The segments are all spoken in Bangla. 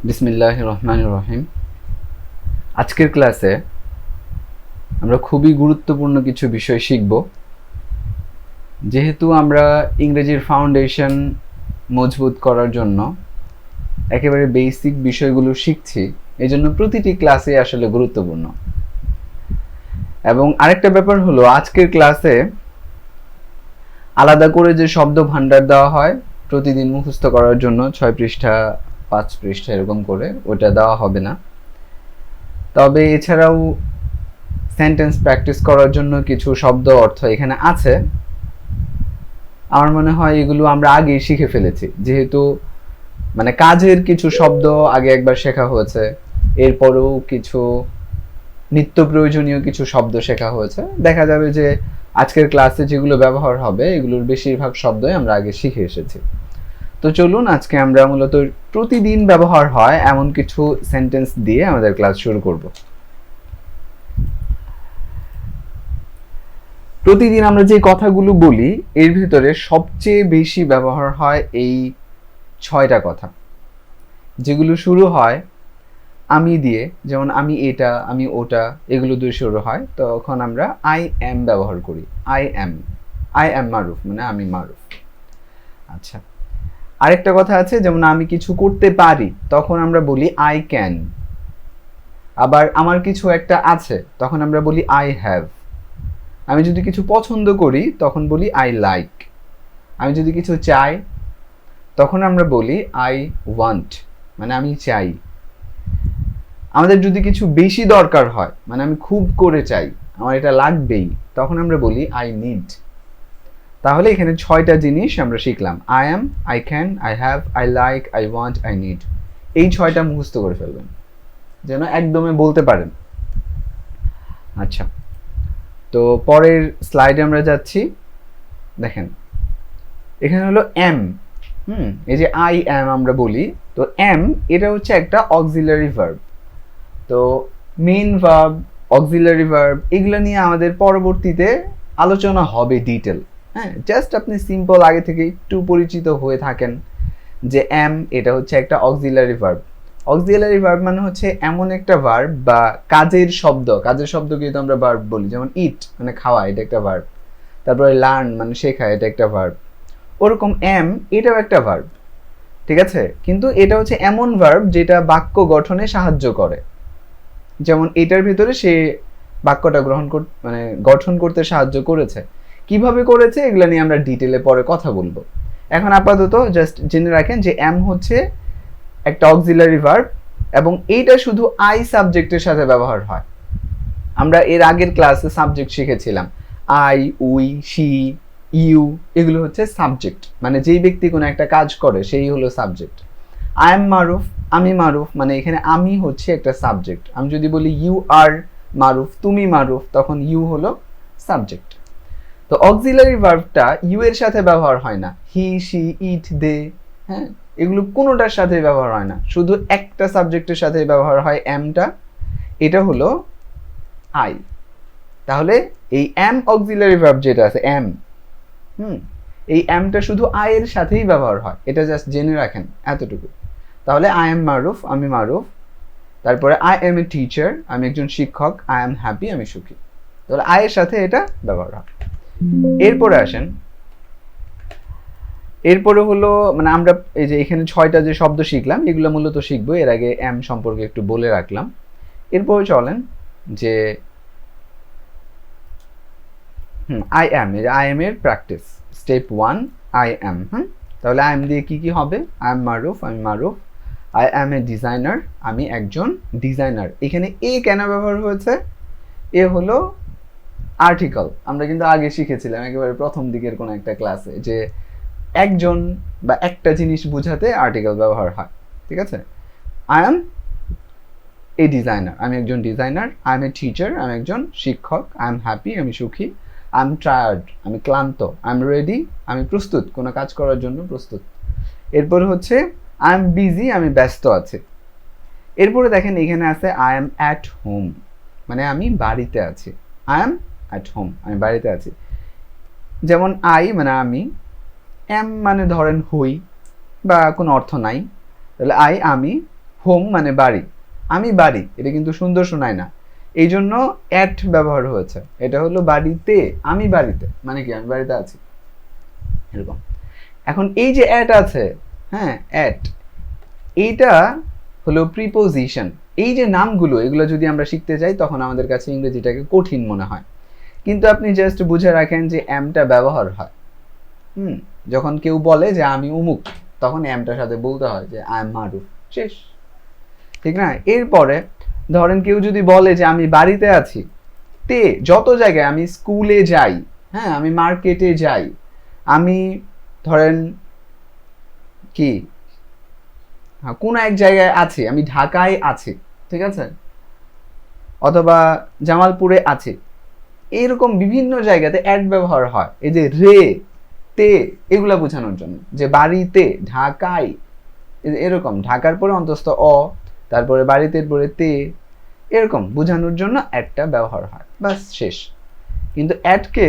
বিসমিল্লাহির রহমানির রহিম। আজকের ক্লাসে আমরা খুবই গুরুত্বপূর্ণ কিছু বিষয় শিখব। যেহেতু আমরা ইংরেজির ফাউন্ডেশন মজবুত করার জন্য একেবারে বেসিক বিষয়গুলো শিখছি, এই জন্য প্রতিটি ক্লাসে আসলে গুরুত্বপূর্ণ। এবং আরেকটা ব্যাপার হলো, আজকের ক্লাসে আলাদা করে যে শব্দ ভাণ্ডার দেওয়া হয় প্রতিদিন মুখস্থ করার জন্য 6 পৃষ্ঠা 5 পৃষ্ঠা এরকম করে, ওটা দেওয়া হবে না। তবে এছাড়াও সেন্টেন্স প্র্যাকটিস করার জন্য কিছু শব্দ অর্থ এখানে আছে। আমার মনে হয় এগুলো আমরা আগেই শিখে ফেলেছি, যেহেতু কাজের কিছু শব্দ আগে একবার শেখা হয়েছে, এরপরেও কিছু নিত্য প্রয়োজনীয় কিছু শব্দ শেখা হয়েছে। দেখা যাবে যে আজকের ক্লাসে যেগুলো ব্যবহার হবে এগুলোর বেশিরভাগ শব্দই আমরা আগে শিখে এসেছি। তো চলুন আজকে আমরা মূলত প্রতিদিন ব্যবহার হয় এমন কিছু সেন্টেন্স দিয়ে আমাদের ক্লাস শুরু করব। প্রতিদিন আমরা যে কথাগুলো বলি এর ভিতরে সবচেয়ে বেশি ব্যবহার হয় এই 6টা কথা, যেগুলো শুরু হয় আমি দিয়ে, যেমন আমি এটা, আমি ওটা, এগুলো দিয়ে শুরু হয়। তখন আমরা আই এম ব্যবহার করি। আই এম মারুফ, মানে আমি মারুফ। আচ্ছা, আরেকটা কথা আছে, যেমন আমি কিছু করতে পারি, তখন আমরা বলি আই ক্যান। আবার আমার কিছু একটা আছে, তখন আমরা বলি আই হ্যাভ। আমি যদি কিছু পছন্দ করি তখন বলি আই লাইক। আমি যদি কিছু চাই তখন আমরা বলি আই ওয়ান্ট, মানে আমি চাই। আমাদের যদি কিছু বেশি দরকার হয়, মানে আমি খুব করে চাই, আমার এটা লাগবেই, তখন আমরা বলি আই নিড। তাহলে এখানে 6টা জিনিস আমরা শিখলাম: I am, I can, I have, I like, I want, I need. এই 6টা মুখস্থ করে ফেলবেন যেন একদমই বলতে পারেন। আচ্ছা, তো পরের স্লাইডে আমরা যাচ্ছি। দেখেন এখানে হলো এম। এই যে আই অ্যাম আমরা বলি, তো এম এটা হচ্ছে একটা অক্সিলারি ভার্ব। তো মেইন ভার্ব, অক্সিলারি ভার্ব, এগুলো নিয়ে আমাদের পরবর্তীতে আলোচনা হবে ডিটেল। জাস্ট আপনি সিম্পল আগে থেকে একটু পরিচিত হয়ে থাকেন যে এম এটা হচ্ছে একটা অক্সিলারি ভার্ব। অক্সিলারি ভার্ব মানে হচ্ছে এমন একটা ভার্ব বা কাজের শব্দ। কাজের শব্দকে তো আমরা ভার্ব বলি, যেমন ইট মানে খাওয়া, এটা একটা ভার্ব। তারপরে লার্ন মানে শেখা, এটা একটা ভার্ব। ওরকম এম এটাও একটা ভার্ব, ঠিক আছে? কিন্তু এটা হচ্ছে এমন ভার্ব যেটা বাক্য গঠনে সাহায্য করে। যেমন এটার ভিতরে সে বাক্যটা গঠন করতে সাহায্য করেছে। কিভাবে করেছে এগুলো নিয়ে আমরা ডিটেলে পরে কথা বলবো। এখন আপাতত জাস্ট জেনে রাখেন যে এম হচ্ছে একটা অক্সিলারি ভার্ব এবং এইটা শুধু আই সাবজেক্টের সাথে ব্যবহার হয়। আমরা এর আগের ক্লাসে সাবজেক্ট শিখেছিলাম। আই, উই, শি, ইউ, এগুলো হচ্ছে সাবজেক্ট, মানে যেই ব্যক্তি কোনো একটা কাজ করে সেই হলো সাবজেক্ট। আই এম মারুফ, আমি মারুফ, মানে এখানে আমি হচ্ছে একটা সাবজেক্ট। আমি যদি বলি ইউ আর মারুফ, তুমি মারুফ, তখন ইউ হলো সাবজেক্ট। তো অক্সিলারি ভার্বটা ইউ এর সাথে ব্যবহার হয় না। হি, শি, ইট, দে, এগুলো কোনোটার সাথে ব্যবহার হয় না, শুধু একটা সাবজেক্টের সাথে ব্যবহার হয় এমটা, এটা হলো আই। তাহলে এই এম অক্সিলারি ভার্ব যেটা আছে এম, এই এমটা শুধু আই এর সাথেই ব্যবহার হয়, এটা জাস্ট জেনে রাখেন এতটুকু। তাহলে আই এম মারুফ, আমি মারুফ। তারপরে আই এম এ টিচার, আমি একজন শিক্ষক। আই এম হ্যাপি, আমি সুখী। তাহলে আই এর সাথে এটা ব্যবহার হয়। এরপরে আসেন, এরপরে হলো আমরা এই যে এখানে 6টা যে শব্দ শিখলাম এগুলো মূলত শিখবো। এর আগে এম সম্পর্কে একটু বলে রাখলাম। এরপরে চলেন যে আই এম, এই যে আই এম এর প্র্যাকটিস স্টেপ 1, আই এম। তাহলে আই এম দিয়ে কি কি হবে? আই এম মারুফ, আমি মারুফ। আই এম এ ডিজাইনার, আমি একজন ডিজাইনার। এখানে এ কেন ব্যবহার হয়েছে? এ হলো আর্টিকেল। আমরা কিন্তু আগে শিখেছিলাম একেবারে প্রথম দিকের কোনো একটা ক্লাসে যে একজন বা একটা জিনিস বোঝাতে আর্টিকেল ব্যবহার হয়, ঠিক আছে? আই এম এ ডিজাইনার, আমি একজন designer. I M a teacher, আমি একজন শিক্ষক। আই এম হ্যাপি, আমি সুখী। আই এম টায়ার্ড, আমি ক্লান্ত। আই এম রেডি, আমি প্রস্তুত, কোনো কাজ করার জন্য প্রস্তুত। এরপরে হচ্ছে আই এম বিজি, আমি ব্যস্ত আছি। এরপরে দেখেন এখানে আছে আই এম অ্যাট হোম, মানে আমি বাড়িতে আছি। আই এম অ্যাট হোম, আমি বাড়িতে আছি। যেমন আই মানে আমি, এম মানে ধরেন হই বা কোনো অর্থ নাই, তাহলে আই আমি, হোম মানে বাড়ি, আমি বাড়ি, এটা কিন্তু সুন্দর শোনায় না, এই জন্য অ্যাট ব্যবহার হয়েছে। এটা হলো বাড়িতে, আমি বাড়িতে মানে কি আমি বাড়িতে আছি, এরকম। এখন এই যে অ্যাট আছে, হ্যাঁ অ্যাট, এইটা হলো প্রিপোজিশন। এই যে নামগুলো, এগুলো যদি আমরা শিখতে যাই তখন আমাদের কাছে ইংরেজিটাকে কঠিন মনে হয়, কিন্তু আপনি জাস্ট বুঝে রাখেন যে অ্যামটা ব্যবহার হয়। যখন কেউ বলে যে আমি অমুক, তখন অ্যামটার সাথে বলতে হয় যে আই এম মারুফ, শেষ, ঠিক না? এরপরে ধরেন কেউ যদি বলে যে আমি বাড়িতে আছি, তে যত জায়গায়, আমি স্কুলে যাই, হ্যাঁ আমি মার্কেটে যাই, আমি ধরেন কি কোনো এক জায়গায় আছি, আমি ঢাকায় আছি, ঠিক আছে, অথবা জামালপুরে আছি, এরকম বিভিন্ন জায়গাতে অ্যাড ব্যবহার হয়। এই যে রে, তে, এগুলা বোঝানোর জন্য, যে বাড়িতে, ঢাকায়, এরকম ঢাকার পরে অন্তস্থ অ, তারপরে বাড়িতে পরে তে, এরকম বোঝানোর জন্য অ্যাডটা ব্যবহার হয়, বাস শেষ। কিন্তু অ্যাডকে,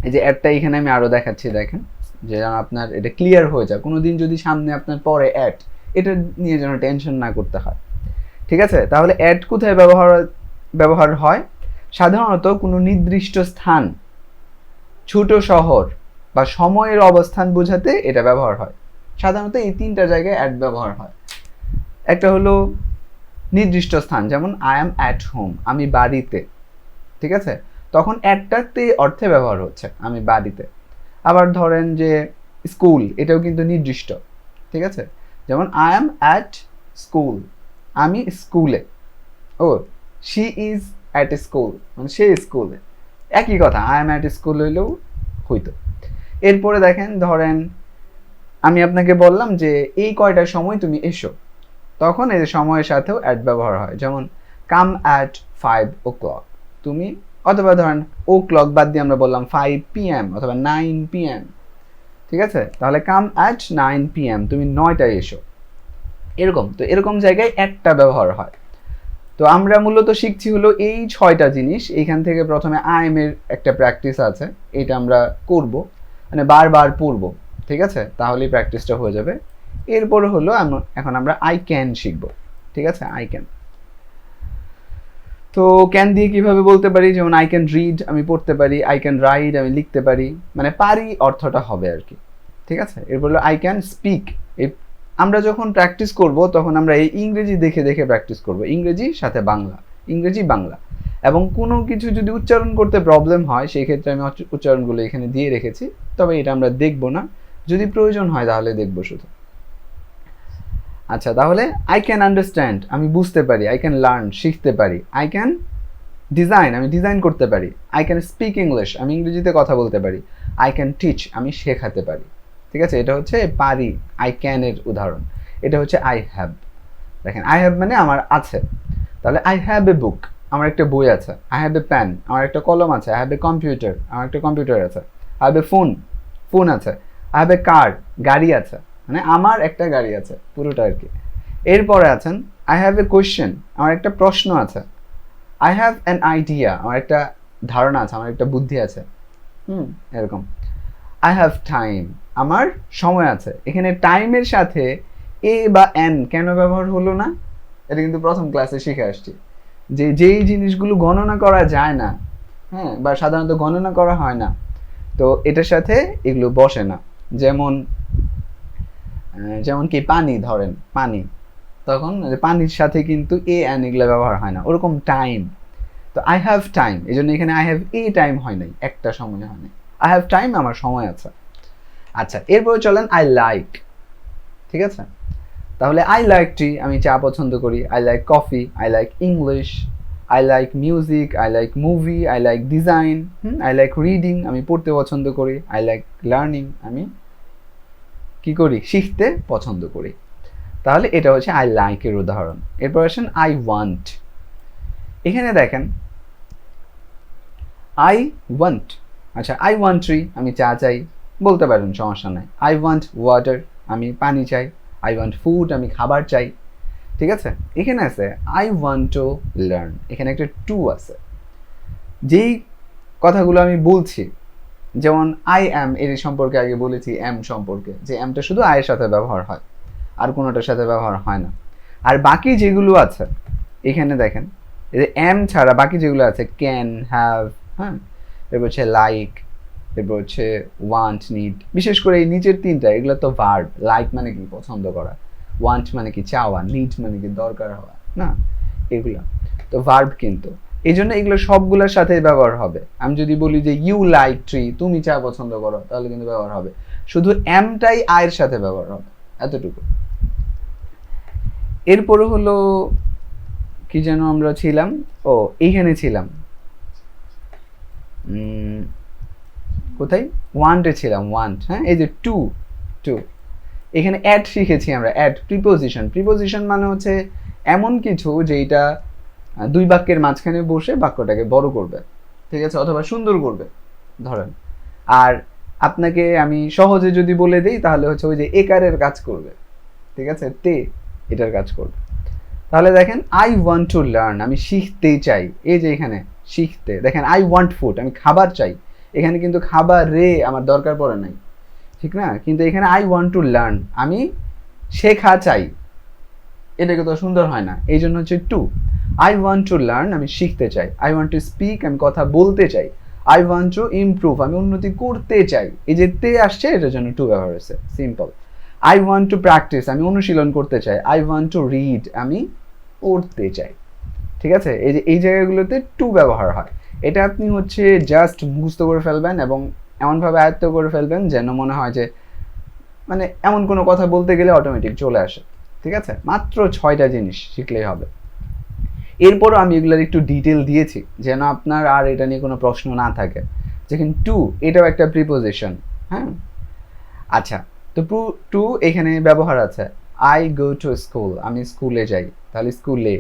এই যে অ্যাডটা এখানে আমি আরো দেখাচ্ছি, দেখেন, যে যেন আপনার এটা ক্লিয়ার হয়ে যায়, কোনোদিন যদি সামনে আপনার পরে অ্যাড, এটা নিয়ে যেন টেনশন না করতে হয়, ঠিক আছে? তাহলে অ্যাড কোথায় ব্যবহার হয়? সাধারণত কোনো নির্দিষ্ট স্থান, ছোট শহর বা সময়ের অবস্থান বোঝাতে এটা ব্যবহার হয়। সাধারণত এই তিনটা জায়গায় অ্যাড ব্যবহার হয়। একটা হলো নির্দিষ্ট স্থান, যেমন আই অ্যাম অ্যাট হোম, আমি বাড়িতে, ঠিক আছে, তখন অ্যাডটা তে অর্থে ব্যবহার হচ্ছে, আমি বাড়িতে। আবার ধরেন যে স্কুল, এটাও কিন্তু নির্দিষ্ট, ঠিক আছে, যেমন আই অ্যাম অ্যাট স্কুল, আমি স্কুলে, ও শি ইজ অ্যাট স্কুল, মানে সে স্কুলে, একই কথা, আই অ্যাম অ্যাট স্কুল হইলেও হইতো। এরপরে দেখেন, ধরেন আমি আপনাকে বললাম যে এই কয়টার সময় তুমি এসো, তখন এই সময়ের সাথেও অ্যাট ব্যবহার হয়, যেমন কাম অ্যাট 5 o'clock, তুমি, অথবা ধরেন ও ক্লক বাদ দিয়ে আমরা বললাম 5 PM অথবা 9 PM, ঠিক আছে, তাহলে কাম অ্যাট 9 PM, তুমি 9টায় এসো, এরকম। তো এরকম জায়গায় একটা ব্যবহার হয়। তো আমরা মূলত শিখছি হলো এই 6টা জিনিস। এইখান থেকে প্রথমে আই এম এর একটা প্র্যাকটিস আছে, এটা আমরা করব, মানে বারবার পড়ব, ঠিক আছে, তাহলেই প্র্যাকটিসটা হয়ে যাবে। এরপরে হলো এখন আমরা আই ক্যান শিখব, ঠিক আছে, আই ক্যান। তো ক্যান দিয়ে কিভাবে বলতে পারি, যেমন আই ক্যান রিড, আমি পড়তে পারি, আই ক্যান রাইড, আমি লিখতে পারি, মানে পারি অর্থটা হবে আর কি, ঠিক আছে। এরপর হলো আই ক্যান স্পিক, এই আমরা যখন প্র্যাকটিস করব তখন আমরা এই ইংরেজি দেখে দেখে প্র্যাকটিস করব, ইংরেজি সাথে বাংলা, ইংরেজি বাংলা, এবং কোনো কিছু যদি উচ্চারণ করতে প্রবলেম হয় সেই ক্ষেত্রে আমি উচ্চারণগুলো এখানে দিয়ে রেখেছি, তবে এটা আমরা দেখব না, যদি প্রয়োজন হয় তাহলে দেখব শুধু। আচ্ছা, তাহলে আই ক্যান আন্ডারস্ট্যান্ড, আমি বুঝতে পারি, আই ক্যান লার্ন, শিখতে পারি, আই ক্যান ডিজাইন, আমি ডিজাইন করতে পারি, আই ক্যান স্পিক ইংলিশ, আমি ইংরেজিতে কথা বলতে পারি, আই ক্যান টিচ, আমি শেখাতে পারি, ঠিক আছে। এটা হচ্ছে পারি, আই ক্যান এর উদাহরণ। এটা হচ্ছে আই হ্যাভ, দেখেন আই হ্যাভ মানে আমার আছে, তাহলে আই হ্যাভ এ বুক, আমার একটা বই আছে, আই হ্যাভ এ প্যান, আমার একটা কলম আছে, আই হ্যাভ এ কম্পিউটার, আমার একটা কম্পিউটার আছে, I have a phone, phone আছে, আই হ্যাভ এ কার, গাড়ি আছে, মানে আমার একটা গাড়ি আছে, পুরোটা আর কি। এরপরে আছেন আই হ্যাভ এ কোয়েশ্চেন, আমার একটা প্রশ্ন আছে, আই হ্যাভ অ্যান আইডিয়া, আমার একটা ধারণা আছে, আমার একটা বুদ্ধি আছে, এরকম। আই হ্যাভ টাইম, আমার সময় আছে। এখানে টাইমের সাথে এ বা এন কেন ব্যবহার হলো না, এটা কিন্তু প্রথম ক্লাসে শিখে আসছি, যে যেই জিনিসগুলো গণনা করা যায় না, হ্যাঁ, বা সাধারণত গণনা করা হয় না, তো এটার সাথে এগুলো বসে না। যেমন যেমন কি পানি, ধরেন পানি, তখন পানির সাথে কিন্তু এ এন এগুলো ব্যবহার হয় না, ওরকম টাইম। তো আই হ্যাভ টাইম, এই জন্য এখানে আই হ্যাভ এ টাইম হয় নাই, একটা সময় হয় নাই, আই হ্যাভ টাইম, আমার সময় আছে। আচ্ছা, এরপরে চলেন আই লাইক, ঠিক আছে, তাহলে আই লাইক টি, আমি চা পছন্দ করি, I like coffee, I like English, I like music, I like movie, I like design, I like reading, আমি পড়তে পছন্দ করি, আই লাইক লার্নিং, আমি কি করি, শিখতে পছন্দ করি। তাহলে এটা হচ্ছে আই লাইক এর উদাহরণ। এরপর আসেন আই ওয়ান্ট, এখানে দেখেন আই ওয়ান্ট, আচ্ছা আই ওয়ান্ট ট্রি, আমি চা চাই, বলতে পারেন, সমস্যা নাই। আই ওয়ান্ট ওয়াটার, আমি পানি চাই। আই ওয়ান্ট ফুড, আমি খাবার চাই, ঠিক আছে। এখানে আছে আই ওয়ান্ট টু লার্ন, এখানে একটা টু আছে। যেই কথাগুলো আমি বলছি, যেমন আই অ্যাম, এর সম্পর্কে আগে বলেছি, এম সম্পর্কে, যে এমটা শুধু আয়ের সাথে ব্যবহার হয়, আর কোনোটার সাথে ব্যবহার হয় না। আর বাকি যেগুলো আছে এখানে দেখেন, এই যে এম ছাড়া বাকি যেগুলো আছে ক্যান, হ্যাভ, হ্যাঁ, এরপর হচ্ছে লাইক, এরপর হচ্ছে ওয়ান্ট, নিড, বিশেষ করে এই নিচের তিনটা এগুলো তো ভার্ব। লাইক মানে কি পছন্দ করা, ওয়ান্ট মানে কি চাওয়া, নিড মানে কি দরকার হওয়া, না এগুলা তো ভার্ব। কিন্তু এই জন্য এগুলো সবগুলোর সাথে ব্যবহার হবে। আমি যদি বলি যে ইউ লাইক ট্রি, তুমি চা পছন্দ করো, তাহলে কিন্তু ব্যবহার হবে। শুধু এমটাই আয়ের সাথে ব্যবহার হবে, এতটুকু। এরপরে হলো কি যেন আমরা ছিলাম, ও এইখানে ছিলাম, কোথায়, ওয়ান্টে ছিলাম, ওয়ান্ট, হ্যাঁ, এই যে টু, টু এখানে অ্যাড শিখেছি আমরা। অ্যাড প্রিপোজিশন, প্রিপোজিশন মানে হচ্ছে এমন কিছু যেটা দুই বাক্যের মাঝখানে বসে বাক্যটাকে বড় করবে, ঠিক আছে, অথবা সুন্দর করবে ধরেন। আর আপনাকে আমি সহজে যদি বলে দিই তাহলে হচ্ছে ওই যে একারের কাজ করবে, ঠিক আছে, তে এটার কাজ করবে। তাহলে দেখেন আই ওয়ান্ট টু লার্ন, আমি শিখতে চাই, এই যে এখানে শিখতে, দেখেন আই ওয়ান্ট ফুড, আমি খাবার চাই, এখানে কিন্তু খাবার রে আমার দরকার পড়ে নাই, ঠিক না, কিন্তু এখানে আই ওয়ান্ট টু লার্ন, আমি শেখা চাই, এটাকে তো সুন্দর হয় না, এই জন্য হচ্ছে to. I want to learn, আমি শিখতে চাই। আই ওয়ান্ট টু স্পিক, আমি কথা বলতে চাই। আই ওয়ান্ট টু ইমপ্রুভ, আমি উন্নতি করতে চাই। এই যে তে আসছে এটার জন্য টু ব্যবহার হয়েছে, simple. I want two practice, আমি অনুশীলন করতে চাই। আই ওয়ান্ট টু রিড, আমি পড়তে চাই, ঠিক আছে। এই যে এই জায়গাগুলোতে টু ব্যবহার হয়। এটা আপনি হচ্ছে জাস্ট মুখস্থ করে ফেলবেন এবং এমনভাবে আয়ত্ত করে ফেলবেন যেন মনে হয় যে মানে এমন কোনো কথা বলতে গেলে অটোমেটিক চলে আসে, ঠিক আছে। মাত্র 6টা জিনিস শিখলেই হবে। এরপরও আমি এগুলোর একটু ডিটেল দিয়েছি যেন আপনার আর এটা নিয়ে কোনো প্রশ্ন না থাকে। যেখানে টু, এটাও একটা প্রিপোজিশন, হ্যাঁ। আচ্ছা, তো টু এখানে ব্যবহার আছে। আই গো টু স্কুল, আমি স্কুলে যাই, তাহলে স্কুলে।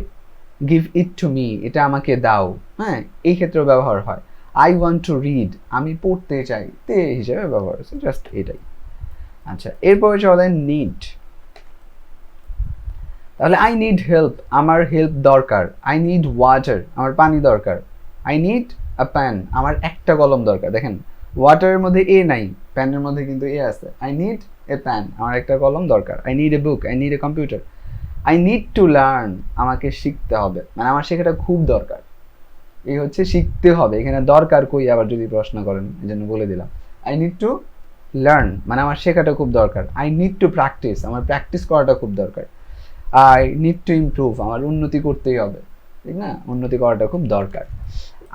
গিভ ইট টু মি, এটা আমাকে দাও, হ্যাঁ, এই ক্ষেত্রেও ব্যবহার হয়। আই ওয়ান্ট টু রিড, আমি পড়তে চাই, তে হিসেবে ব্যবহার হচ্ছে, জাস্ট এটাই। আচ্ছা, এরপরে চলেন নিড। তাহলে আই নিড হেল্প, আমার হেল্প দরকার। আই নিড ওয়াটার, আমার পানি দরকার। আই নিড আ প্যান, আমার একটা কলম দরকার। দেখেন ওয়াটারের মধ্যে এ নাই, প্যানের মধ্যে কিন্তু এ আছে। আই নিড এ প্যান, আমার একটা কলম দরকার। I need a book, I need a computer. I need to learn, আমাকে শিখতে হবে, মানে আমার শেখাটা খুব দরকার। এই হচ্ছে শিখতে হবে, এখানে দরকার কই আবার যদি প্রশ্ন করেন, এই জন্য বলে দিলাম। আই নিড টু লার্ন, মানে আমার শেখাটা খুব দরকার। আই নিড টু প্র্যাকটিস, আমার প্র্যাকটিস করাটা খুব দরকার। আই নিড টু ইমপ্রুভ, আমার উন্নতি করতেই হবে, ঠিক না, উন্নতি করাটা খুব দরকার।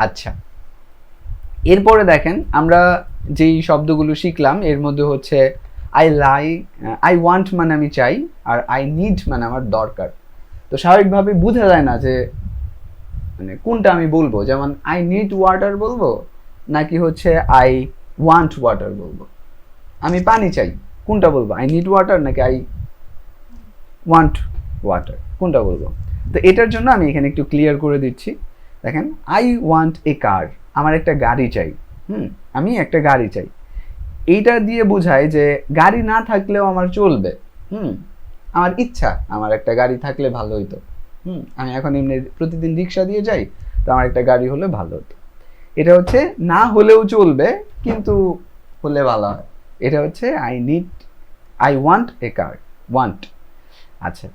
আচ্ছা, এরপরে দেখেন আমরা যেই শব্দগুলো শিখলাম এর মধ্যে হচ্ছে আই ওয়ান্ট মানে আমি চাই, আর আই নিড মানে আমার দরকার। তো স্বাভাবিকভাবে বোঝা যায় না যে মানে কোনটা আমি বলবো, যেমন আই নিড ওয়াটার বলবো নাকি হচ্ছে আই ওয়ান্ট ওয়াটার বলবো। আমি পানি চাই, কোনটা বলবো, আই নিড ওয়াটার নাকি আই ওয়ান্ট ওয়াটার, কোনটা বলবো। তো এটার জন্য আমি এখানে একটু ক্লিয়ার করে দিচ্ছি। দেখেন আই ওয়ান্ট এ কার, আমার একটা গাড়ি চাই, আমি একটা গাড়ি চাই। এইটা দিয়ে বোঝায় যে গাড়ি না থাকলেও আমার চলবে, আমার ইচ্ছা আমার একটা গাড়ি থাকলে ভালো হইতো। আমি এখন এমনি প্রতিদিন রিক্সা দিয়ে যাই, তো আমার একটা গাড়ি হলে ভালো হতো। এটা হচ্ছে না হলেও চলবে কিন্তু হলে ভালো হয়। এটা হচ্ছে I want a car, want. আচ্ছা,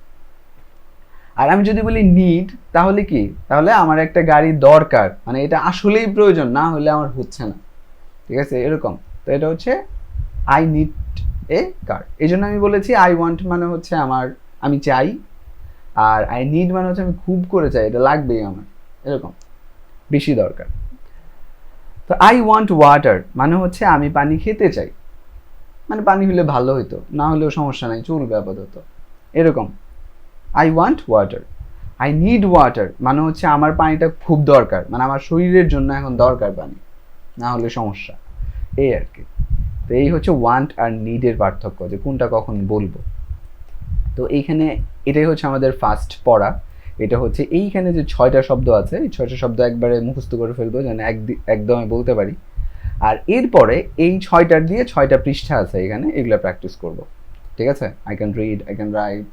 আর আমি যদি বলি নিড তাহলে কি, তাহলে আমার একটা গাড়ি দরকার, মানে এটা আসলেই প্রয়োজন, না হলে আমার হচ্ছে না, ঠিক আছে, এরকম। তো এটা হচ্ছে আই নিড এ কার। এই জন্য আমি বলেছি আই ওয়ান্ট মানে হচ্ছে আমি চাই, আর আই নিড মানে হচ্ছে আমি খুব করে চাই, এটা লাগবেই আমার, এরকম বেশি দরকার। তো আই ওয়ান্ট ওয়াটার মানে হচ্ছে আমি পানি খেতে চাই, মানে পানি হলে ভালো হইতো, না হলেও সমস্যা নাই, চলবে আপাতত, এরকম। I want water. I need water মানে হচ্ছে আমার পানিটা খুব দরকার, মানে আমার শরীরের জন্য এখন দরকার পানি, না হলে সমস্যা, এই আর কি। তো এই হচ্ছে ওয়ান্ট আর নিডের পার্থক্য, যে কোনটা কখন বলবো। তো এইখানে এটাই হচ্ছে আমাদের ফার্স্ট পড়া। এটা হচ্ছে এইখানে যে 6টা শব্দ আছে, এই 6টা শব্দ একবারে মুখস্থ করে ফেলবো যেন একদমই বলতে পারি। আর এরপরে এই 6টার দিয়ে 6টা পৃষ্ঠা আছে এখানে, এগুলো প্র্যাকটিস করব, ঠিক আছে। I can read, I can write,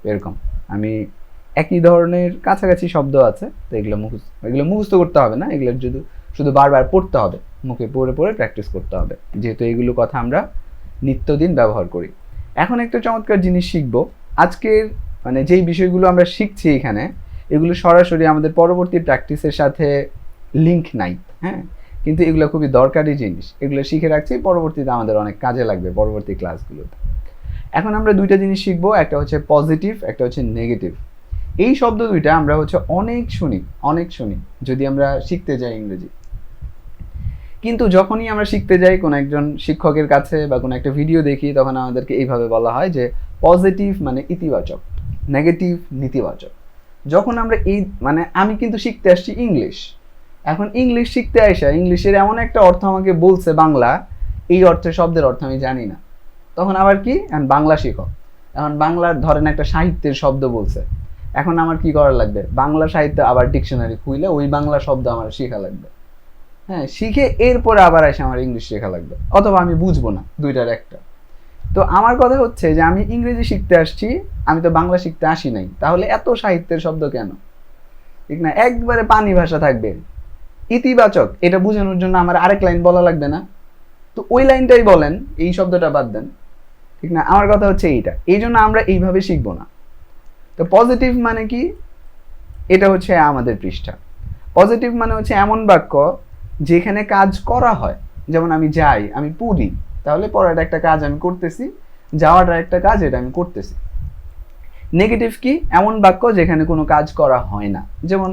এরকম আমি একই ধরনের কাছাকাছি শব্দ আছে, তো এগুলো মুখস্থ করতে হবে না, এগুলো শুধু বারবার পড়তে হবে, মুখে পড়ে পড়ে প্র্যাকটিস করতে হবে, যেহেতু এইগুলো কথা আমরা নিত্যদিন ব্যবহার করি। এখন একটা চমৎকার জিনিস শিখবো। আজকের মানে যেই বিষয়গুলো আমরা শিখছি এখানে, এগুলো সরাসরি আমাদের পরবর্তী প্র্যাকটিসের সাথে লিঙ্ক নাই, হ্যাঁ, কিন্তু এগুলো খুবই দরকারি জিনিস, এগুলো শিখে রাখছি, পরবর্তীতে আমাদের অনেক কাজে লাগবে পরবর্তী ক্লাসগুলোতে। এখন আমরা দুইটা জিনিস শিখবো, একটা হচ্ছে পজিটিভ, একটা হচ্ছে নেগেটিভ। এই শব্দ দুইটা আমরা হচ্ছে অনেক শুনি যদি আমরা শিখতে যাই ইংরেজি, কিন্তু যখনই আমরা শিখতে যাই কোনো একজন শিক্ষকের কাছে বা কোনো একটা ভিডিও দেখি, তখন আমাদেরকে এইভাবে বলা হয় যে পজিটিভ মানে ইতিবাচক, নেগেটিভ নেতিবাচক। যখন আমরা এই মানে আমি কিন্তু শিখতে আসছি ইংলিশ, এখন ইংলিশ শিখতে আসা ইংলিশের এমন একটা অর্থ আমাকে বলছে বাংলা, এই অর্থের শব্দের অর্থ আমি জানি না, তখন আবার কি, এখন বাংলা শিখো, এখন বাংলার ধরেন একটা সাহিত্যের শব্দ বলছে, এখন আমার কি করা লাগবে, বাংলা সাহিত্য আবার ডিকশনারি খুলে ওই বাংলা শব্দ আমার শেখা লাগবে, হ্যাঁ, শিখে এরপরে আবার এসে আমার ইংলিশ শেখা লাগবে, অথবা আমি বুঝবো না, দুইটার একটা। তো আমার কথা হচ্ছে যে আমি ইংরেজি শিখতে আসছি, আমি তো বাংলা শিখতে আসি নাই, তাহলে এত সাহিত্যের শব্দ কেন, ঠিক না? একবারে পানি ভাষা থাকবে, ইতিবাচক, এটা বোঝানোর জন্য আমার আরেক লাইন বলা লাগবে না, তো ওই লাইনটাই বলেন, এই শব্দটা বাদ দেন, ঠিক না? আমার কথা হচ্ছে এইটা, এই জন্য আমরা এইভাবে শিখবো না। তো পজিটিভ মানে কি, এটা হচ্ছে আমাদের পৃষ্ঠা। পজিটিভ মানে হচ্ছে এমন বাক্য যেখানে কাজ করা হয়, যেমন আমি যাই, আমি পড়ি, তাহলে পড়াটা একটা কাজ আমি করতেছি, যাওয়াটা একটা কাজ, এটা আমি করতেছি। নেগেটিভ কি, এমন বাক্য যেখানে কোনো কাজ করা হয় না, যেমন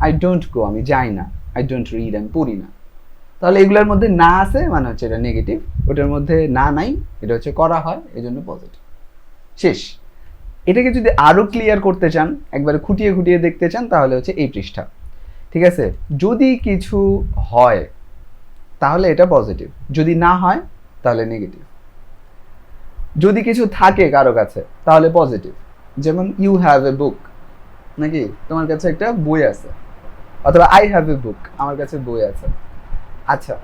আই ডোন্ট গো, আমি যাই না, আই ডোন্ট রিড, আমি পড়ি না, তাহলে এগুলোর মধ্যে না আছে মানে হচ্ছে এটা নেগেটিভ, ওটার মধ্যে না নাই, এটা হচ্ছে করা হয়, এই জন্য পজিটিভ। শেষ। এটাকে যদি আরো ক্লিয়ার করতে চান, একবারে খুঁটিয়ে খুঁটিয়ে দেখতে চান, তাহলে হচ্ছে এই পৃষ্ঠা, ঠিক আছে? যদি কিছু হয় তাহলে এটা পজিটিভ, যদি না হয় তাহলে নেগেটিভ। যদি কিছু থাকে কারো কাছে তাহলে পজিটিভ, যেমন ইউ হ্যাভ এ বুক, নাকি তোমার কাছে একটা বই আছে, অথবা আই হ্যাভ এ বুক, আমার কাছে বই আছে। আচ্ছা,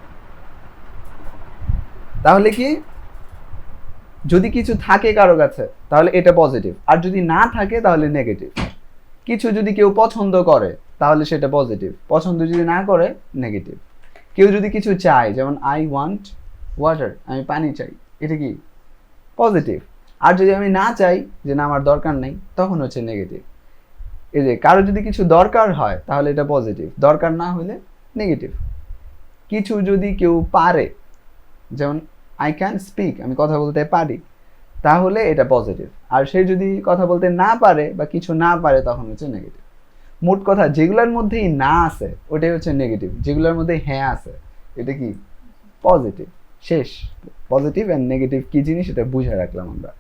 তাহলে কি, যদি কিছু থাকে কারো কাছে তাহলে এটা পজিটিভ, আর যদি না থাকে তাহলে নেগেটিভ। কিছু যদি কেউ পছন্দ করে তাহলে সেটা পজিটিভ, পছন্দ যদি না করে নেগেটিভ। কেউ যদি কিছু চায়, যেমন আই ওয়ান্ট ওয়াটার, আমি পানি চাই, এটা কি পজিটিভ। আর যদি আমি না চাই, যে না আমার দরকার নেই, তখন হচ্ছে নেগেটিভ। এই যে কারো যদি কিছু দরকার হয় তাহলে এটা পজিটিভ, দরকার না হলে নেগেটিভ। কিছু যদি কেউ পারে, যেমন আই ক্যান স্পিক, আমি কথা বলতে পারি, তাহলে এটা পজিটিভ। আর সে যদি কথা বলতে না পারে বা কিছু না পারে, তখন হচ্ছে নেগেটিভ। মোট কথা, যেগুলোর মধ্যেই না আছে ওটাই হচ্ছে নেগেটিভ, যেগুলোর মধ্যে হ্যাঁ আছে এটা কি পজিটিভ। শেষ। পজিটিভ অ্যান্ড নেগেটিভ কি জিনিস এটা বুঝে রাখলাম আমরা।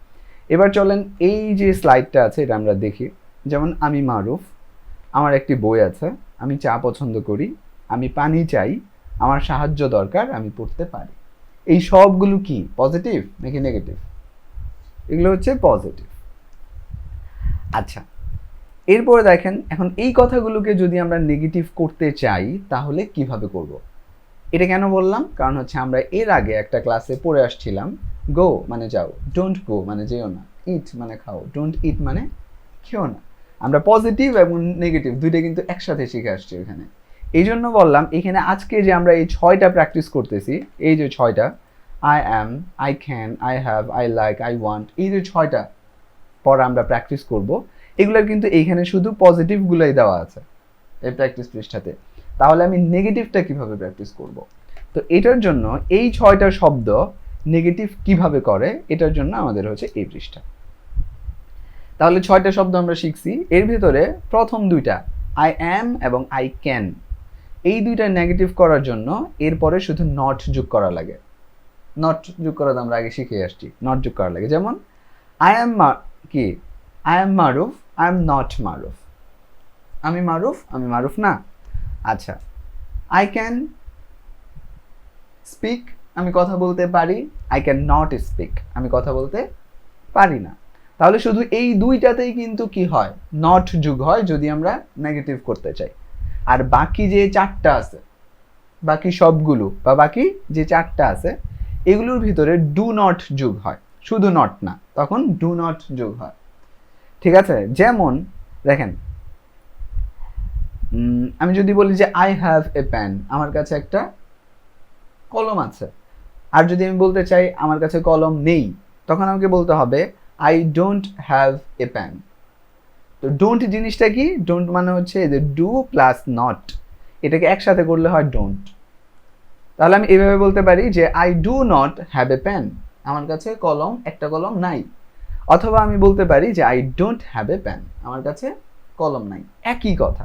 এবার চলেন এই যে স্লাইডটা আছে এটা আমরা দেখি। যেমন আমি মারুফ, আমার একটি বই আছে, আমি চা পছন্দ করি, আমি পানি চাই, আমার সাহায্য দরকার, আমি পড়তে পারি। এই সবগুলো কি পজিটিভ নাকি নেগেটিভ? এগুলো হচ্ছে পজিটিভ। আচ্ছা, এরপরে দেখেন, এখন এই কথাগুলোকে যদি আমরা নেগেটিভ করতে চাই তাহলে কিভাবে করব? এটা কেন বললাম, কারণ হচ্ছে আমরা এর আগে একটা ক্লাসে পড়ে আসছিলাম, গো মানে যাও, ডোন্ট গো মানে যেও না, ইট মানে খাও, ডোন্ট ইট মানে খেও না। আমরা পজিটিভ এবং নেগেটিভ দুইটা কিন্তু একসাথে শিখে আসছি এখানে। এই জন্য বললাম এখানে আজকে যে আমরা এই 6টা প্র্যাকটিস করতেছি, এই যে 6টা, I am, I can, I have, I like, I want, এই যে 6টা পর আমরা প্র্যাকটিস করব, এগুলোর কিন্তু এইখানে শুধু পজিটিভগুলোই দেওয়া আছে এই প্র্যাকটিস পৃষ্ঠাতে। তাহলে আমি নেগেটিভটা কিভাবে প্র্যাকটিস করব? তো এটার জন্য এই 6টা শব্দ নেগেটিভ কিভাবে করে, এটার জন্য আমাদের হচ্ছে এই পৃষ্ঠা। তাহলে 6টা শব্দ আমরা শিখছি, এর ভিতরে প্রথম দুইটা আই অ্যাম এবং আই ক্যান, এই দুইটা নেগেটিভ করার জন্য এরপরে শুধু নট যোগ করা লাগে। নট যোগ করা আমরা আগে শিখে আসছি, নট যোগ করা লাগে। যেমন আই অ্যাম কি, I am Maruf, I am not Maruf, আমি মারুফ, আমি মারুফ না। আচ্ছা, আই ক্যান স্পিক, আমি কথা বলতে পারি, আই ক্যান নট স্পিক, আমি কথা বলতে পারি না। তাহলে শুধু এই দুইটাতেই কিন্তু কি হয়, নট যোগ হয় যদি আমরা নেগেটিভ করতে চাই। আর বাকি যে 4টা আছে, বাকি সবগুলো বা বাকি যে 4টা আছে, এগুলোর ভিতরে ডু নট যোগ হয়, শুধু নট না, তখন ডু নট যোগ হয়। ঠিক আছে? যেমন দেখেন, আমি যদি বলি যে আই হ্যাভ এ পেন, আমার কাছে একটা কলম আছে। আর যদি আমি বলতে চাই আমার কাছে কলম নেই, তখন আমাকে বলতে হবে I don't have a pen. তো ডোন্ট জিনিসটা কি? ডোন্ট মানে হচ্ছে যে ডু প্লাস নট, এটাকে একসাথে করলে হয় ডোন্ট। তাহলে আমি এভাবে বলতে পারি যে I do not have a pen, আমার কাছে কলম, একটা কলম নাই। অথবা আমি বলতে পারি যে I don't have a pen, আমার কাছে কলম নাই, একই কথা।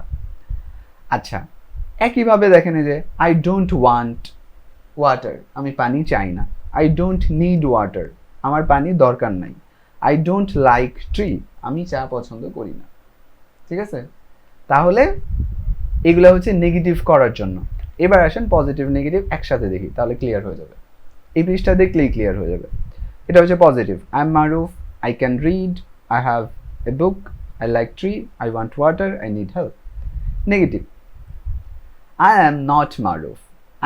আচ্ছা, একইভাবে দেখেন যে আই ডোন্ট ওয়ান্ট ওয়াটার, আমি পানি চাই না। আই ডোন্ট নিড ওয়াটার, আমার পানি দরকার নাই। আই ডোন্ট লাইক ট্রি, আমি চা পছন্দ করি না। ঠিক আছে, তাহলে এগুলো হচ্ছে নেগেটিভ করার জন্য। এবার আসেন পজিটিভ নেগেটিভ একসাথে দেখি, তাহলে ক্লিয়ার হয়ে যাবে। এই পৃষ্ঠা দেখলেই ক্লিয়ার হয়ে যাবে। এটা হচ্ছে positive, I am Maruf, I can read, I have a book, I like tree, I want water, I need help. Negative, I am not Maruf,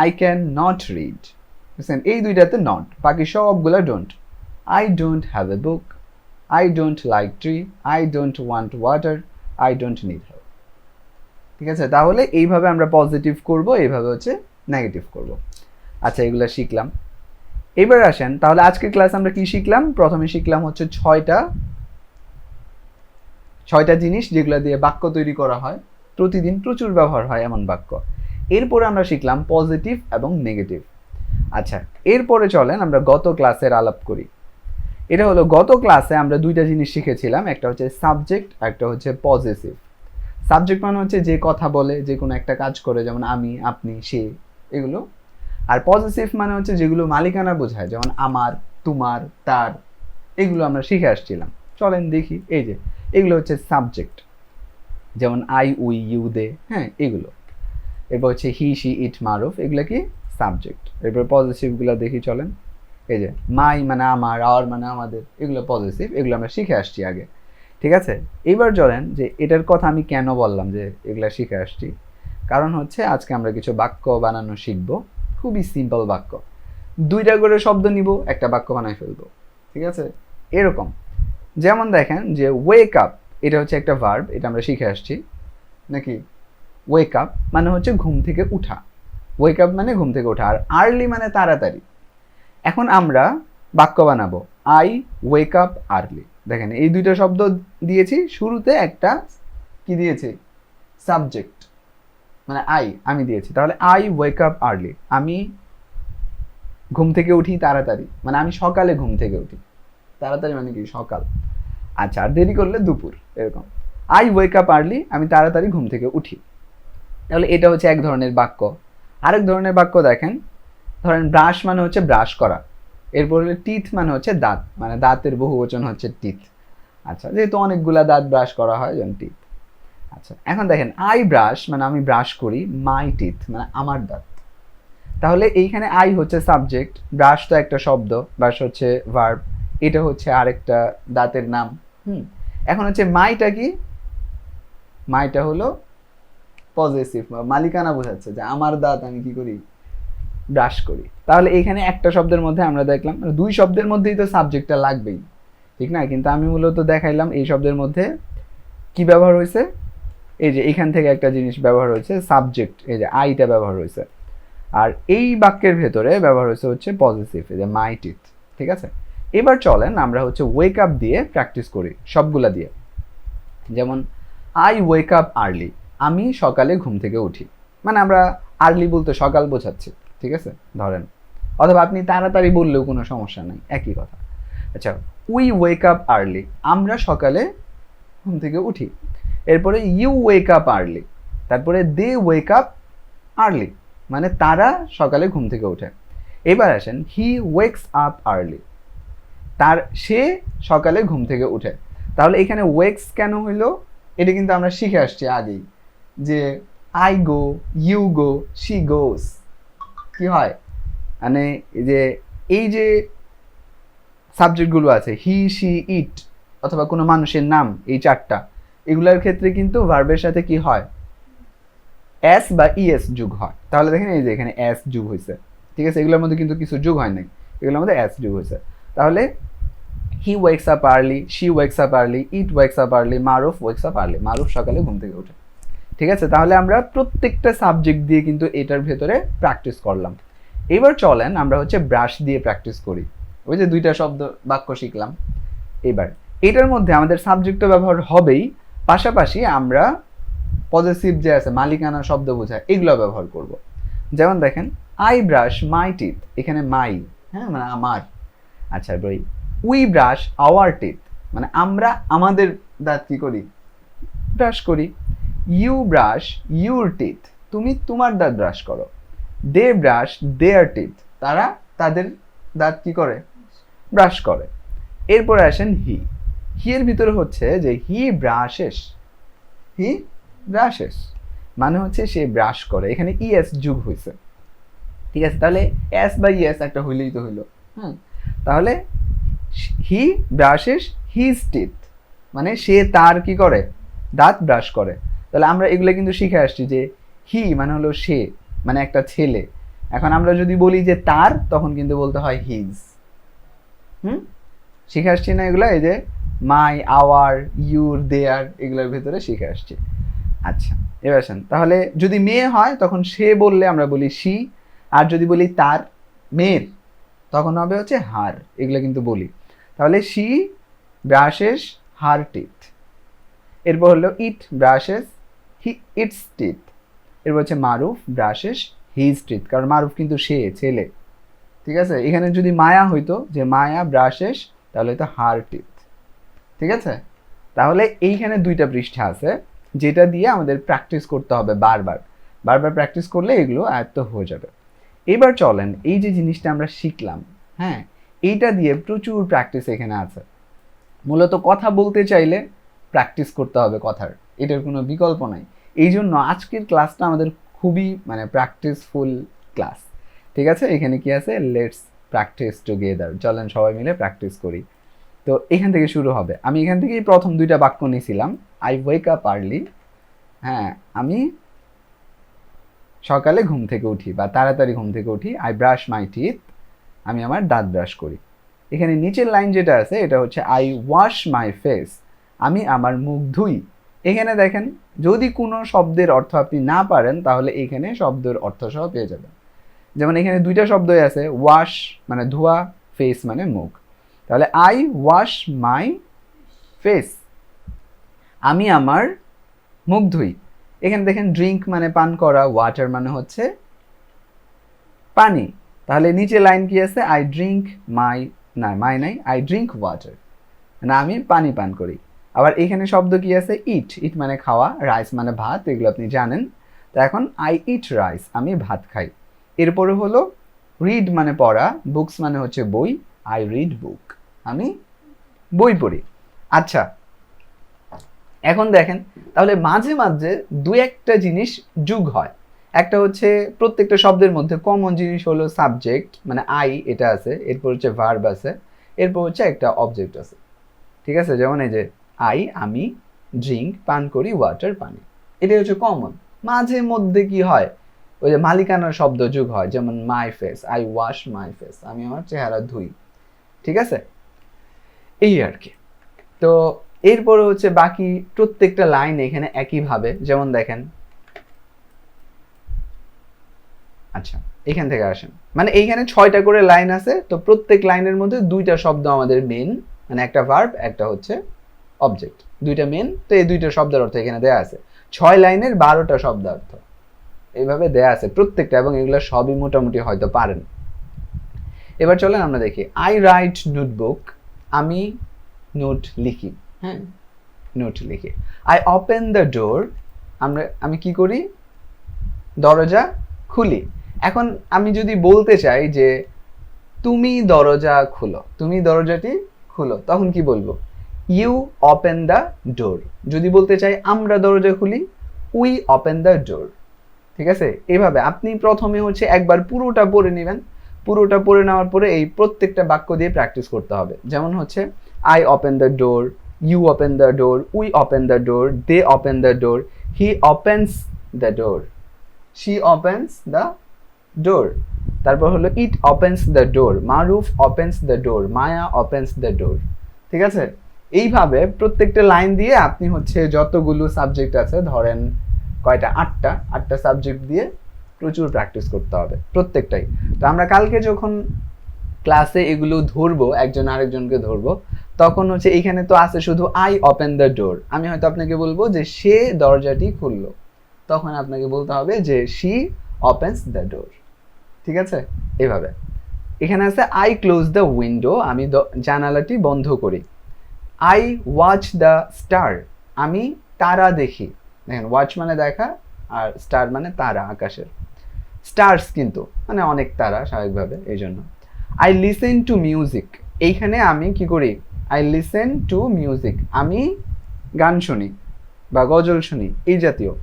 I can not read. বুঝছেন, এই দুইটাতে নট, বাকি সবগুলো don't. I don't have A book, I don't like tree, I don't want water, I don't need help. ঠিক আছে, তাহলে এইভাবে আমরা পজিটিভ করব, এইভাবে হচ্ছে নেগেটিভ করব। আচ্ছা, এগুলো শিখলাম। এবার আসেন তাহলে আজকের ক্লাস আমরা কি শিখলাম? প্রথমে শিখলাম হচ্ছে ছয়টা জিনিস যেগুলো দিয়ে বাক্য তৈরি করা হয়, প্রতিদিন প্রচুর ব্যবহার হয় এমন বাক্য। এরপরে আমরা শিখলাম পজিটিভ এবং নেগেটিভ। আচ্ছা, এরপরে চলেন আমরা গত ক্লাসের আলাপ করি। এটা হলো গত ক্লাসে আমরা দুইটা জিনিস শিখেছিলাম, একটা হচ্ছে সাবজেক্ট, একটা হচ্ছে পজেসিভ। সাবজেক্ট মানে হচ্ছে যে কথা বলে, যে কোনো একটা কাজ করে, যেমন আমি, আপনি, সে, এগুলো। আর পজেসিভ মানে হচ্ছে যেগুলো মালিকানা বোঝায়, যেমন আমার, তোমার, তার, এগুলো আমরা শিখে আসছিলাম। চলেন দেখি, এই যে এগুলো হচ্ছে সাবজেক্ট, যেমন আই, উই, ইউ, দে, হ্যাঁ এগুলো। এরপর হচ্ছে হি, শি, ইট, মারুফ, এগুলো কি সাবজেক্ট। এরপর পজিটিভগুলো দেখি, চলেন। এই যে মাই মানে আমার, আওয়ার মানে আমাদের, এগুলো পজিটিভ, এগুলো আমরা শিখে আসছি আগে। ঠিক আছে, এইবার চলেন যে এটার কথা আমি কেন বললাম যে এগুলো শিখে আসছি। কারণ হচ্ছে আজকে আমরা কিছু বাক্য বানানো শিখব, খুবই সিম্পল বাক্য। দুইটা করে শব্দ নিব, একটা বাক্য বানাই ফেলবো। ঠিক আছে, এরকম যেমন দেখেন যে ওয়েক আপ, এটা হচ্ছে একটা ভার্ব, এটা আমরা শিখে আসছি নাকি। ওয়েক আপ মানে হচ্ছে ঘুম থেকে উঠা, ওয়েক আপ মানে ঘুম থেকে ওঠা। আর আর্লি মানে তাড়াতাড়ি। এখন আমরা বাক্য বানাবো, আই ওয়েক আপ আর্লি। দেখেন এই দুইটা শব্দ দিয়েছি, শুরুতে একটা কি দিয়েছি? সাবজেক্ট, মানে আমি দিয়েছি। তাহলে আই ওয়েক আপ আর্লি, আমি ঘুম থেকে উঠি তাড়াতাড়ি, মানে আমি সকালে ঘুম থেকে উঠি। তাড়াতাড়ি মানে কি? সকাল। আচ্ছা, আর দেরি করলে দুপুর, এরকম। আই ওয়েক আপ আর্লি, আমি তাড়াতাড়ি ঘুম থেকে উঠি। তাহলে এটা হচ্ছে এক ধরনের বাক্য। আরেক ধরনের বাক্য দেখেন, ধরেন ব্রাশ মানে হচ্ছে ব্রাশ করা। এরপর হলে টিথ মানে হচ্ছে দাঁত, মানে দাঁতের বহুবচন হচ্ছে টিথ। আচ্ছা, যেহেতু অনেকগুলা দাঁত ব্রাশ করা হয়, যেমন টিথ। আচ্ছা, এখন দেখেন আই ব্রাশ মানে আমি ব্রাশ করি, মাই টিথ মানে আমার দাঁত। তাহলে এইখানে আই হচ্ছে সাবজেক্ট, ব্রাশ তো একটা শব্দ, ব্রাশ হচ্ছে ভার্ব, এটা হচ্ছে আরেকটা দাঁতের নাম। এখন হচ্ছে মাইটা কি? মাইটা হলো পজেসিভ, মালিকানা বোঝাচ্ছে যে আমার দাঁত আমি কি করি? ব্রাশ করি। তাহলে এখানে একটা শব্দের মধ্যে আমরা দেখলাম, দুই শব্দের মধ্যেই তো সাবজেক্টটা লাগবেই, ঠিক না? কিন্তু আমি মূলত দেখাইলাম এই শব্দের মধ্যে কি ব্যবহার হয়েছে। এই যে এখান থেকে একটা জিনিস ব্যবহার হয়েছে, সাবজেক্ট, এই যে আইটা ব্যবহার হয়েছে। আর এই বাক্যের ভেতরে ব্যবহার হয়েছে হচ্ছে পজিটিভ, এই যে মাই টিথ। ঠিক আছে, এবার চলেন আমরা হচ্ছে ওয়েক আপ দিয়ে প্র্যাকটিস করি, সবগুলা দিয়ে। যেমন আই ওয়েক আপ আর্লি, আমি সকালে ঘুম থেকে উঠি, মানে আমরা আর্লি বলতে সকাল বোঝাচ্ছি। ঠিক আছে, ধরেন, অথবা আপনি তাড়াতাড়ি বললেও কোনো সমস্যা নেই, একই কথা। আচ্ছা, উই ওয়েক আপ আর্লি, আমরা সকালে ঘুম থেকে উঠি। এরপরে ইউ ওয়েক আপ আর্লি, তারপরে দে ওয়েক আপ আর্লি, মানে তারা সকালে ঘুম থেকে ওঠে। এবার আসেন হি ওয়েকস আপ আর্লি, সে সকালে ঘুম থেকে উঠে। তাহলে এখানে ওয়েকস কেন হইলো? এটা কিন্তু আমরা শিখে আসছি আগেই, যে I go, you go, she goes, কি হয় মানে এই যে সাবজেক্টগুলো আছে, হি, শি, ইট, অথবা কোনো মানুষের নাম, এই চারটা, এগুলোর ক্ষেত্রে কিন্তু ভার্বের সাথে কি হয়? এস বা ইএস যোগ হয়। তাহলে দেখেন এই যে এখানে এস যোগ হয়েছে। ঠিক আছে, এগুলোর মধ্যে কিন্তু কিছু যোগ হয় নাই, এগুলোর মধ্যে এস যোগ হয়েছে। তাহলে he wakes up early, she wakes up early, it wakes up early, Maruf wakes up early, Maruf সকালে ঘুম থেকে ওঠে। ঠিক আছে, তাহলে আমরা প্রত্যেকটা সাবজেক্ট দিয়ে কিন্তু এটার ভেতরে প্র্যাকটিস করলাম। এবার চলেন আমরা হচ্ছে ব্রাশ দিয়ে প্র্যাকটিস করি। ওই যে দুইটা শব্দ বাক্য শিখলাম। এবার এটার মধ্যে আমাদের সাবজেক্টও ব্যবহার হবেই, পাশাপাশি আমরা পজেসিভ যে আছে মালিকানা শব্দ বোঝায় এগুলো ব্যবহার করব। যেমন দেখেন আই ব্রাশ মাই টিথ, এখানে মাই, হ্যাঁ মানে আমার। আচ্ছা বই উই ব্রাশ আওয়ার টিথ, মানে আমরা আমাদের দাঁত কি করি, ব্রাশ করি। ইউ ব্রাশ ইউর টিথ, তুমি তোমার দাঁত ব্রাশ করো। দে ব্রাশ দেয়ার টিথ, তারা তাদের দাঁত কি করে, ব্রাশ করে। এরপরে আসেন হি, হি এর ভিতরে হচ্ছে যে হি ব্রাশেস, হি ব্রাশেস মানে হচ্ছে সে ব্রাশ করে, এখানে ইএস যোগ হয়েছে, ঠিক আছে। তাহলে এস বা ইএস একটা হইলেই তো হইলো, হ্যাঁ। তাহলে হি ব্রাশেস হিজ টিথ, মানে সে তার কি করে, দাঁত ব্রাশ করে। তাহলে আমরা এগুলো কিন্তু শিখে আসছি যে হি মানে হলো সে, মানে একটা ছেলে। এখন আমরা যদি বলি যে তার, তখন কিন্তু বলতে হয় হিজ। শিখে আসছি না এগুলো, এই যে মাই, আওয়ার, ইউর, দেয়ার, এগুলোর ভিতরে শিখে আসছি। আচ্ছা এবার আসেন, তাহলে যদি মেয়ে হয় তখন সে বললে আমরা বলি সি, আর যদি বলি তার মেয়ের তখন হবে হচ্ছে হার, এগুলো কিন্তু বলি। তাহলে সি ব্রাশেস হার টিথ। এরপর হলো ইট ব্রাশেস হি ইটস টিথ। এরপর হচ্ছে মারুফ ব্রাশেস হিজ টিথ, কারণ মারুফ কিন্তু সে, ছেলে, ঠিক আছে। এখানে যদি মায়া হইতো যে মায়া ব্রাশেস, তাহলে হয়তো হার টিথ, ঠিক আছে। তাহলে এইখানে দুইটা পৃষ্ঠা আছে যেটা দিয়ে আমাদের প্র্যাকটিস করতে হবে, বারবার বারবার প্র্যাকটিস করলে এগুলো আয়ত্ত হয়ে যাবে। এবার চলেন এই যে জিনিসটা আমরা শিখলাম, হ্যাঁ, এইটা দিয়ে প্রচুর প্র্যাকটিস এখানে আছে। মূলত কথা বলতে চাইলে প্র্যাকটিস করতে হবে কথার, এটার কোনো বিকল্প নাই। এই জন্য আজকের ক্লাসটা আমাদের খুবই মানে প্র্যাকটিসফুল ক্লাস, ঠিক আছে। এখানে কি আছে, লেটস প্র্যাকটিস টুগেদার, চলেন সবাই মিলে প্র্যাকটিস করি। তো এখান থেকে শুরু হবে। আমি এখান থেকেই প্রথম দুইটা বাক্য নিয়েছিলাম, আই ওয়েক আপ আর্লি, হ্যাঁ আমি সকালে ঘুম থেকে উঠি বা তাড়াতাড়ি ঘুম থেকে উঠি। আই ব্রাশ মাই টিথ, আমি আমার দাঁত ব্রাশ করি। এখানে নিচের লাইন যেটা আছে এটা হচ্ছে আই ওয়াশ মাই ফেস, আমি আমার মুখ ধুই। এখানে দেখেন যদি কোনো শব্দের অর্থ আপনি না পারেন তাহলে এখানে শব্দের অর্থ সহ পেয়ে যাবেন। যেমন এখানে দুইটা শব্দই আছে, ওয়াশ মানে ধোয়া, ফেস মানে মুখ। তাহলে আই ওয়াশ মাই ফেস, আমি আমার মুখ ধুই। এখানে দেখেন ড্রিঙ্ক মানে পান করা, ওয়াটার মানে হচ্ছে পানি। তাহলে নিচে লাইন কি আছে, আই ড্রিঙ্ক মাই, না মাই নাই, আই ড্রিঙ্ক ওয়াটার, না আমি পানি পান করি। আবার এখানে শব্দ কি আছে, ইট, ইট মানে খাওয়া, রাইস মানে ভাত, এগুলো আপনি জানেন। তো এখন আই ইট রাইস, আমি ভাত খাই। এরপরে হলো রিড মানে পড়া, বুকস মানে হচ্ছে বই, আই রিড বুক, আমি বই পড়ি। আচ্ছা এখন দেখেন তাহলে মাঝে মাঝে দু একটা জিনিস যোগ হয়। একটা হচ্ছে প্রত্যেকটা শব্দের মধ্যে কমন জিনিস হলো সাবজেক্ট, মানে আই এটা আছে, এরপর হচ্ছে ভার্ব আছে, এরপর হচ্ছে একটা অবজেক্ট আছে, ঠিক আছে। যেমন এই যে আই আমি, ড্রিঙ্ক পান করি, ওয়াটার পানি, এটাই হচ্ছে কমন। মাঝে মধ্যে কি হয়, ওই যে মালিকানার শব্দ যোগ হয়, যেমন my face, I wash my face, আমি আমার চেহারা ধুই, ঠিক আছে, এই আর কি। তো এরপরে হচ্ছে বাকি প্রত্যেকটা লাইন এখানে একইভাবে, যেমন দেখেন, আচ্ছা এখান থেকে আসেন, মানে এইখানে 6টা করে লাইন আছে, তো প্রত্যেক লাইনের মধ্যে দুইটা শব্দ আমাদের মেন, মানে একটা ভার্ব একটা হচ্ছে অবজেক্ট, দুইটা মেন। তো এই দুইটা শব্দের অর্থ এখানে দেয়া আছে, 6 লাইনের 12টা শব্দার্থ এইভাবে দেয়া আছে প্রত্যেকটা, এবং এগুলো সবই মোটামুটি হয়তো পারেন। এবার চলেন আমরা দেখি, আই রাইট নোটবুক, আমি নোট লিখি, হ্যাঁ নোট লিখি। আই ওপেন দ্য ডোর, আমি কি করি, দরজা খুলি। এখন আমি যদি বলতে চাই যে তুমি দরজা খুলো, তুমি দরজাটি খুলো, তখন কি বলবো, ইউ ওপেন দ্য ডোর। যদি বলতে চাই আমরা দরজা খুলি, উই ওপেন দ্য ডোর, ঠিক আছে। এইভাবে আপনি প্রথমে হচ্ছে একবার পুরোটা পড়ে নেবেন, পুরোটা পড়ে নেওয়ার পরে এই প্রত্যেকটা বাক্য দিয়ে প্র্যাকটিস করতে হবে। যেমন হচ্ছে I open the door, you open the door, we open the door, they open the door, he opens the door, she opens the door, তারপর হলো it opens the door, Maruf opens the door, Maya opens the door, ঠিক আছে। এইভাবে প্রত্যেকটা লাইন দিয়ে আপনি হচ্ছে যতগুলো সাবজেক্ট আছে, ধরেন কয়টা, 8টা সাবজেক্ট দিয়ে প্রচুর প্র্যাকটিস করতে হবে প্রত্যেকটাই। তো আমরা কালকে যখন ক্লাসে এগুলো ধরবো, একজন আরেকজনকে ধরবো, তখন হচ্ছে এখানে তো আছে শুধু আই ওপেন দ্য ডোর, আমি হয়তো আপনাকে বলবো যে সে দরজাটি খুললো, তখন আপনাকে বলতে হবে যে শি ওপেন্স দ্য ডোর। ঠিক আছে, এইভাবে। এখানে আছে আই ক্লোজ দ্য উইন্ডো, আমি জানালাটি বন্ধ করি। আই ওয়াচ দ্য স্টার, আমি তারা দেখি। দেখেন ওয়াচ মানে দেখা, আর স্টার মানে তারা আকাশের, স্টার্স কিন্তু মানে অনেক তারা স্বাভাবিকভাবে, এই জন্য। আই লিসেন টু মিউজিক, এইখানে আমি কি করি, আই লিসেন টু মিউজিক, আমি গান শুনি বা গজল শুনি, এই জাতীয়।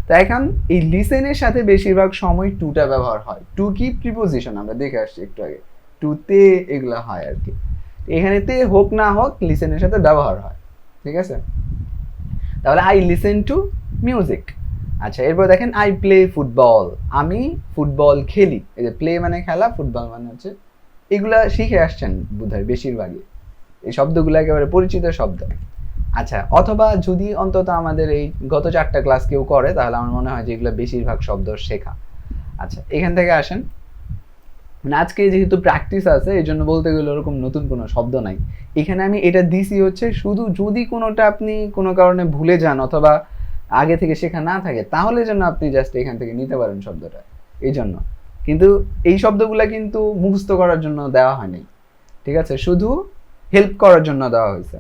তো এখন এই লিসেনের সাথে বেশিরভাগ সময় টুটা ব্যবহার হয়। টু কি প্রিপোজিশন, আমরা দেখে আসছি একটু আগে, টুতে এগুলা হয় আর কি। এখানে তে হোক না হোক লিসেনের সাথে ব্যবহার হয়। ঠিক আছে, তাহলে আই লিসেন টু মিউজিক। আচ্ছা, এরপর দেখেন আই প্লে ফুটবল, আমি ফুটবল খেলি। এই যে প্লে মানে খেলা, ফুটবল মানে হচ্ছে, এগুলা শিখে আসছেন বোধহয় বেশিরভাগই, এই শব্দগুলো একেবারে পরিচিত শব্দ। আচ্ছা, অথবা যদি অন্তত আমাদের এই গত 4টা ক্লাস কেউ করে, তাহলে আমার মনে হয় যে এগুলো বেশিরভাগ শব্দ শেখা। আচ্ছা, এখান থেকে আসেন, মানে আজকে যেহেতু প্র্যাকটিস আছে এই জন্য বলতে গেলে ওরকম নতুন কোনো শব্দ নাই। এখানে আমি এটা দিছি হচ্ছে শুধু যদি কোনোটা আপনি কোনো কারণে ভুলে যান অথবা আগে থেকে শেখা না থাকে, তাহলে যেন আপনি জাস্ট এখান থেকে নিতে পারেন শব্দটা, এই জন্য। কিন্তু এই শব্দগুলো কিন্তু মুখস্থ করার জন্য দেওয়া হয়নি, ঠিক আছে, শুধু হেল্প করার জন্য দেওয়া হয়েছে।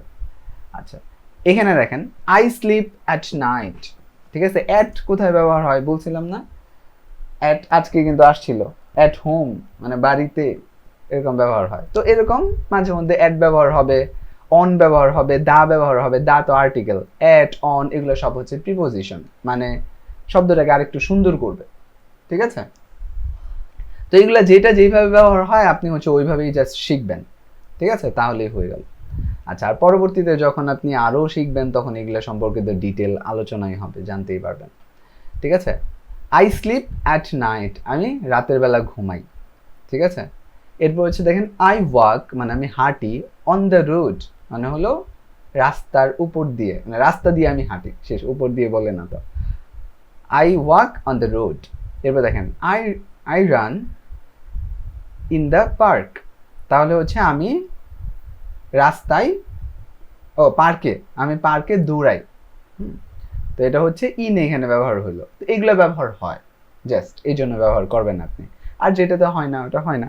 আচ্ছা, এখানে দেখেন আই স্লিপ অ্যাট নাইট। ঠিক আছে, অ্যাট কোথায় ব্যবহার হয় বলছিলাম না, অ্যাট আজকে কিন্তু আসছিল, অ্যাট হোম মানে বাড়িতে, এরকম ব্যবহার হয়। তো এরকম মাঝে মধ্যে অ্যাট ব্যবহার হবে, অন ব্যবহার হবে, দা ব্যবহার হবে। দা তো আর্টিকেল, অ্যাট অন এগুলো সব হচ্ছে প্রিপোজিশন, মানে শব্দটাকে আরেকটু সুন্দর করবে। ঠিক আছে, তো এগুলা যেটা যেইভাবে ব্যবহার হয় আপনি হচ্ছে ওইভাবেই জাস্ট শিখবেন। ঠিক আছে, তাহলেই হয়ে গেল। আচ্ছা, আর পরবর্তীতে যখন আপনি আরও শিখবেন তখন এগুলো সম্পর্কে তো ডিটেল আলোচনাই হবে, জানতেই পারবেন। ঠিক আছে, আই স্লিপ অ্যাট নাইট, আমি রাতের বেলা ঘুমাই। ঠিক আছে, এরপর হচ্ছে দেখেন আই ওয়াক মানে আমি হাঁটি, অন দ্য রোড মানে হলো রাস্তার উপর দিয়ে, মানে রাস্তা দিয়ে আমি হাঁটি, শেষ, উপর দিয়ে বলে না তো। I walk on the road. এরপর দেখেন I I run in the park, তাহলে হচ্ছে আমি রাস্তায়, ও পার্কে, আমি পার্কে দৌড়াই। তো এটা হচ্ছে ইন এখানে ব্যবহার হলো। তো এগুলো ব্যবহার হয়, জাস্ট এই জন্য ব্যবহার করবেন আপনি। আর যেটাতে হয় না ওটা হয় না।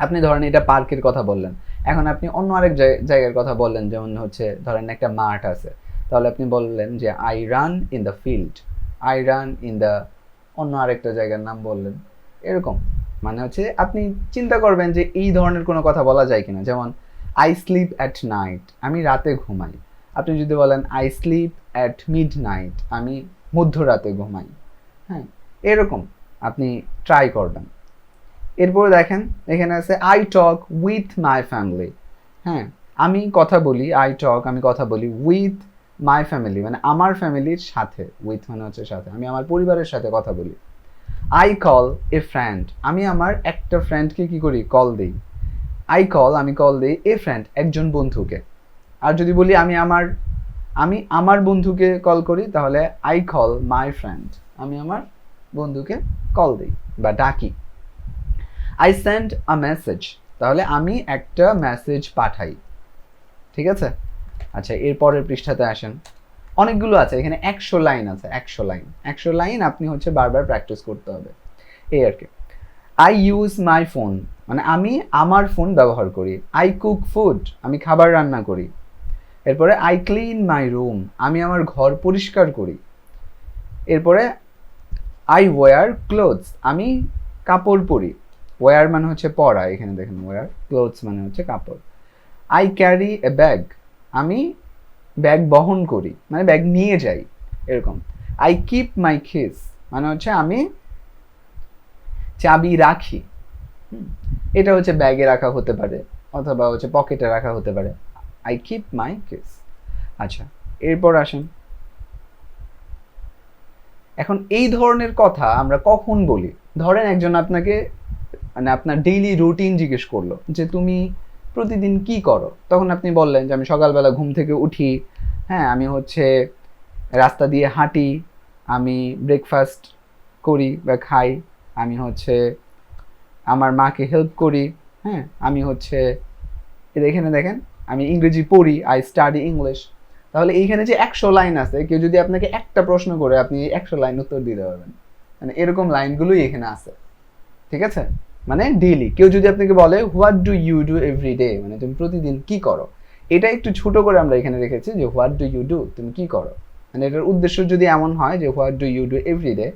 আপনি ধরেন এটা পার্কের কথা বললেন, এখন আপনি অন্য আরেক জায়গার কথা বললেন, যেমন হচ্ছে ধরেন একটা মাঠ আছে, তাহলে আপনি বললেন যে I run in the field, I run in the, অন্য আরেকটা জায়গার নাম বললেন, এরকম। মানে হচ্ছে আপনি চিন্তা করবেন যে এই ধরনের কোনো কথা বলা যায় কিনা, যেমন আই স্লিপ অ্যাট নাইট, আমি রাতে ঘুমাই। আপনি যদি বলেন I sleep at mid night, আমি মধ্যরাতে ঘুমাই। হ্যাঁ, এরকম আপনি ট্রাই করবেন। এরপরে দেখেন এখানে আছে I talk with my family. হ্যাঁ, আমি কথা বলি, আই টক আমি কথা বলি, উইথ মাই ফ্যামিলি মানে আমার ফ্যামিলির সাথে, উইথ মানে হচ্ছে সাথে, আমি আমার পরিবারের সাথে কথা বলি। আই কল এ ফ্রেন্ড, আমি আমার একটা ফ্রেন্ডকে কি করি, কল দিই। আই কল আমি কল দিই এ ফ্রেন্ড একজন বন্ধুকে। আর যদি বলি আমি আমার বন্ধুকে কল করি, তাহলে আই কল মাই ফ্রেন্ড, আমি আমার বন্ধুকে কল দিই বা ডাকি। আই সেন্ড আ মেসেজ, তাহলে আমি একটা মেসেজ পাঠাই। ঠিক আছে, আচ্ছা, এর পরের পৃষ্ঠাতে আসেন, অনেকগুলো আছে এখানে, 100 লাইন আছে, 100 লাইন আপনি হচ্ছে বারবার প্র্যাকটিস করতে হবে, এই আর কি। আই ইউজ মাই ফোন মানে আমি আমার ফোন ব্যবহার করি। আই কুক ফুড, আমি খাবার রান্না করি। এরপরে আই ক্লিন মাই রুম, আমি আমার ঘর পরিষ্কার করি। এরপরে আই ওয়্যার ক্লোথস, আমি কাপড় পরি। ওয়্যার মানে হচ্ছে পরা, এখানে দেখেন ওয়্যার, ক্লোথস মানে হচ্ছে কাপড়। আই ক্যারি এ ব্যাগ, আমি ব্যাগ বহন করি মানে ব্যাগ নিয়ে যাই, এরকম। আই কিপ মাই কিস মানে হচ্ছে আমি চাবি রাখি। এটা হচ্ছে ব্যাগে রাখা হতে পারে অথবা হচ্ছে পকেটে রাখা হতে পারে। I keep my kiss. আচ্ছা, এরপর আসেন, এখন এই ধরনের কথা আমরা কখন বলি, ধরেন একজন আপনাকে মানে আপনার ডেইলি রুটিন জিজ্ঞেস করলো যে তুমি প্রতিদিন কি করো, তখন আপনি বললেন যে আমি সকালবেলা ঘুম থেকে উঠি, হ্যাঁ, আমি হচ্ছে রাস্তা দিয়ে হাঁটি, আমি ব্রেকফাস্ট করি বা খাই, আমি হচ্ছে আমার মাকে হেল্প করি, হ্যাঁ, আমি হচ্ছে এখানে দেখেন আমি ইংরেজি পড়ি, আই স্টাডি ইংলিশ। তাহলে এইখানে যে 100 লাইন আছে, কেউ যদি আপনাকে একটা প্রশ্ন করে আপনি 100 লাইন উত্তর দিতে পারবেন, মানে এরকম লাইনগুলোই এখানে আছে, ঠিক আছে? মানে ডেইলি কেউ যদি আপনাকে বলে what do you do every day, মানে তুমি প্রতিদিন কি করো, এটা একটু ছোট করে আমরা এখানে রেখেছি যে হোয়াট ডু ইউ ডু, তুমি কি করো। মানে এটার উদ্দেশ্য যদি এমন হয় যে what do you do every day,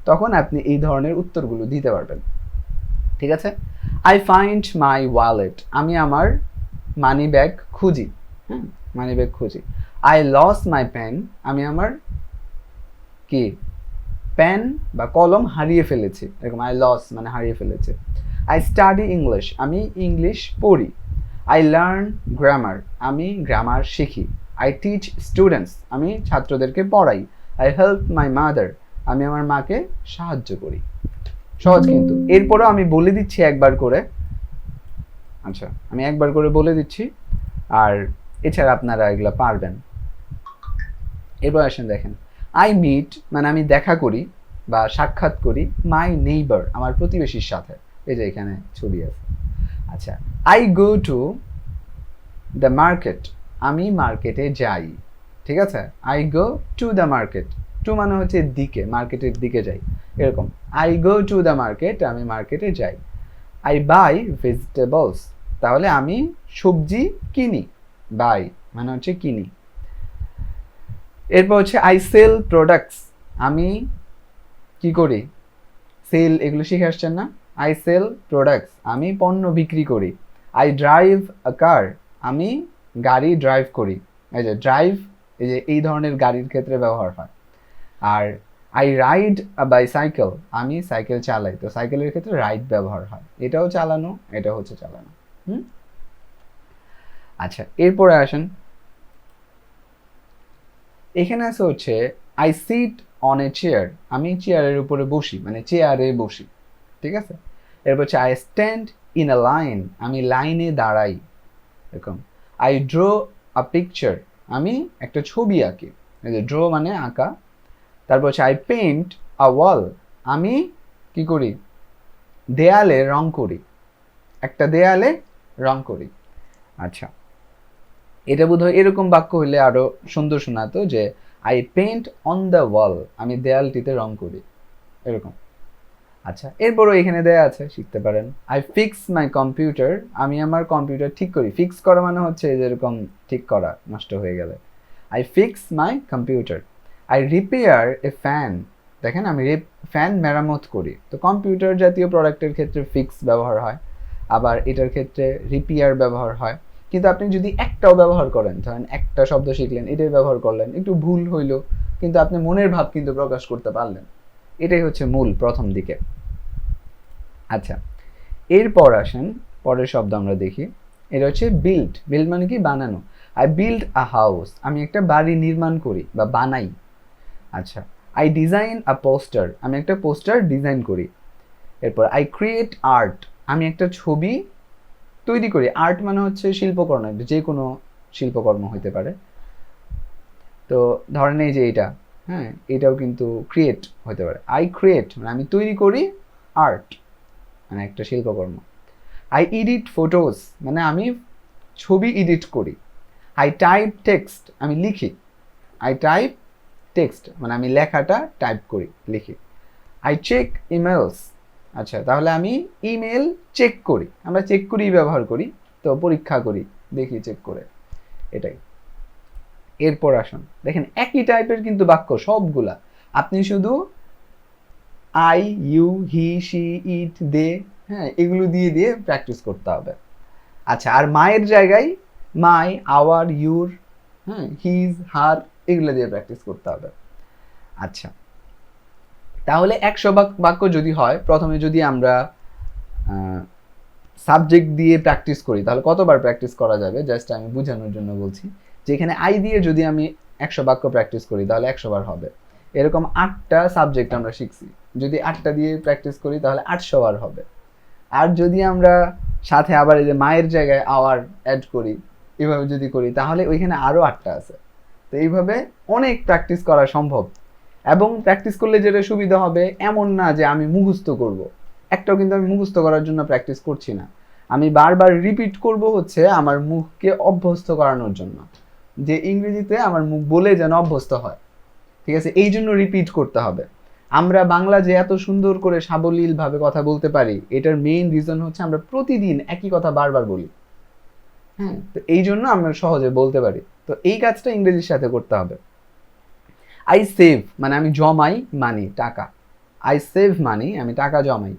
তখন আপনি এই ধরনের উত্তরগুলো দিতে পারবেন, ঠিক আছে? আই ফাইন্ড মাই ওয়ালেট, আমি আমার মানি ব্যাগ খুঁজি, হ্যাঁ, মানি ব্যাগ খুঁজি। আই লস মাই পেন, আমি আমার কি পেন বা কলম হারিয়ে ফেলেছি, এরকম আই লস মানে হারিয়ে ফেলেছে। আই স্টাডি ইংলিশ, আমি ইংলিশ পড়ি। আই লার্ন গ্রামার, আমি গ্রামার শিখি। আই টিচ স্টুডেন্টস, আমি ছাত্রদেরকে পড়াই। আই হেল্প মাই মাদার, আমি আমার মাকে সাহায্য করি। সহজ কিন্তু। এরপরেও আমি বলে দিচ্ছি একবার করে, আচ্ছা আমি একবার করে বলে দিচ্ছি, আর এছাড়া আপনারা এগুলো পারবেন। এরপর আসেন দেখেন, আই মিট মানে আমি দেখা করি বা সাক্ষাৎ করি মাই নেইবার, আমার প্রতিবেশীর সাথে। এই যে এখানে ছবি আছে। আচ্ছা, I go to the market, আমি মার্কেটে যাই, ঠিক আছে? I go to the market, to মানে হচ্ছে দিকে, মার্কেটের দিকে যাই, এরকম। I go to the market, আমি মার্কেটে যাই। আই বাই ভেজিটেবলস, তাহলে আমি সবজি কিনি, বাই মানে হচ্ছে কিনি। এরপর হচ্ছে আই সেল প্রোডাক্টস, আমি কি করি, সেল এগুলো শিখে আসছেন না? আই সেল প্রোডাক্টস, আমি পণ্য বিক্রি করি। আই ড্রাইভ আ কার, আমি গাড়ি ড্রাইভ করি। এই যে ড্রাইভ, এই যে এই ধরনের গাড়ির ক্ষেত্রে ব্যবহার হয়। আর আই রাইড আ বাইসাইকেল, আমি সাইকেল চালাই, তো সাইকেলের ক্ষেত্রে রাইড ব্যবহার হয়। এটাও চালানো, এটা হচ্ছে চালানো। আচ্ছা, এরপরে আসেন, এখানে আছে হচ্ছে I sit on a chair, আমি চেয়ারের উপরে বসি, মানে চেয়ারে বসি, ঠিক আছে? এরপর হচ্ছে I stand in a line, আমি লাইনে দাঁড়াই, এরকম। আই ড্র আ পিকচার, আমি একটা ছবি আঁকি, এই যে ড্র মানে আঁকা। তারপর হচ্ছে আই পেইন্ট আ ওয়াল, আমি কি করি, দেয়ালে রং করি, একটা দেয়ালে রং করি। আচ্ছা, এটা বোধহয় এরকম বাক্য হইলে আরো সুন্দর শোনাতো যে আই পেইন্ট অন দ্য ওয়াল, আমি দেয়ালটিতে রং করি, এরকম। আচ্ছা, এরপরও এখানে দেয়া আছে, শিখতে পারেন। আই ফিক্স মাই কম্পিউটার, আমি আমার কম্পিউটার ঠিক করি। ফিক্স করা মানে হচ্ছে যেরকম ঠিক করা, নষ্ট হয়ে গেলে। I fix my computer. I repair A fan, দেখেন আমি ফ্যান মেরামত করি। তো কম্পিউটার জাতীয় প্রোডাক্টের ক্ষেত্রে ফিক্স ব্যবহার হয়, আবার এটার ক্ষেত্রে রিপেয়ার ব্যবহার হয়। কিন্তু আপনি যদি একটাও ব্যবহার করেন, ধরেন একটা শব্দ শিখলেন, এটাই ব্যবহার করলেন, একটু ভুল হইলো, কিন্তু আপনি মনের ভাব কিন্তু প্রকাশ করতে পারলেন। এটাই হচ্ছে মূল প্রথম দিকে। আচ্ছা, এরপর আসেন পরের শব্দ আমরা দেখি। এটা হচ্ছে বিল্ড। বিল্ড মানে কি, বানানো। আই বিল্ড আ হাউস, আমি একটা বাড়ি নির্মাণ করি বা বানাই। আচ্ছা, আই ডিজাইন আ পোস্টার, আমি একটা পোস্টার ডিজাইন করি। এরপর আই ক্রিয়েট আর্ট, আমি একটা ছবি তৈরি করি। আর্ট মানে হচ্ছে শিল্পকর্ম, যে কোনো শিল্পকর্ম হতে পারে। তো ধরেন এই যে এটা, হ্যাঁ, এটাও কিন্তু ক্রিয়েট হতে পারে। আই ক্রিয়েট মানে আমি তৈরি করি আর্ট, মানে একটা শিল্পকর্ম। আই এডিট ফটোস মানে আমি ছবি এডিট করি। আই টাইপ টেক্সট, আমি লিখি। আই টাইপ টেক্সট মানে আমি লেখাটা টাইপ করি, লিখি। আই চেক ইমেলস, আচ্ছা তাহলে আমি ইমেল চেক করি। আমরা চেক করি ব্যবহার করি, তো পরীক্ষা করি, দেখি চেক করে, এটাই। এরপর আসুন দেখেন, একই টাইপের কিন্তু বাক্য সবগুলা। আপনি শুধু আই, ইউ, হি, শি, ইট, দে, হ্যাঁ, এগুলো দিয়ে দিয়ে প্র্যাকটিস করতে হবে। আচ্ছা, আর মায়ের জায়গায় মাই, আওয়ার, ইউর, হ্যাঁ, হিজ, হার, এগুলো দিয়ে প্র্যাকটিস করতে হবে। আচ্ছা, তাহলে 100 বাক্য যদি হয়, প্রথমে যদি আমরা সাবজেক্ট দিয়ে প্র্যাকটিস করি, তাহলে কতবার প্র্যাকটিস করা যাবে, জাস্ট আমি বোঝানোর জন্য বলছি যে এখানে আই দিয়ে যদি আমি 100 বাক্য প্র্যাকটিস করি তাহলে 100 বার হবে। এরকম 8টা সাবজেক্ট আমরা শিখছি, যদি 8টা দিয়ে প্র্যাকটিস করি তাহলে 800 বার হবে। আর যদি আমরা সাথে আবার এই যে মায়ের জায়গায় আওয়ার অ্যাড করি, এভাবে যদি করি তাহলে ওইখানে আরও 8টা আছে। তো এইভাবে অনেক প্র্যাকটিস করা সম্ভব। এবং প্র্যাকটিস করলে যেটা সুবিধা হবে, এমন না যে আমি মুখস্থ করব, একটাও কিন্তু আমি মুখস্থ করার জন্য প্র্যাকটিস করছি না। আমি বারবার রিপিট করব হচ্ছে আমার মুখকে অভ্যস্ত করানোর জন্য, যে ইংরেজিতে আমার মুখ বলে যেন অভ্যস্ত হয়। ঠিক আছে, এই জন্য রিপিট করতে হবে। আমরা বাংলা যে এত সুন্দর করে সাবলীলভাবে কথা বলতে পারি, এটার মেইন রিজন হচ্ছে আমরা প্রতিদিন একই কথা বারবার বলি। হ্যাঁ, তো এই জন্য আমরা সহজে বলতে পারি। তো এই কাজটা ইংরেজির সাথে করতে হবে। আই সেভ মানে আমি জমাই মানি, টাকা। আই সেভ মানি, আমি টাকা জমাই।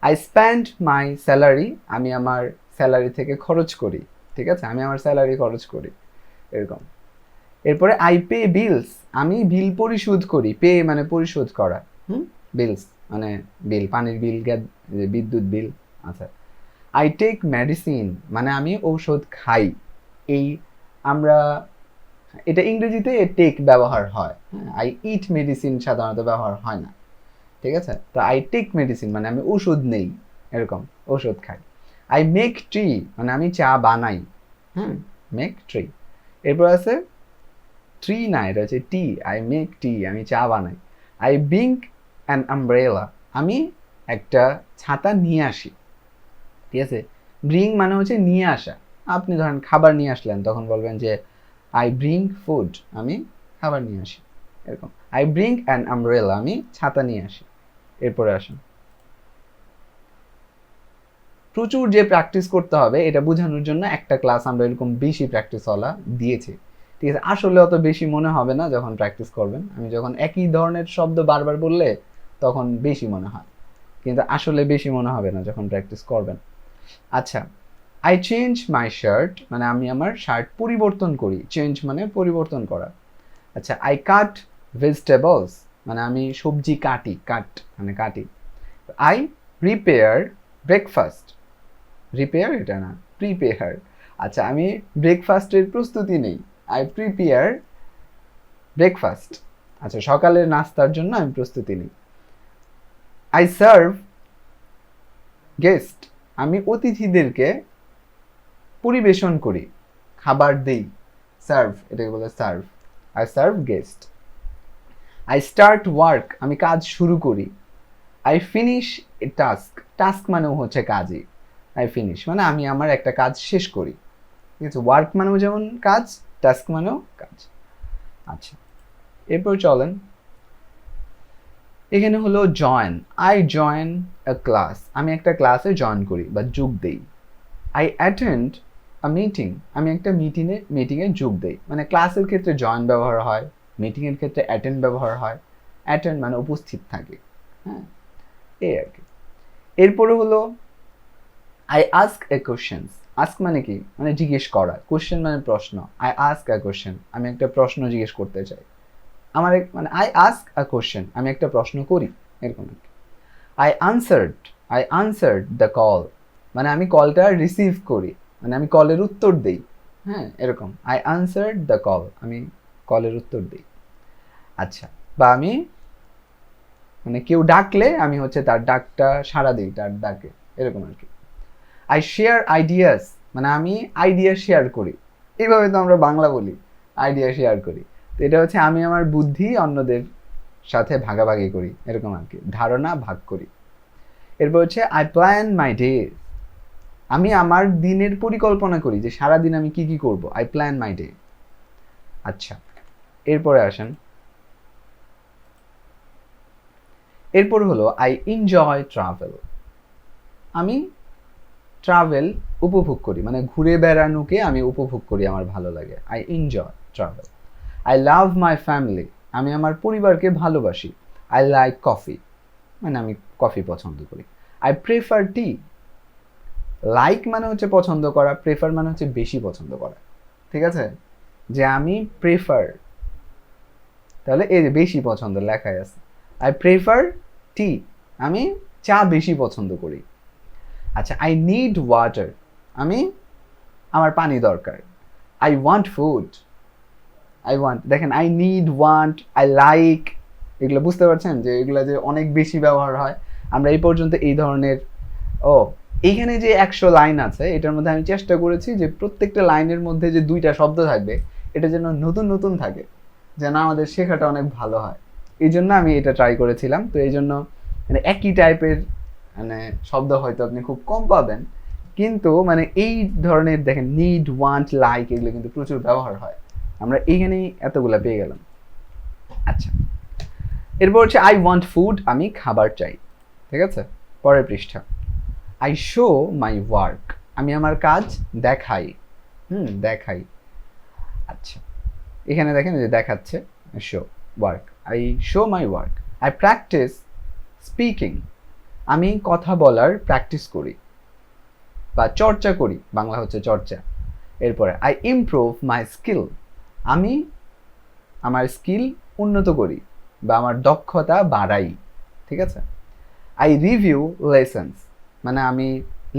আই স্পেন্ড মাই স্যালারি, আমি আমার স্যালারি থেকে খরচ করি। ঠিক আছে, আমি আমার স্যালারি খরচ করি, এরকম। এরপরে আই পে বিলস, আমি বিল পরিশোধ করি। পে মানে পরিশোধ করা, বিলস মানে বিল, পানির বিল, বিদ্যুৎ বিল। আচ্ছা, আই টেক মেডিসিন মানে আমি ঔষধ খাই। এই আমরা এটা ইংরেজিতে টেক ব্যবহার হয়, আই ইট মেডিসিন সাধারণত ব্যবহার হয় না। ঠিক আছে, তো আই টেক মেডিসিন মানে আমি ওষুধ নেই, এরকম, ওষুধ খাই। আই মেক ট্রি মানে আমি চা বানাই, মেক ট্রি। এরপর আছে ট্রি না, এটা হচ্ছে টি। আই মেক টি, আমি চা বানাই। আই ব্রিং অ্যান আমব্রেলা, আমি একটা ছাতা নিয়ে আসি। ঠিক আছে, ব্রিং মানে হচ্ছে নিয়ে আসা। আপনি ধরেন খাবার নিয়ে আসলেন, তখন বলবেন যে আই ব্রিং ফুড, আমি খাবার নিয়ে আসি, এরকম। আই ব্রিং অ্যান আমব্রেলা, আমি ছাতা নিয়ে আসি। এরপরে আসেন, প্রচুর যে প্র্যাকটিস করতে হবে এটা বোঝানোর জন্য একটা ক্লাস আমরা এরকম বেশি প্র্যাকটিসওয়ালা দিয়েছি। ঠিক আছে, আসলে অত বেশি মনে হবে না যখন প্র্যাকটিস করবেন। আমি যখন একই ধরনের শব্দ বারবার বললে তখন বেশি মনে হয়, কিন্তু আসলে বেশি মনে হবে না যখন প্র্যাকটিস করবেন। আচ্ছা, আই চেঞ্জ মাই শার্ট মানে আমি আমার শার্ট পরিবর্তন করি। চেঞ্জ মানে পরিবর্তন করা। আচ্ছা, আই কাট ভেজিটেবলস মানে আমি সবজি কাটি, কাট মানে কাটি। আই প্রিপেয়ার ব্রেকফাস্ট, রিপেয়ার এটা না, প্রিপেয়ার। আচ্ছা, আমি ব্রেকফাস্টের প্রস্তুতি নেই। আই প্রিপেয়ার ব্রেকফাস্ট, আচ্ছা সকালের নাস্তার জন্য আমি প্রস্তুতি নিই। আই সার্ভ গেস্ট, আমি অতিথিদেরকে পরিবেশন করি, খাবার দেই। সার্ভ এটাকে বলে serve. I serve guest. I start work, আমি কাজ শুরু করি। I finish A task, task মানেও হচ্ছে কাজই। আই ফিনিশ মানে আমি আমার একটা কাজ শেষ করি। ঠিক আছে, ওয়ার্ক মানেও যেমন কাজ, টাস্ক মানেও কাজ। আচ্ছা, এরপর চলেন, এখানে হলো join. I join a class, আমি একটা ক্লাসে জয়েন করি বা যোগ দেই। আই অ্যাটেন্ড আ মিটিং, আমি একটা মিটিংয়ে যোগ দেই। মানে ক্লাসের ক্ষেত্রে জয়েন ব্যবহার হয়, মিটিংয়ের ক্ষেত্রে অ্যাটেন্ড ব্যবহার হয়। অ্যাটেন্ড মানে উপস্থিত থাকে, হ্যাঁ, এই আর কি। এরপরে হলো I ask a question. Ask মানে কি, মানে জিজ্ঞেস করা। কোশ্চেন মানে প্রশ্ন। আই আস্ক আ কোশ্চেন, আমি একটা প্রশ্ন জিজ্ঞেস করতে চাই। আমার মানে আই আস্ক আ কোশ্চেন, আমি একটা প্রশ্ন করি, এরকম আর কি। আই আনসার্ড দ্য কল মানে আমি কলটা রিসিভ করি, মানে আমি কলের উত্তর দিই। হ্যাঁ, এরকম, আই আনসার্ড দ্য কল, আমি কলের উত্তর দিই। আচ্ছা, বা আমি মানে কেউ ডাকলে আমি হচ্ছে তার ডাকটা সাড়া দিই, তার ডাকে, এরকম আর কি। আই শেয়ার আইডিয়াস মানে আমি আইডিয়া শেয়ার করি। এইভাবে তো আমরা বাংলা বলি, আইডিয়া শেয়ার করি। তো এটা হচ্ছে আমি আমার বুদ্ধি অন্যদের সাথে ভাগাভাগি করি, এরকম আর কি, ধারণা ভাগ করি। এরপর হচ্ছে আই প্ল্যান মাই ডে, আমি আমার দিনের পরিকল্পনা করি যে সারাদিন আমি কি কি করব। I plan my day. আচ্ছা, এরপরে আসেন, এরপর হলো আই এনজয় ট্রাভেল, আমি ট্রাভেল উপভোগ করি, মানে ঘুরে বেড়ানোকে আমি উপভোগ করি, আমার ভালো লাগে। I enjoy travel. I love my family, আমি আমার পরিবারকে ভালোবাসি। আই লাইক কফি মানে আমি কফি পছন্দ করি। আই প্রেফার টি, লাইক মানে হচ্ছে পছন্দ করা, প্রেফার মানে হচ্ছে বেশি পছন্দ করা। ঠিক আছে, যে আমি প্রেফার, তাহলে এই যে বেশি পছন্দ লেখায় আছে। আই প্রেফার টি, আমি চা বেশি পছন্দ করি। আচ্ছা, আই নিড ওয়াটার, আমি আমার পানি দরকার। I want food, I want, দেখেন I need, want, I like, এগুলো বুঝতে পারছেন যে এগুলো যে অনেক বেশি ব্যবহার হয়। আমরা এই পর্যন্ত এই ধরনের, ও এইখানে যে 100 লাইন আছে এটার মধ্যে আমি চেষ্টা করেছি যে প্রত্যেকটা লাইনের মধ্যে যে 2টা শব্দ থাকবে এটা যেন নতুন নতুন থাকে, যেন আমাদের শেখাটা অনেক ভালো হয়। এই জন্য আমি এটা ট্রাই করেছিলাম। তো এই জন্য মানে একই টাইপের মানে শব্দ হয়তো আপনি খুব কম পাবেন, কিন্তু মানে এই ধরনের দেখেন নিড, ওয়ান্ট, লাইক এগুলো কিন্তু প্রচুর ব্যবহার হয়। আমরা এইখানেই এতগুলা পেয়ে গেলাম। আচ্ছা, এরপর হচ্ছে আই ওয়ান্ট ফুড, আমি খাবার চাই। ঠিক আছে, পরের পৃষ্ঠা। আই শো মাই ওয়ার্ক, আমি আমার কাজ দেখাই। দেখাই। আচ্ছা, এখানে দেখেন যে দেখাচ্ছে show work, I show my work. I practice speaking, আমি কথা বলার প্র্যাকটিস করি বা চর্চা করি, বাংলা হচ্ছে চর্চা। এরপরে আই ইমপ্রুভ মাই স্কিল, আমি আমার স্কিল উন্নত করি বা আমার দক্ষতা বাড়াই। ঠিক আছে। আই রিভিউ লেসন্স, মানে আমি,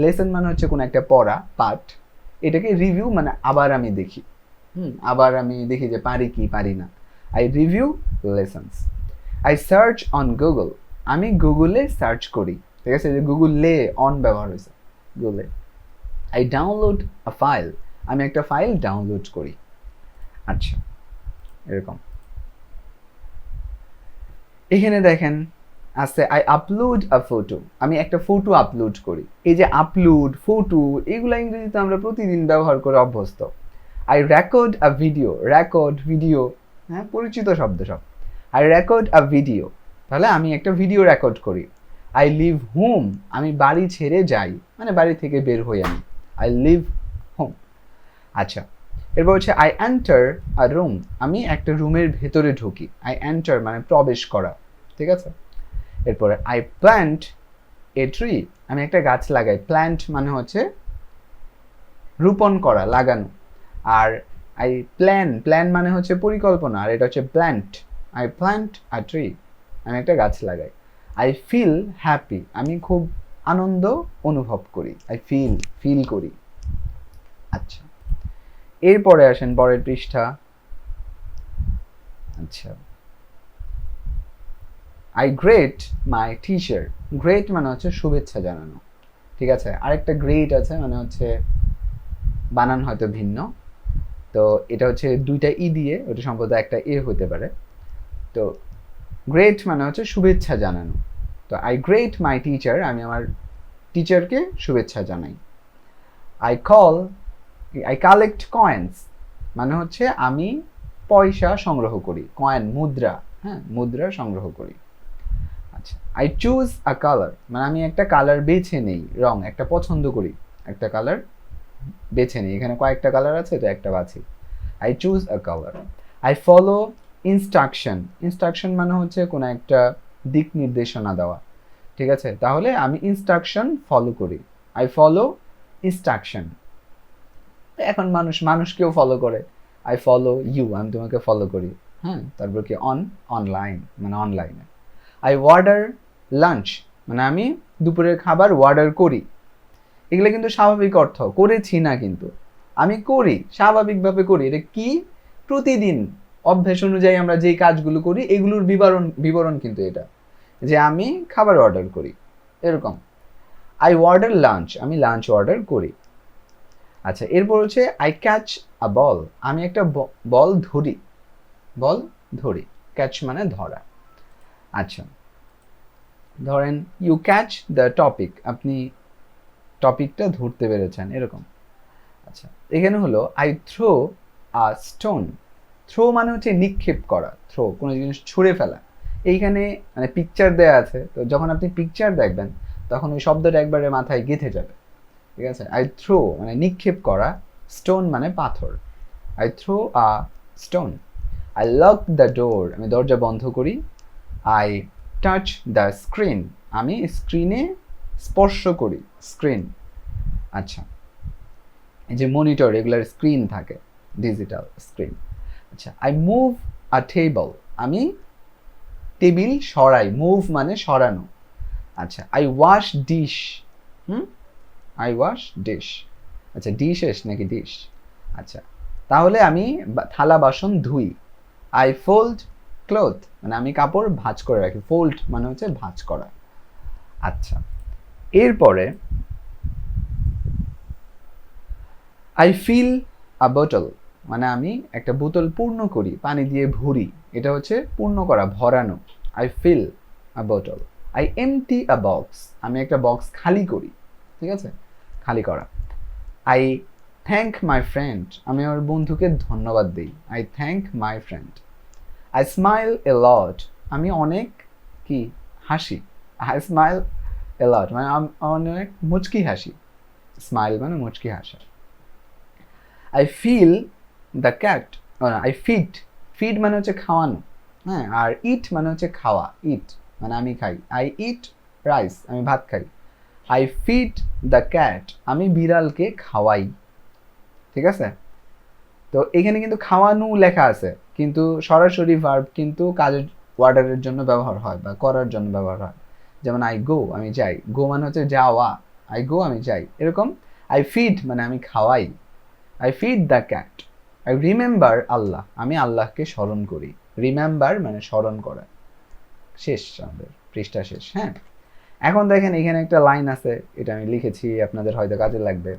লেসন মানে হচ্ছে কোনো একটা পড়া, পাঠ, এটাকে রিভিউ মানে আবার আমি দেখি। আবার আমি দেখি যে পারি কি পারি না। I review lessons. I search on Google, আমি গুগলে সার্চ করি। ঠিক আছে, যে গুগলে অন ব্যবহার হয়েছে, গুগলে। আই ডাউনলোড আ ফাইল, আমি একটা ফাইল ডাউনলোড করি। আচ্ছা, এরকম। এখানে দেখেন আছে আই আপলোড আ ফটো, আমি একটা ফটো আপলোড করি। এই যে আপলোড, ফটো, এগুলো ইংরেজিতে আমরা প্রতিদিন ব্যবহার করে অভ্যস্ত। I record a video, record, video, হ্যাঁ, পরিচিত শব্দ সব। আই রেকর্ড আ ভিডিও, তাহলে আমি একটা ভিডিও রেকর্ড করি। আই লিভ হোম, আমি বাড়ি ছেড়ে যাই, মানে বাড়ি থেকে বের হই আমি। I leave home. আচ্ছা, এরপর হচ্ছে আই এন্টার আ রুম, আমি একটা রুমের ভেতরে ঢুকি। আই এন্টার মানে প্রবেশ করা। ঠিক আছে। এরপরে আই প্ল্যান্ট এ ট্রি, আমি একটা গাছ লাগাই। প্ল্যান্ট মানে হচ্ছে রোপণ করা, লাগানো। আর আই প্ল্যান মানে হচ্ছে পরিকল্পনা, আর এটা হচ্ছে plant. I plant a tree, আমি একটা গাছ লাগাই। আই ফিল হ্যাপি, আমি খুব আনন্দ অনুভব করি। আই ফিল করি। আচ্ছা, এরপরে আসেন পরের পৃষ্ঠা। আচ্ছা, I great my teacher, great মানে হচ্ছে শুভেচ্ছা জানানো। ঠিক আছে, আরেকটা গ্রেট আছে মানে হচ্ছে বানান হয়তো ভিন্ন, তো এটা হচ্ছে দুইটা ই দিয়ে, ওটা সম্ভবত একটা এ হতে পারে। তো গ্রেট মানে হচ্ছে শুভেচ্ছা জানানো। তো আই গ্রেট মাই টিচার, আমি আমার টিচারকে শুভেচ্ছা জানাই। আই কালেক্ট কয়েন্স, মানে হচ্ছে আমি পয়সা সংগ্রহ করি। কয়েন, মুদ্রা, হ্যাঁ, মুদ্রা সংগ্রহ করি। আচ্ছা, আই চুজ আ কালার, মানে আমি একটা কালার বেছে নেই, রং একটা পছন্দ করি, একটা কালার বেছে নিই। এখানে কয়েকটা কালার আছে, তো একটা বাছি। I choose a colour. I follow instruction, instruction মানে হচ্ছে কোনো একটা দিক নির্দেশনা দেওয়া। ঠিক আছে, তাহলে আমি ইনস্ট্রাকশন ফলো করি। I follow instruction. এখন মানুষকেও ফলো করে। আই ফলো ইউ, আমি তোমাকে ফলো করি। হ্যাঁ, তারপর কি অনলাইন মানে অনলাইনে। আই অর্ডার লাঞ্চ, মানে আমি দুপুরের খাবার অর্ডার করি। এগুলো কিন্তু স্বাভাবিক অর্থ, করেছি না, কিন্তু আমি করি, স্বাভাবিকভাবে করি। এটা কি, প্রতিদিন অভ্যাস অনুযায়ী আমরা যেই কাজগুলো করি এগুলোর বিবরণ কিন্তু এটা, যে আমি খাবার অর্ডার করি, এরকম। আই অর্ডার লাঞ্চ, আমি লাঞ্চ অর্ডার করি। আচ্ছা, এরপর হচ্ছে আই ক্যাচ আ বল, আমি একটা বল ধরি। বল ধরি, ক্যাচ মানে ধরা। আচ্ছা, ধরেন ইউ ক্যাচ দ্য টপিক, আপনি টপিকটা ধরতে পেরেছেন, এরকম। আচ্ছা, এখানে হলো I throw a stone, throw মানে হচ্ছে নিক্ষেপ করা, থ্রো কোনো জিনিস ছুঁড়ে ফেলা। এইখানে মানে পিকচার দেয়া আছে, তো যখন আপনি পিকচার দেখবেন তখন ওই শব্দটা একবারে মাথায় গেঁথে যাবে। ঠিক আছে, আই থ্রো মানে নিক্ষেপ করা, স্টোন মানে পাথর। I throw a stone. I lock the door, আমি দরজা বন্ধ করি। আই টাচ দ্য স্ক্রিন, আমি স্ক্রিনে স্পর্শ করি, স্ক্রিন। আচ্ছা, এই যে মনিটর, এগুলার স্ক্রিন থাকে, ডিজিটাল স্ক্রিন। আচ্ছা, আই মুভ আ টেবল, আমি টেবিল সরাই, মুভ মানে সরানো। আচ্ছা, I wash dish, I wash dish. আচ্ছা, ডিশেস নাকি ডিশ। আচ্ছা, তাহলে আমি থালা বাসন ধুই। আই ফোল্ড ক্লোথ, মানে আমি কাপড় ভাঁজ করে রাখি। ফোল্ড মানে হচ্ছে ভাঁজ করা। আচ্ছা, এরপরে আই ফিল আ বোতল, মানে আমি একটা বোতল পূর্ণ করি, পানি দিয়ে ভরি। এটা হচ্ছে পূর্ণ করা, ভরানো। আই ফিল আ বোতল। আই এমটি আ বক্স, আমি একটা বক্স খালি করি। ঠিক আছে, খালি করা। আই থ্যাংক মাই ফ্রেন্ড, আমি আমার বন্ধুকে ধন্যবাদ দিই। I thank my friend. I smile a lot, আমি অনেক কি হাসি। আই স্মাইল এ লট মানে আমি অনেক মুচকি হাসি। স্মাইল মানে মুচকি হাসা। I feel the cat, I feed, feed মানে হচ্ছে খাওয়ানো, হ্যাঁ, আর ইট মানে হচ্ছে খাওয়া, ইট মানে আমি খাই। আই ইট রাইস, আমি ভাত খাই। আই ফিড দ্য ক্যাট, আমি বিড়ালকে খাওয়াই। ঠিক আছে, তো এখানে কিন্তু খাওয়ানো লেখা আছে, কিন্তু সরাসরি ভার্ব কিন্তু কাজের ওয়ার্ডারের জন্য ব্যবহার হয় বা করার জন্য ব্যবহার হয়। যেমন আই গো, আমি যাই, গো মানে হচ্ছে যাওয়া, আই গো আমি যাই, এরকম। আই ফিড মানে আমি খাওয়াই। I feed the cat. I remember Allah, আমি আল্লাহকে স্মরণ করি। রিমেম্বার মানে স্মরণ করা। শেষ, আমাদের পৃষ্ঠা শেষ। হ্যাঁ, এখন দেখেন এখানে একটা লাইন আছে, এটা আমি লিখেছি, আপনাদের হয়তো কাজে লাগবে।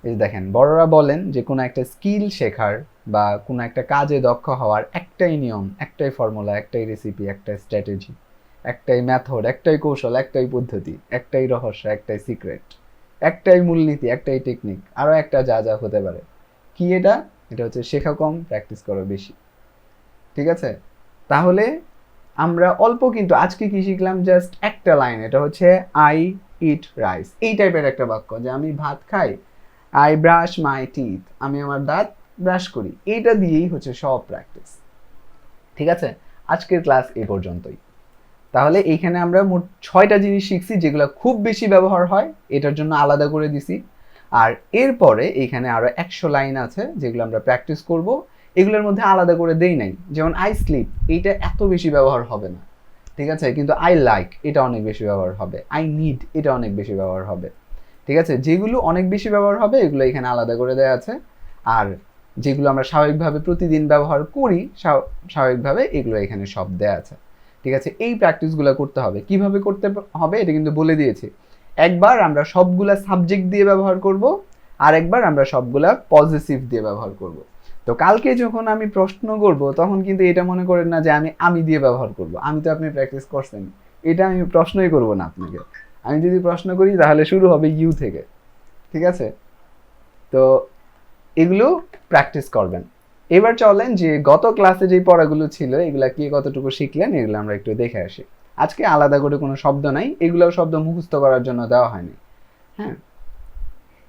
এই দেখেন, বড়রা বলেন যে কোনো একটা স্কিল শেখার বা কোনো একটা কাজে দক্ষ হওয়ার একটাই নিয়ম, একটাই ফর্মুলা, একটাই রেসিপি, একটাই স্ট্র্যাটেজি, একটাই মেথড, একটাই কৌশল, একটাই পদ্ধতি, একটাই রহস্য, একটাই সিক্রেট, একটাই মূলনীতি, একটাই টেকনিক, আরও একটা যা যা হতে পারে। কি এটা? এটা হচ্ছে শেখা কম, প্র্যাকটিস করো বেশি। ঠিক আছে, তাহলে আমরা অল্প কিন্তু আজকে কি শিখলাম, জাস্ট একটা লাইন, এটা হচ্ছে আই ইট রাইস, এই টাইপের একটা বাক্য, যে আমি ভাত খাই। আই ব্রাশ মাই টিথ, আমি আমার দাঁত ব্রাশ করি। এইটা দিয়েই হচ্ছে সব প্র্যাকটিস। ঠিক আছে, আজকের ক্লাস এই পর্যন্তই। তাহলে এইখানে আমরা মোট 6টা জিনিস শিখছি যেগুলো খুব বেশি ব্যবহার হয়, এটার জন্য আলাদা করে দিছি। আর এরপরে এইখানে আরো 100 লাইন আছে যেগুলো আমরা প্র্যাকটিস করব, এগুলোর মধ্যে আলাদা করে দেই নাই। যেমন আই স্লিপ, এইটা এত বেশি ব্যবহার হবে না, ঠিক আছে, কিন্তু আই লাইক এটা অনেক বেশি ব্যবহার হবে। আই নিড এটা অনেক বেশি ব্যবহার হবে। ঠিক আছে, যেগুলো অনেক বেশি ব্যবহার হবে এগুলো এখানে আলাদা করে দেওয়া আছে, আর যেগুলো আমরা স্বাভাবিকভাবে প্রতিদিন ব্যবহার করি স্বাভাবিকভাবে, এগুলো এখানে সব দেওয়া আছে। ঠিক আছে, এই প্র্যাকটিসগুলো করতে হবে। কিভাবে করতে হবে এটা কিন্তু বলে দিয়েছি। একবার আমরা সবগুলা সাবজেক্ট দিয়ে ব্যবহার করব, আর একবার আমরা সবগুলা পজিটিভ দিয়ে ব্যবহার করব। তো কালকে যখন আমি প্রশ্ন করব তখন কিন্তু এটা মনে করেন না যে আমি দিয়ে ব্যবহার করব, আমি তো আপনি প্র্যাকটিস করছেন, এটা আমি প্রশ্নই করব না আপনাকে। আমি যদি প্রশ্ন করি তাহলে শুরু হবে ইউ থেকে। ঠিক আছে, তো এগুলো প্র্যাকটিস করবেন। এবার চলেন যে গত ক্লাসে যে পড়াগুলো ছিল এগুলা কি কতটুকু শিখলেন এগুলো আমরা একটু দেখে আসি। আজকে আলাদা করে কোনো শব্দ নাই, এগুলোও শব্দ মুখস্থ করার জন্য দেওয়া হয়নি। হ্যাঁ,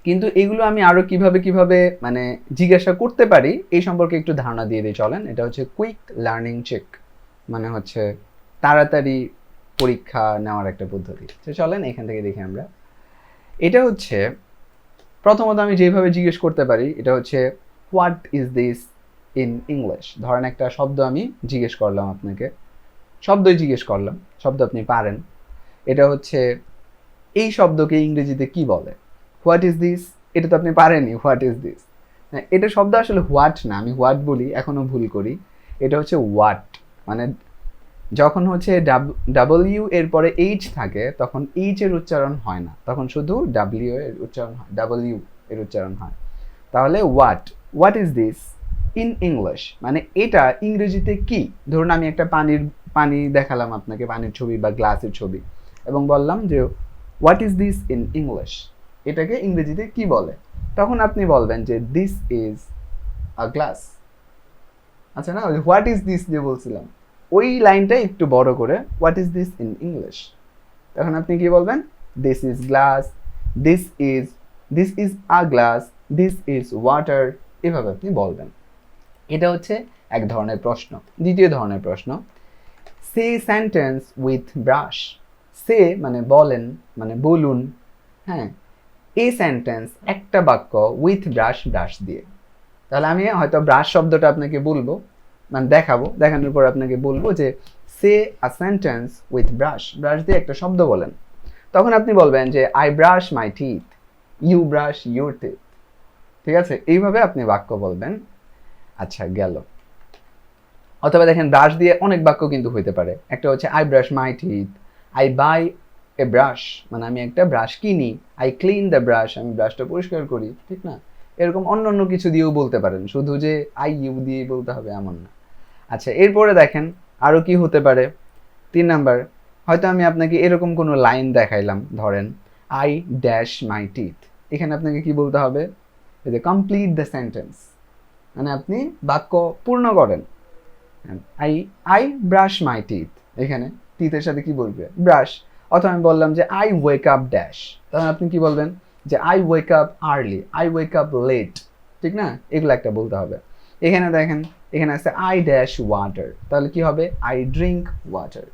কিন্তু এগুলো আমি আরো কিভাবে মানে জিজ্ঞাসা করতে পারি এই সম্পর্কে একটু ধারণা দিয়ে দিই চলেন। এটা হচ্ছে কুইক লার্নিং চেক, মানে হচ্ছে তাড়াতাড়ি পরীক্ষা নেওয়ার একটা পদ্ধতি। তো চলেন এখান থেকে দেখি আমরা। এটা হচ্ছে প্রথমত আমি যেভাবে জিজ্ঞেস করতে পারি এটা হচ্ছে what is this in English. ধরেন একটা শব্দ আমি জিজ্ঞেস করলাম আপনাকে, শব্দই জিজ্ঞেস করলাম, শব্দ আপনি পারেন। এটা হচ্ছে এই শব্দকে ইংরেজিতে কি বলে? হোয়াট ইজ দিস, এটা তো আপনি পারেনই, হোয়াট ইজ দিস। এটা শব্দ আসলে হোয়াট না, আমি হোয়াট বলি, এখনো ভুল করি। এটা হচ্ছে হোয়াট, মানে যখন হচ্ছে ডাব্লিউ এর পরে এইচ থাকে তখন এইচ এর উচ্চারণ হয় না, তখন শুধু ডাব্লিউ এর উচ্চারণ হয়, ডাব্লিউ এর উচ্চারণ হয়। তাহলে what is this in English, মানে এটা ইংরেজিতে কি। ধরুন আমি একটা পানি দেখালাম আপনাকে, পানির ছবি বা গ্লাসের ছবি, এবং বললাম যে what is this in English, এটাকে ইংরেজিতে কি বলে। তখন আপনি বলবেন যে দিস ইজ আ গ্লাস। আচ্ছা, না হোয়াট ইজ দিস যে বলছিলাম ওই লাইনটা একটু বড় করে, what is this in English, তখন আপনি কি বলবেন? This is glass, this is a glass, this is water, এভাবে আপনি বলবেন। এটা হচ্ছে এক ধরনের প্রশ্ন। দ্বিতীয় ধরনের প্রশ্ন, সে সেন্টেন্স উইথ ব্রাশ। সে মানে বলেন, মানে বলুন, হ্যাঁ, এ সেন্টেন্স একটা বাক্য উইথ ব্রাশ, ব্রাশ দিয়ে। তাহলে আমি হয়তো ব্রাশ শব্দটা আপনাকে বলবো, মানে দেখানোর পর আপনাকে বলবো যে say a sentence with brush, brush দিয়ে একটা শব্দ বলেন। তখন আপনি বলবেন যে I brush my teeth, you brush your teeth. ঠিক আছে, এইভাবে আপনি বাক্য বলবেন। আচ্ছা, গেল। অথবা দেখেন ব্রাশ দিয়ে অনেক বাক্য কিন্তু হইতে পারে। একটা হচ্ছে I brush my teeth, I buy a brush, মানে আমি একটা ব্রাশ কিনি। আই ক্লিন দ্য ব্রাশ, আমি ব্রাশটা পরিষ্কার করি। ঠিক না, এরকম অন্য কিছু দিয়েও বলতে পারেন, শুধু যে আই ইউ দিয়েই বলতে হবে এমন না। আচ্ছা, এরপরে দেখেন আরও কি হতে পারে। 3 নাম্বার, হয়তো আমি আপনাকে এরকম কোনো লাইন দেখাইলাম, ধরেন আই ড্যাশ মাই টিথ, এখানে আপনাকে কি বলতে হবে, এই যে কমপ্লিট দ্য সেন্টেন্স, মানে আপনি বাক্য পূর্ণ করেন। I I brush my teeth, এখানে টিথের সাথে কি বলবে, ব্রাশ। অথবা আমি বললাম যে আই ওয়েক আপ ড্যাশ, তখন আপনি কি বলবেন যে I wake up early, I wake up late, ঠিক না, এগুলো একটা বলতে হবে। এখানে দেখেন, এখানে আছে আই ড্যাশ ওয়াটার, তাহলে কি হবে, আই ড্রিঙ্ক ওয়াটার,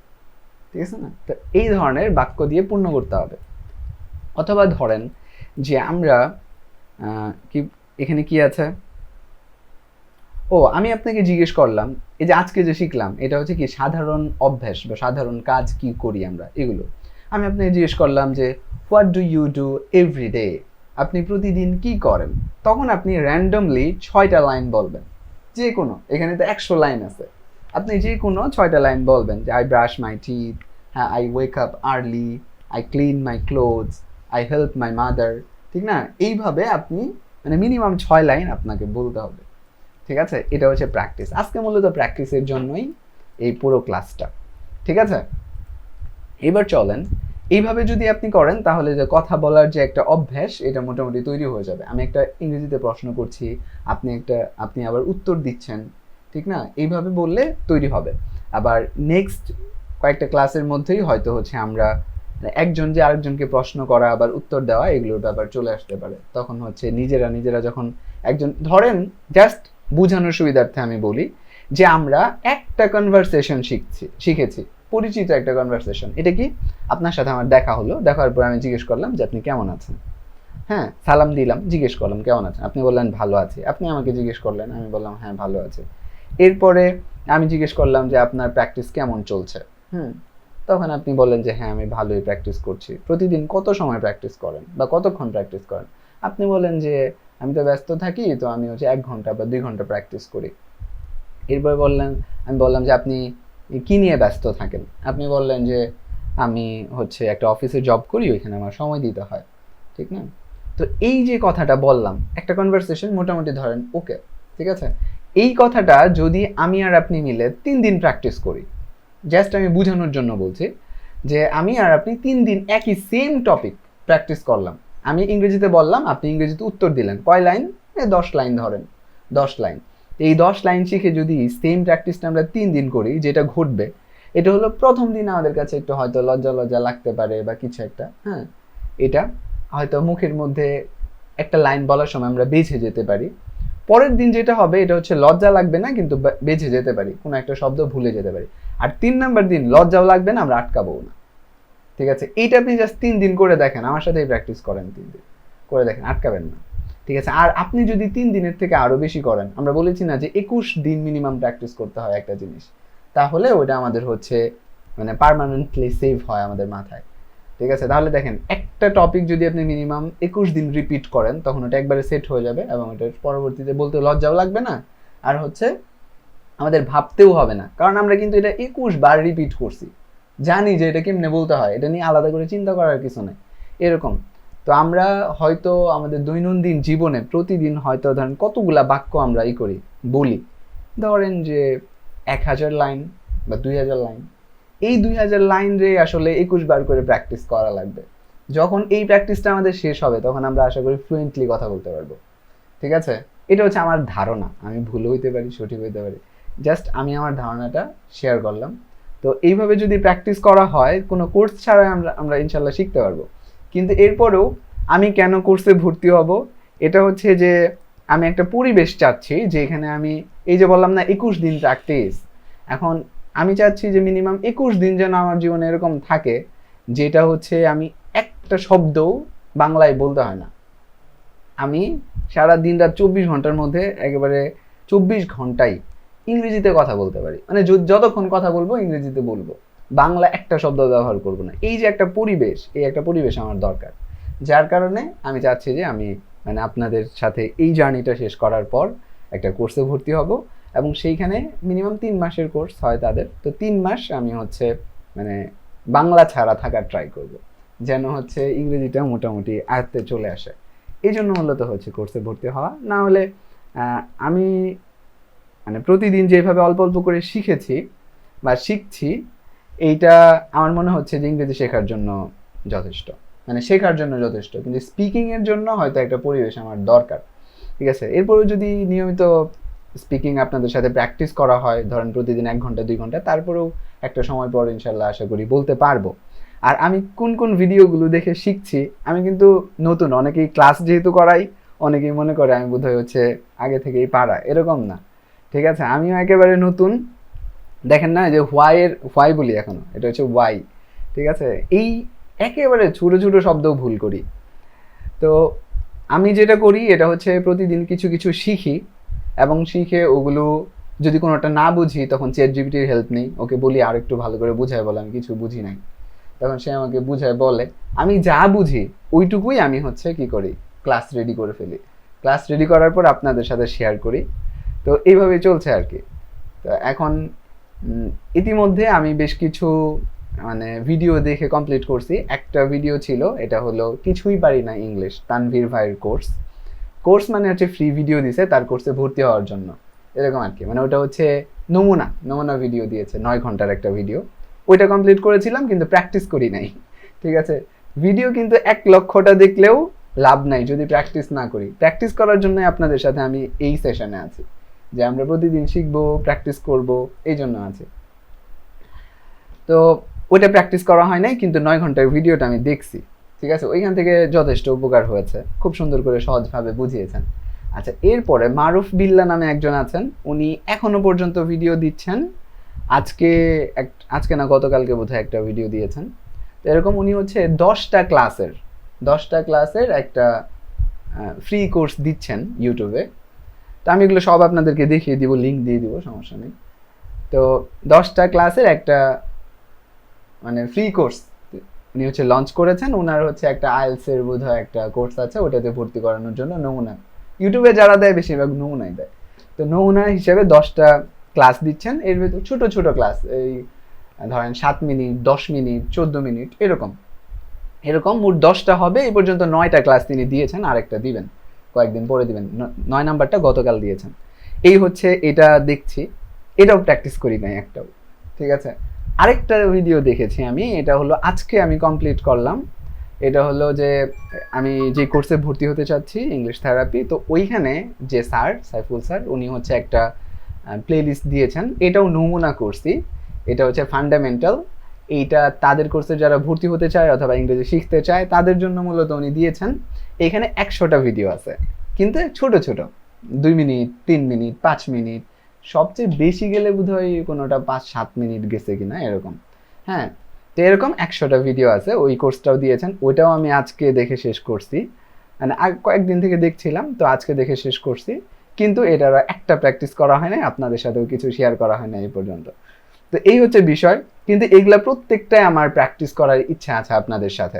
ঠিক আছে না। তো এই ধরনের বাক্য দিয়ে পূর্ণ করতে হবে। অথবা ধরেন যে আমরা কি এখানে কি আছে, ও আমি আপনাকে জিজ্ঞেস করলাম, এই যে আজকে যে শিখলাম এটা হচ্ছে কি সাধারণ অভ্যাস বা সাধারণ কাজ কি করি আমরা, এগুলো আমি আপনাকে জিজ্ঞেস করলাম যে what do you do every day, আপনি প্রতিদিন কি করেন, তখন আপনি র্যান্ডমলি 6টা লাইন বলবেন, যে কোনো, এখানে তো 100 লাইন আছে, আপনি যে কোনো 6টা লাইন বলবেন যে আই ব্রাশ মাই টিথ, হ্যাঁ, I wake up early, I clean my clothes, I help my mother, ঠিক না। এইভাবে আপনি মানে মিনিমাম 6 লাইন আপনাকে বলতে হবে, ঠিক আছে। এটা হচ্ছে প্র্যাকটিস, আজকে মূলত প্র্যাকটিসের জন্যই এই পুরো ক্লাসটা, ঠিক আছে। এবার চলেন, এইভাবে যদি আপনি করেন তাহলে যে কথা বলার যে একটা অভ্যাস এটা মোটামুটি তৈরি হয়ে যাবে। আমি একটা ইংরেজিতে প্রশ্ন করছি, আপনি আবার উত্তর দিচ্ছেন, ঠিক না, এইভাবে বললে তৈরি হবে। আবার নেক্সট কয়েকটা ক্লাসের মধ্যেই হয়তো হচ্ছে আমরা একজন যে আরেকজনকে প্রশ্ন করা আবার উত্তর দেওয়া এগুলোর ব্যাপার চলে আসতে পারে। তখন হচ্ছে নিজেরা যখন একজন, ধরেন জাস্ট বোঝানোর সুবিধার্থে আমি বলি যে আমরা একটা কনভারসেশন শিখেছি, পরিচিত একটা কনভারসেশন। এটা কি, আপনার সাথে আমার দেখা হলো, দেখার পর আমি জিজ্ঞেস করলাম যে আপনি কেমন আছেন, হ্যাঁ, সালাম দিলাম, জিজ্ঞেস করলাম কেমন আছেন, আপনি বললেন ভালো আছি, আপনি আমাকে জিজ্ঞেস করলেন, আমি বললাম হ্যাঁ ভালো আছে। এরপরে আমি জিজ্ঞেস করলাম যে আপনার প্র্যাকটিস কেমন চলছে, তখন আপনি বললেন যে হ্যাঁ আমি ভালোই প্র্যাকটিস করছি। প্রতিদিন কত সময় প্র্যাকটিস করেন বা কতক্ষণ প্র্যাকটিস করেন, আপনি বলেন যে আমি তো ব্যস্ত থাকি, তো আমি হচ্ছে 1 ঘন্টা বা 2 ঘন্টা প্র্যাকটিস করি। এরপর আমি বললাম যে আপনি কি নিয়ে ব্যস্ত থাকেন, আপনি বললেন যে আমি হচ্ছে একটা অফিসে জব করি, ওইখানে আমার সময় দিতে হয়, ঠিক না। তো এই যে কথাটা বললাম, একটা কনভারসেশন মোটামুটি ধরেন ওকে, ঠিক আছে। এই কথাটা যদি আমি আর আপনি মিলে 3 দিন প্র্যাকটিস করি, জাস্ট আমি বোঝানোর জন্য বলছি যে আমি আর আপনি 3 দিন একই সেম টপিক প্র্যাকটিস করলাম, আমি ইংরেজিতে বললাম, আপনি ইংরেজিতে উত্তর দিলেন, কয় লাইন, 10 লাইন ধরেন, 10 লাইন। এই 10 লাইন শিখে যদি সেম প্র্যাকটিসটা আমরা 3 দিন করি, যেটা ঘটবে এটা হলো প্রথম দিন আমাদের কাছে একটু হয়তো লজ্জা লাগতে পারে বা কিছু একটা, হ্যাঁ, এটা হয়তো মুখের মধ্যে একটা লাইন বলার সময় আমরা বেঁচে যেতে পারি। পরের দিন যেটা হবে এটা হচ্ছে লজ্জা লাগবে না, কিন্তু বেঁচে যেতে পারি, কোনো একটা শব্দ ভুলে যেতে পারি। আর 3 নাম্বার দিন লজ্জাও লাগবে না, আমরা আটকাবো না, ঠিক আছে। এইটা আপনি জাস্ট 3 দিন করে দেখেন, আমার সাথেই প্র্যাকটিস করেন, 3 দিন করে দেখেন, আটকাবেন না, ঠিক আছে। আর আপনি যদি 3 দিনের থেকে আরো বেশি করেন, আমরা বলেছি না যে 21 দিন মিনিমাম প্র্যাকটিস করতে হয় একটা জিনিস, তাহলে ওটা আমাদের হচ্ছে মানে পার্মানেন্টলি সেভ হয় আমাদের মাথায়, ঠিক আছে। তাহলে দেখেন একটা টপিক যদি আপনি মিনিমাম 21 দিন রিপিট করেন, তখন ওটা একবারে সেট হয়ে যাবে এবং এটার পরবর্তীতে বলতে লজ্জাও লাগবে না, আর হচ্ছে আমাদের ভাবতেও হবে না, কারণ আমরা কিন্তু এটা 21 বার রিপিট করছি, জানি যে এটা কেমনে বলতে হয়, এটা নিয়ে আলাদা করে চিন্তা করার কিছু নেই, এরকম। তো আমরা হয়তো আমাদের দৈনন্দিন জীবনে প্রতিদিন হয়তো ধরেন কতগুলা বাক্য আমরা করি, বলি, ধরেন যে 1000 লাইন বা 2000 লাইন, এই 2000 লাইন রে আসলে 21 বার করে প্র্যাকটিস করা লাগবে। যখন এই প্র্যাকটিসটা আমাদের শেষ হবে তখন আমরা আশা করি ফ্লুয়েন্টলি কথা বলতে পারবো, ঠিক আছে। এটা হচ্ছে আমার ধারণা, আমি ভুল হইতে পারি, সঠিক হইতে পারি, জাস্ট আমি আমার ধারণাটা শেয়ার করলাম। তো এইভাবে যদি প্র্যাকটিস করা হয়, কোনো কোর্স ছাড়াই আমরা ইনশাল্লাহ শিখতে পারবো। কিন্তু এরপরেও আমি কেন কোর্সে ভর্তি হব, এটা হচ্ছে যে আমি একটা পরিবেশ চাচ্ছি যে এখানে আমি, এই যে বললাম না 21 দিন প্র্যাকটিস, এখন আমি চাচ্ছি যে মিনিমাম 21 দিন যেন আমার জীবনে এরকম থাকে যেটা হচ্ছে আমি একটা শব্দও বাংলায় বলতে হয় না, আমি সারা দিন রাত 24 ঘন্টার মধ্যে একেবারে 24 ঘন্টাই ইংরেজিতে কথা বলতে পারি, মানে যতক্ষণ কথা বলবো ইংরেজিতে বলবো, বাংলা একটা শব্দ ব্যবহার করব না। এই যে একটা পরিবেশ, এই একটা পরিবেশ আমার দরকার, যার কারণে আমি চাচ্ছি যে আমি মানে আপনাদের সাথে এই জার্নিটা শেষ করার পর একটা কোর্সে ভর্তি হব, এবং সেইখানে মিনিমাম 3 মাসের কোর্স হয় তাদের, তো 3 মাস আমি হচ্ছে মানে বাংলা ছাড়া থাকার ট্রাই করব, যেন হচ্ছে ইংরেজিটা মোটামুটি আয়ত্তে চলে আসে। এই জন্য মূলত হচ্ছে কোর্সে ভর্তি হওয়া। না হলে আমি মানে প্রতিদিন যেভাবে অল্প অল্প করে শিখেছি বা শিখছি, এইটা আমার মনে হচ্ছে যে ইংরেজি শেখার জন্য যথেষ্ট। মানে শেখার জন্য যথেষ্ট, কিন্তু স্পিকিংয়ের জন্য হয়তো একটা পরিবেশ আমার দরকার। ঠিক আছে, এরপরেও যদি নিয়মিত স্পিকিং আপনাদের সাথে প্র্যাকটিস করা হয়, ধরেন প্রতিদিন 1 ঘন্টা 2 ঘন্টা, তারপরেও একটা সময় পর ইনশাল্লাহ আশা করি বলতে পারবো। আর আমি কোন কোন ভিডিওগুলো দেখে শিখছি, আমি কিন্তু নতুন, অনেকেই ক্লাস যেহেতু করাই অনেকেই মনে করে আমি বোধহয় হচ্ছে আগে থেকেই পারা, এরকম না। ঠিক আছে, আমিও একেবারে নতুন। দেখেন না যে হোয়াই বলি এখনো, এটা হচ্ছে ওয়াই। ঠিক আছে, এই একেবারে ছোটো ছোটো শব্দও ভুল করি। তো আমি যেটা করি এটা হচ্ছে প্রতিদিন কিছু কিছু শিখি, এবং শিখে ওগুলো যদি কোনোটা না বুঝি তখন চ্যাটজিপিটির হেল্প নিই, ওকে বলি আর একটু ভালো করে বুঝায় বলে আমি কিছু বুঝি নাই, তখন সে আমাকে বুঝায় বলে। আমি যা বুঝি ওইটুকুই আমি হচ্ছে কি করি, ক্লাস রেডি করে ফেলি। ক্লাস রেডি করার পর আপনাদের সাথে শেয়ার করি। তো এইভাবেই চলছে আর কি। তো এখন ইতিমধ্যে আমি বেশ কিছু মানে ভিডিও দেখে কমপ্লিট করছি। একটা ভিডিও ছিল, এটা হলো কিছুই পারি না ইংলিশ, তানভীর ভাইয়ের কোর্স মানে হচ্ছে ফ্রি ভিডিও দিছে তার কোর্সে ভর্তি হওয়ার জন্য, এরকম আর কি। মানে ওটা হচ্ছে নমুনা ভিডিও দিয়েছে, 9 ঘন্টার একটা ভিডিও। ওইটা কমপ্লিট করেছিলাম কিন্তু প্র্যাকটিস করি নাই। ঠিক আছে, ভিডিও কিন্তু 1,00,000টা দেখলেও লাভ নাই যদি প্র্যাকটিস না করি। প্র্যাকটিস করার জন্য আপনাদের সাথে আমি এই সেশনে আছি, যে আমরা প্রতিদিন শিখবো, প্র্যাকটিস করব, এই জন্য আছে। তো ওইটা প্র্যাকটিস করা হয় নাই, কিন্তু 9 ঘন্টার ভিডিওটা আমি দেখছি। ঠিক আছে, ওইখান থেকে যথেষ্ট উপকার হয়েছে, খুব সুন্দর করে সহজভাবে বুঝিয়েছেন। আচ্ছা, এরপরে মারুফ বিল্লা নামে একজন আছেন, উনি এখনো পর্যন্ত ভিডিও দিচ্ছেন। আজকে না গতকালকে বোধহয় একটা ভিডিও দিয়েছেন। তো এরকম উনি হচ্ছে 10টা ক্লাসের একটা ফ্রি কোর্স দিচ্ছেন ইউটিউবে। তো আমি এগুলো সব আপনাদেরকে দেখিয়ে দিব, লিঙ্ক দিয়ে দিব, সমস্যা নেই। তো 10টা ক্লাসের একটা মানে ফ্রি কোর্স উনি হচ্ছে লঞ্চ করেছেন। ওনার হচ্ছে একটা আইএলসের বোধহয় একটা কোর্স আছে, ওটাতে ভর্তি করানোর জন্য নমুনা, ইউটিউবে যারা দেয় বেশিরভাগ নমুনাই দেয়। তো নমুনা হিসেবে 10টা ক্লাস দিচ্ছেন। এর ভিতর ছোট ছোট ক্লাস, এই ধরেন 7 মিনিট, 10 মিনিট, 14 মিনিট, এরকম মোট 10টা হবে। এই পর্যন্ত 9টা ক্লাস তিনি দিয়েছেন, আরেকটা দিবেন কয়েকদিন পরে দিবেন। 9 নাম্বারটা গতকাল দিয়েছেন। এই হচ্ছে এটা দেখছি, এটাও প্র্যাকটিস করি নাই একটাও। ঠিক আছে, আরেকটা ভিডিও দেখেছি আমি, এটা হলো আজকে আমি কমপ্লিট করলাম। এটা হলো যে আমি যে কোর্সে ভর্তি হতে চাচ্ছি ইংলিশ থেরাপি, তো ওইখানে যে সাইফুল স্যার উনি হচ্ছে একটা প্লেলিস্ট দিয়েছেন, এটাও নমুনা কোর্সই। এটা হচ্ছে ফান্ডামেন্টাল। এইটা তাদের কোর্সে যারা ভর্তি হতে চায় অথবা ইংরেজি শিখতে চায় তাদের জন্য মূলত উনি দিয়েছেন। এখানে 100টা ভিডিও আছে, কিন্তু ছোট ছোট, 2 মিনিট, 3 মিনিট, 5 মিনিট, সবচেয়ে বেশি গেলে বোধহয় কোনোটা 5-7 মিনিট গেছে কিনা এরকম। হ্যাঁ, তো এরকম 100টা ভিডিও আছে। ওই কোর্সটাও দিয়েছেন, ওইটাও আমি আজকে দেখে শেষ করছি। মানে কয়েকদিন থেকে দেখছিলাম, তো আজকে দেখে শেষ করছি। কিন্তু এটার একটা প্র্যাকটিস করা হয় না, আপনাদের সাথেও কিছু শেয়ার করা হয় না এই পর্যন্ত। তো এই হচ্ছে বিষয়, কিন্তু এগুলা প্রত্যেকটাই আমার প্র্যাকটিস করার ইচ্ছা আছে আপনাদের সাথে।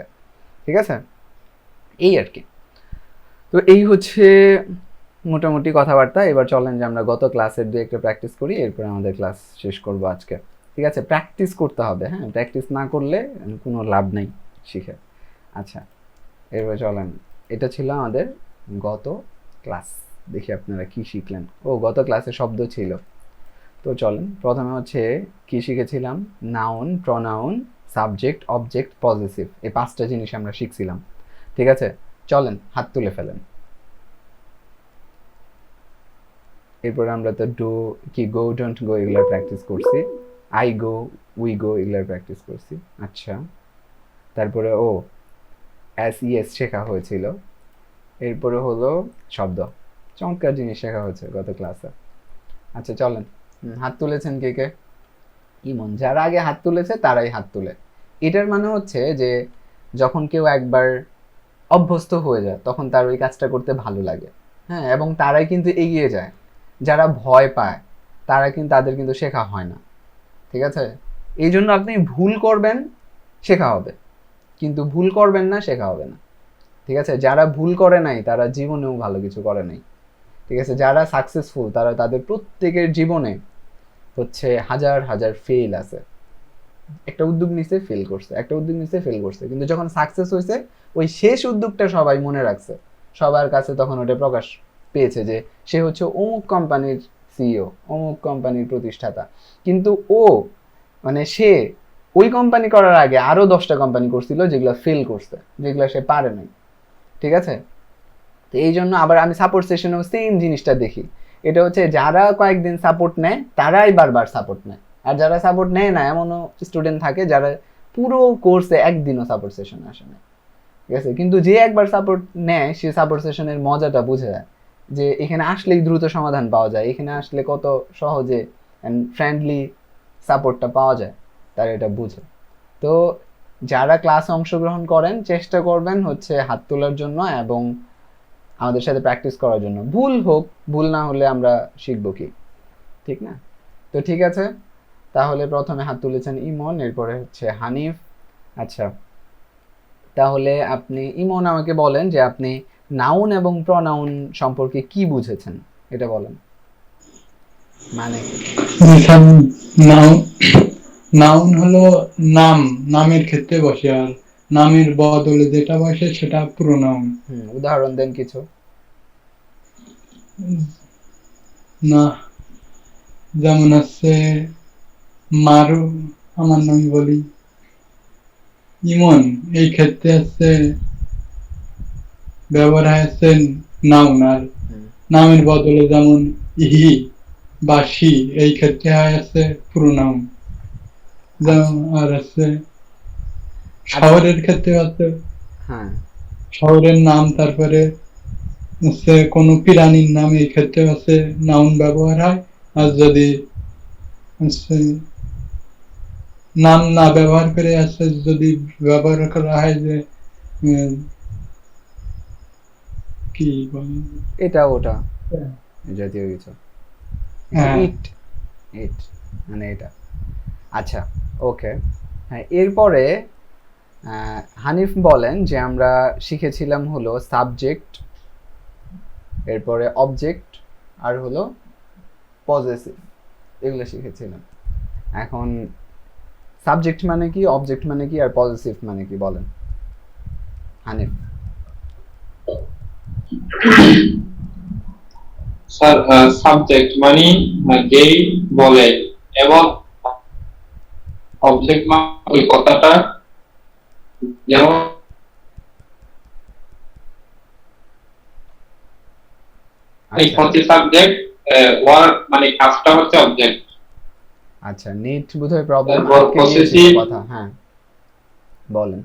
ঠিক আছে, এই আর কি। তো এই হচ্ছে মোটামুটি কথাবার্তা। এবার চলেন যে আমরা গত ক্লাসের দিয়ে একটা প্র্যাকটিস করি, এরপরে আমাদের ক্লাস শেষ করব আজকে। ঠিক আছে, প্র্যাকটিস করতে হবে, হ্যাঁ, প্র্যাকটিস না করলে কোনো লাভ নেই শিখে। আচ্ছা, এরপরে চলেন, এটা ছিল আমাদের গত ক্লাস। দেখি আপনারা কি শিখলেন। ও, গত ক্লাসে শব্দ ছিল। তো চলেন, প্রথমে হচ্ছে কি শিখেছিলাম, noun, pronoun, subject, object, possessive, এই 5টা জিনিস আমরা শিখছিলাম। ঠিক আছে, চলেন হাত তুলে ফেলেন। এরপরে আমরা তো গো, ডোন্ট গো এগুলোর প্র্যাকটিস করছি। আই গো, উই গো এগুলোর প্র্যাকটিস করছি। আচ্ছা, তারপরে ইয়েস শেখা হয়েছিল। এরপরে হলো শব্দ, চমৎকার জিনিস শেখা হয়েছে গত ক্লাসে। আচ্ছা চলেন, হাত তুলেছেন কে কে? ইমন, যারা আগে হাত তুলেছে তারাই হাত তুলে। এটার মানে হচ্ছে যে যখন কেউ একবার অভ্যস্ত হয়ে যায় তখন তার ওই কাজটা করতে ভালো লাগে। হ্যাঁ, এবং তারাই কিন্তু এগিয়ে যায়। যারা ভয় পায় তাদের কিন্তু শেখা হয় না। ঠিক আছে, এই জন্য আপনি ভুল করবেন, শেখা হবে, কিন্তু ভুল করবেন না, শেখা হবে না। ঠিক আছে, যারা ভুল করে নাই তারা জীবনেও ভালো কিছু করে নাই। ঠিক আছে, যারা সাকসেসফুল তাদের প্রত্যেকের জীবনে হচ্ছে হাজার হাজার ফেল আছে। একটা উদ্যোগ নিছে, ফেল করছে, একটা উদ্যোগ নিছে, ফেল করছে, কিন্তু যখন সাকসেস হয়েছে ওই শেষ উদ্যোগটা সবাই মনে রাখছে, সবার কাছে তখন ওটা প্রকাশ পেয়েছে যে সে হচ্ছে অমুক কোম্পানির সিইও, অমুক কোম্পানির প্রতিষ্ঠাতা। কিন্তু মানে সে ওই কোম্পানি করার আগে আরো 10টা কোম্পানি করছিল যেগুলো ফেল করছে, যেগুলো সে পারে নাই। ঠিক আছে, তো এই জন্য আবার আমি সাপোর্ট সেশনেও সেম জিনিসটা দেখি, এটা হচ্ছে যারা কয়েকদিন সাপোর্ট নেয় তারাই বারবার সাপোর্ট নেয়, আর যারা সাপোর্ট নেয় না এমনও স্টুডেন্ট থাকে যারা পুরো কোর্সে একদিনও সাপোর্ট সেশনে আসে না। ঠিক আছে, কিন্তু যে একবার সাপোর্ট নেয় সে সাপোর্ট সেশনের মজাটা বুঝে যায়, যে এখানে আসলেই দ্রুত সমাধান পাওয়া যায়, এখানে আসলে কত সহজে অ্যান্ড ফ্রেন্ডলি সাপোর্টটা পাওয়া যায়, তারা এটা বুঝে। তো যারা ক্লাসে অংশগ্রহণ করেন চেষ্টা করবেন হচ্ছে হাত তোলার জন্য এবং আমাদের সাথে প্র্যাকটিস করার জন্য। ভুল হোক, ভুল না হলে আমরা শিখবো কি, ঠিক না? তো ঠিক আছে, তাহলে প্রথমে হাত তুলেছেন ইমন, এরপরে হচ্ছে হানিফ। আচ্ছা, তাহলে আপনি ইমন আমাকে বলেন যে আপনি নাউন এবং প্রনাউন সম্পর্কে কি বুঝেছেন, এটা বলেন। মানে নাউন হলো নাম, নামের ক্ষেত্রে বসে, আর নামের বদলে যেটা বসে সেটা প্রোনাউন। উদাহরণ দেন কিছু। না, যেমন হচ্ছে মারু, আমার নাম বলি ইমন, এই ক্ষেত্রে হচ্ছে ব্যবহার হচ্ছে নাউন, আর নামের বদলে যেমন হি বা সি, এই ক্ষেত্রে হয় হচ্ছে প্রোনাউন। যেমন আর হচ্ছে শহরের ক্ষেত্রে হচ্ছে শহরের নাম, তারপরে হচ্ছে কোনো প্রাণীর নাম, এই ক্ষেত্রে হচ্ছে নাউন ব্যবহার হয়। আর যদি হচ্ছে নাম না ব্যবহার করে আছে, যদি ব্যবহার করা হয় যে কি বলে এটা ওটা জাতীয় কিছু, ইট ইট মানে এটা। আচ্ছা, ওকে, হ্যাঁ। এরপরে হানিফ বলেন যে আমরা শিখেছিলাম হলো সাবজেক্ট, এরপরে অবজেক্ট, আর হলো পজেসিভ, এগুলো শিখেছিলাম। এখন সাবজেক্ট মানে কি, অবজেক্ট মানে কি, আর পজেসিভ মানে কি বলেন হানিফ। স্যার, সাবজেক্ট মানে যেই বলে, এবং অবজেক্ট মানে ওই কথাটা, যেমন এই হচ্ছে সাবজেক্ট, ওয়ার্ক মানে কাজটা হচ্ছে অবজেক্ট। আচ্ছা, নেট বোধহয় প্রবলেম, কথা হ্যাঁ বলেন।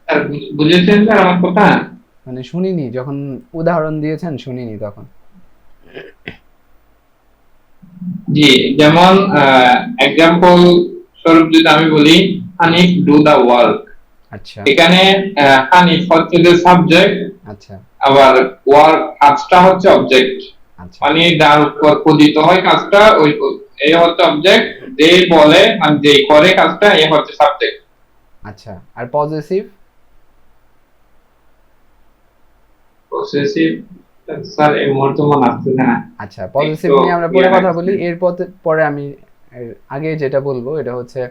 স্যার বুঝেছেন স্যার আমার কথা? মানে শুনিনি, যখন উদাহরণ দিয়েছেন শুনিনি তখন। জি, যেমন এক্সাম্পল স্বরূপ যদি আমি বলি হানিফ ডু দা ওয়ার্ক, আচ্ছা এখানে হানিফ হচ্ছে যে সাবজেক্ট, আচ্ছা, আবার ওয়ার্ক কাজটা হচ্ছে অবজেক্ট। আচ্ছা মানে যার উপর পতিত হয় কাজটা, ওই এই হচ্ছে অবজেক্ট, যে বলে মানে যে করে কাজটা, এই হচ্ছে সাবজেক্ট। আচ্ছা, আর পজেসিভ? পসেসিভ স্যার এই মুহূর্তে মনে আসছে না। আচ্ছা, পজেসিভ নিয়ে আমরা পরে কথা বলি। পরে আমি আগে যেটা বলবো এটা হচ্ছে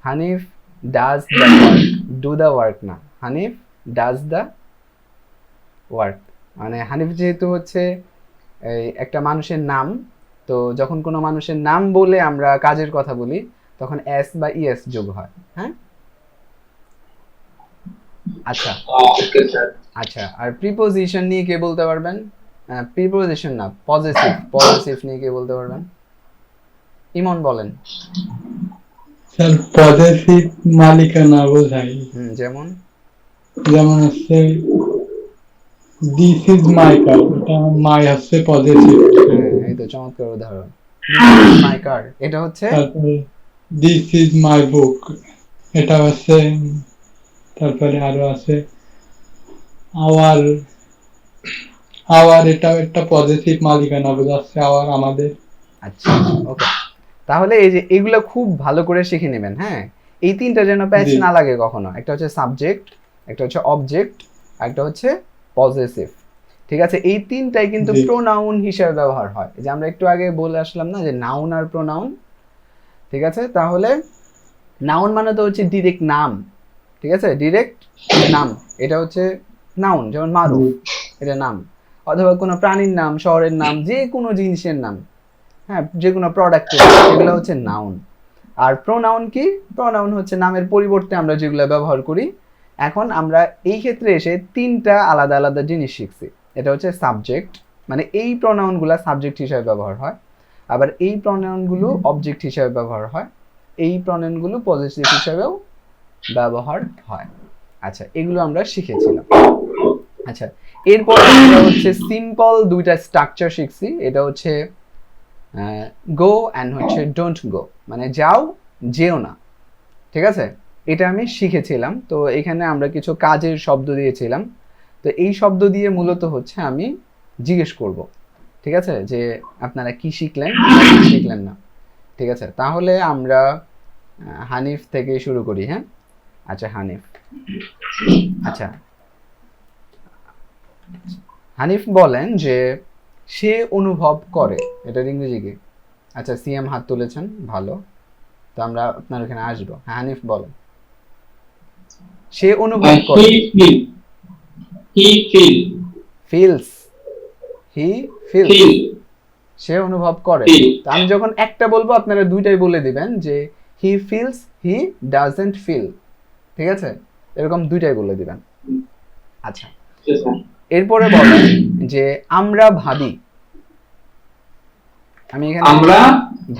Hanif does the work, do the work না, হানিফ ডাজ দ্য ওয়ার্ক। মানে হানিফ যেহেতু হচ্ছে এই একটা মানুষের নাম, তো যখন কোনো মানুষের নাম বলে আমরা কাজের কথা বলি তখন এস বা ইএস যোগ হয়। হ্যাঁ, আচ্ছা আচ্ছা, আর প্রিপোজিশন নিয়ে কে বলতে পারবেন? প্রিপোজিশন না, পজেসিভ, পজেসিভ নিয়ে কে বলতে পারবেন? ইমন বলেন। স্যার পজেসিভ মালিকানা বোঝায়, যেমন যেমন হচ্ছে দিস ইজ মাই কার, এটা মাই হচ্ছে পজেসিভ। এই তো চমৎকার উদাহরণ, মাই কার, এটা হচ্ছে। তারপরে দিস ইজ মাই বুক, এটা হচ্ছে। তারপরে আরো আছে আওয়ার, আওয়ার এটা একটা পজিটিভ মালিকানা বোঝাচ্ছে, আওয়ার আমাদের। আচ্ছা ওকে, তাহলে এই যে এগুলো খুব ভালো করে শিখে নেবেন। হ্যাঁ, এই তিনটা যেন প্যাচ না লাগে কখনো। একটা হচ্ছে সাবজেক্ট, একটা হচ্ছে অবজেক্ট, আর একটা হচ্ছে পজেসিভ। ঠিক আছে, এই তিনটাই কিন্তু প্রোনাউন হিসেবে ব্যবহার হয়। যে আমরা একটু আগে বলে আসলাম না যে নাউন আর প্রোনাউন। ঠিক আছে, তাহলে নাউন মানে তো হচ্ছে ডিরেক্ট নাম। ঠিক আছে, ডিরেক্ট নাম, এটা হচ্ছে নাউন। যেমন মারুফ, এটা নাম। অথবা কোনো প্রাণীর নাম, শহরের নাম, যে কোনো জিনিসের নাম, হ্যাঁ, যে কোনো প্রোডাক্টের, এগুলো হচ্ছে নাউন। আর প্রোনাউন কি? প্রোনাউন হচ্ছে নামের পরিবর্তে আমরা যেগুলো ব্যবহার করি। এখন আমরা এই ক্ষেত্রে এসে তিনটা আলাদা আলাদা জিনিস শিখছি। এটা হচ্ছে সাবজেক্ট, মানে এই প্রোনাউনগুলো সাবজেক্ট হিসেবে ব্যবহার হয়, আবার এই প্রোনাউনগুলো অবজেক্ট হিসেবে ব্যবহার হয়, এই প্রোনাউনগুলো পজিটিভ হিসেবেও ব্যবহার হয়। আচ্ছা, এগুলো আমরা শিখেছিলাম। আচ্ছা, এরপর আমরা হচ্ছে সিম্পল দুইটা স্ট্রাকচার শিখছি। এটা হচ্ছে গো অ্যান্ড হচ্ছে ডোন্ট গো, মানে যাও যেও না। ঠিক আছে, এটা আমি শিখেছিলাম। তো এখানে আমরা কিছু কাজের শব্দ দিয়েছিলাম। তো এই শব্দ দিয়ে মূলত হচ্ছে আমি জিজ্ঞেস করব, ঠিক আছে, যে আপনারা কি শিখলেন কি শিখলেন না। ঠিক আছে, তাহলে আমরা হানিফ থেকে শুরু করি। হ্যাঁ, আচ্ছা হানিফ, আচ্ছা হানিফ বলেন যে সে অনুভব করে, এটার ইংরেজি কি? আচ্ছা, সিএম হাত তুলেছেন, ভালো। তো আমরা আপনার এখানে আসবো। হ্যাঁ, হানিফ বলেন। সে অনুভব করে। He feel feels, he feels, feel সে অনুভব করে। Feel. তো আমি যখন একটা বলবো আপনারা দুইটাই বলে দিবেন, যে he feels, he doesn't feel. ঠিক আছে, এরকম দুইটাই বলে দিবেন। আচ্ছা, এরপরে বলেন যে আমরা ভাবি। আমি এখানে আমরা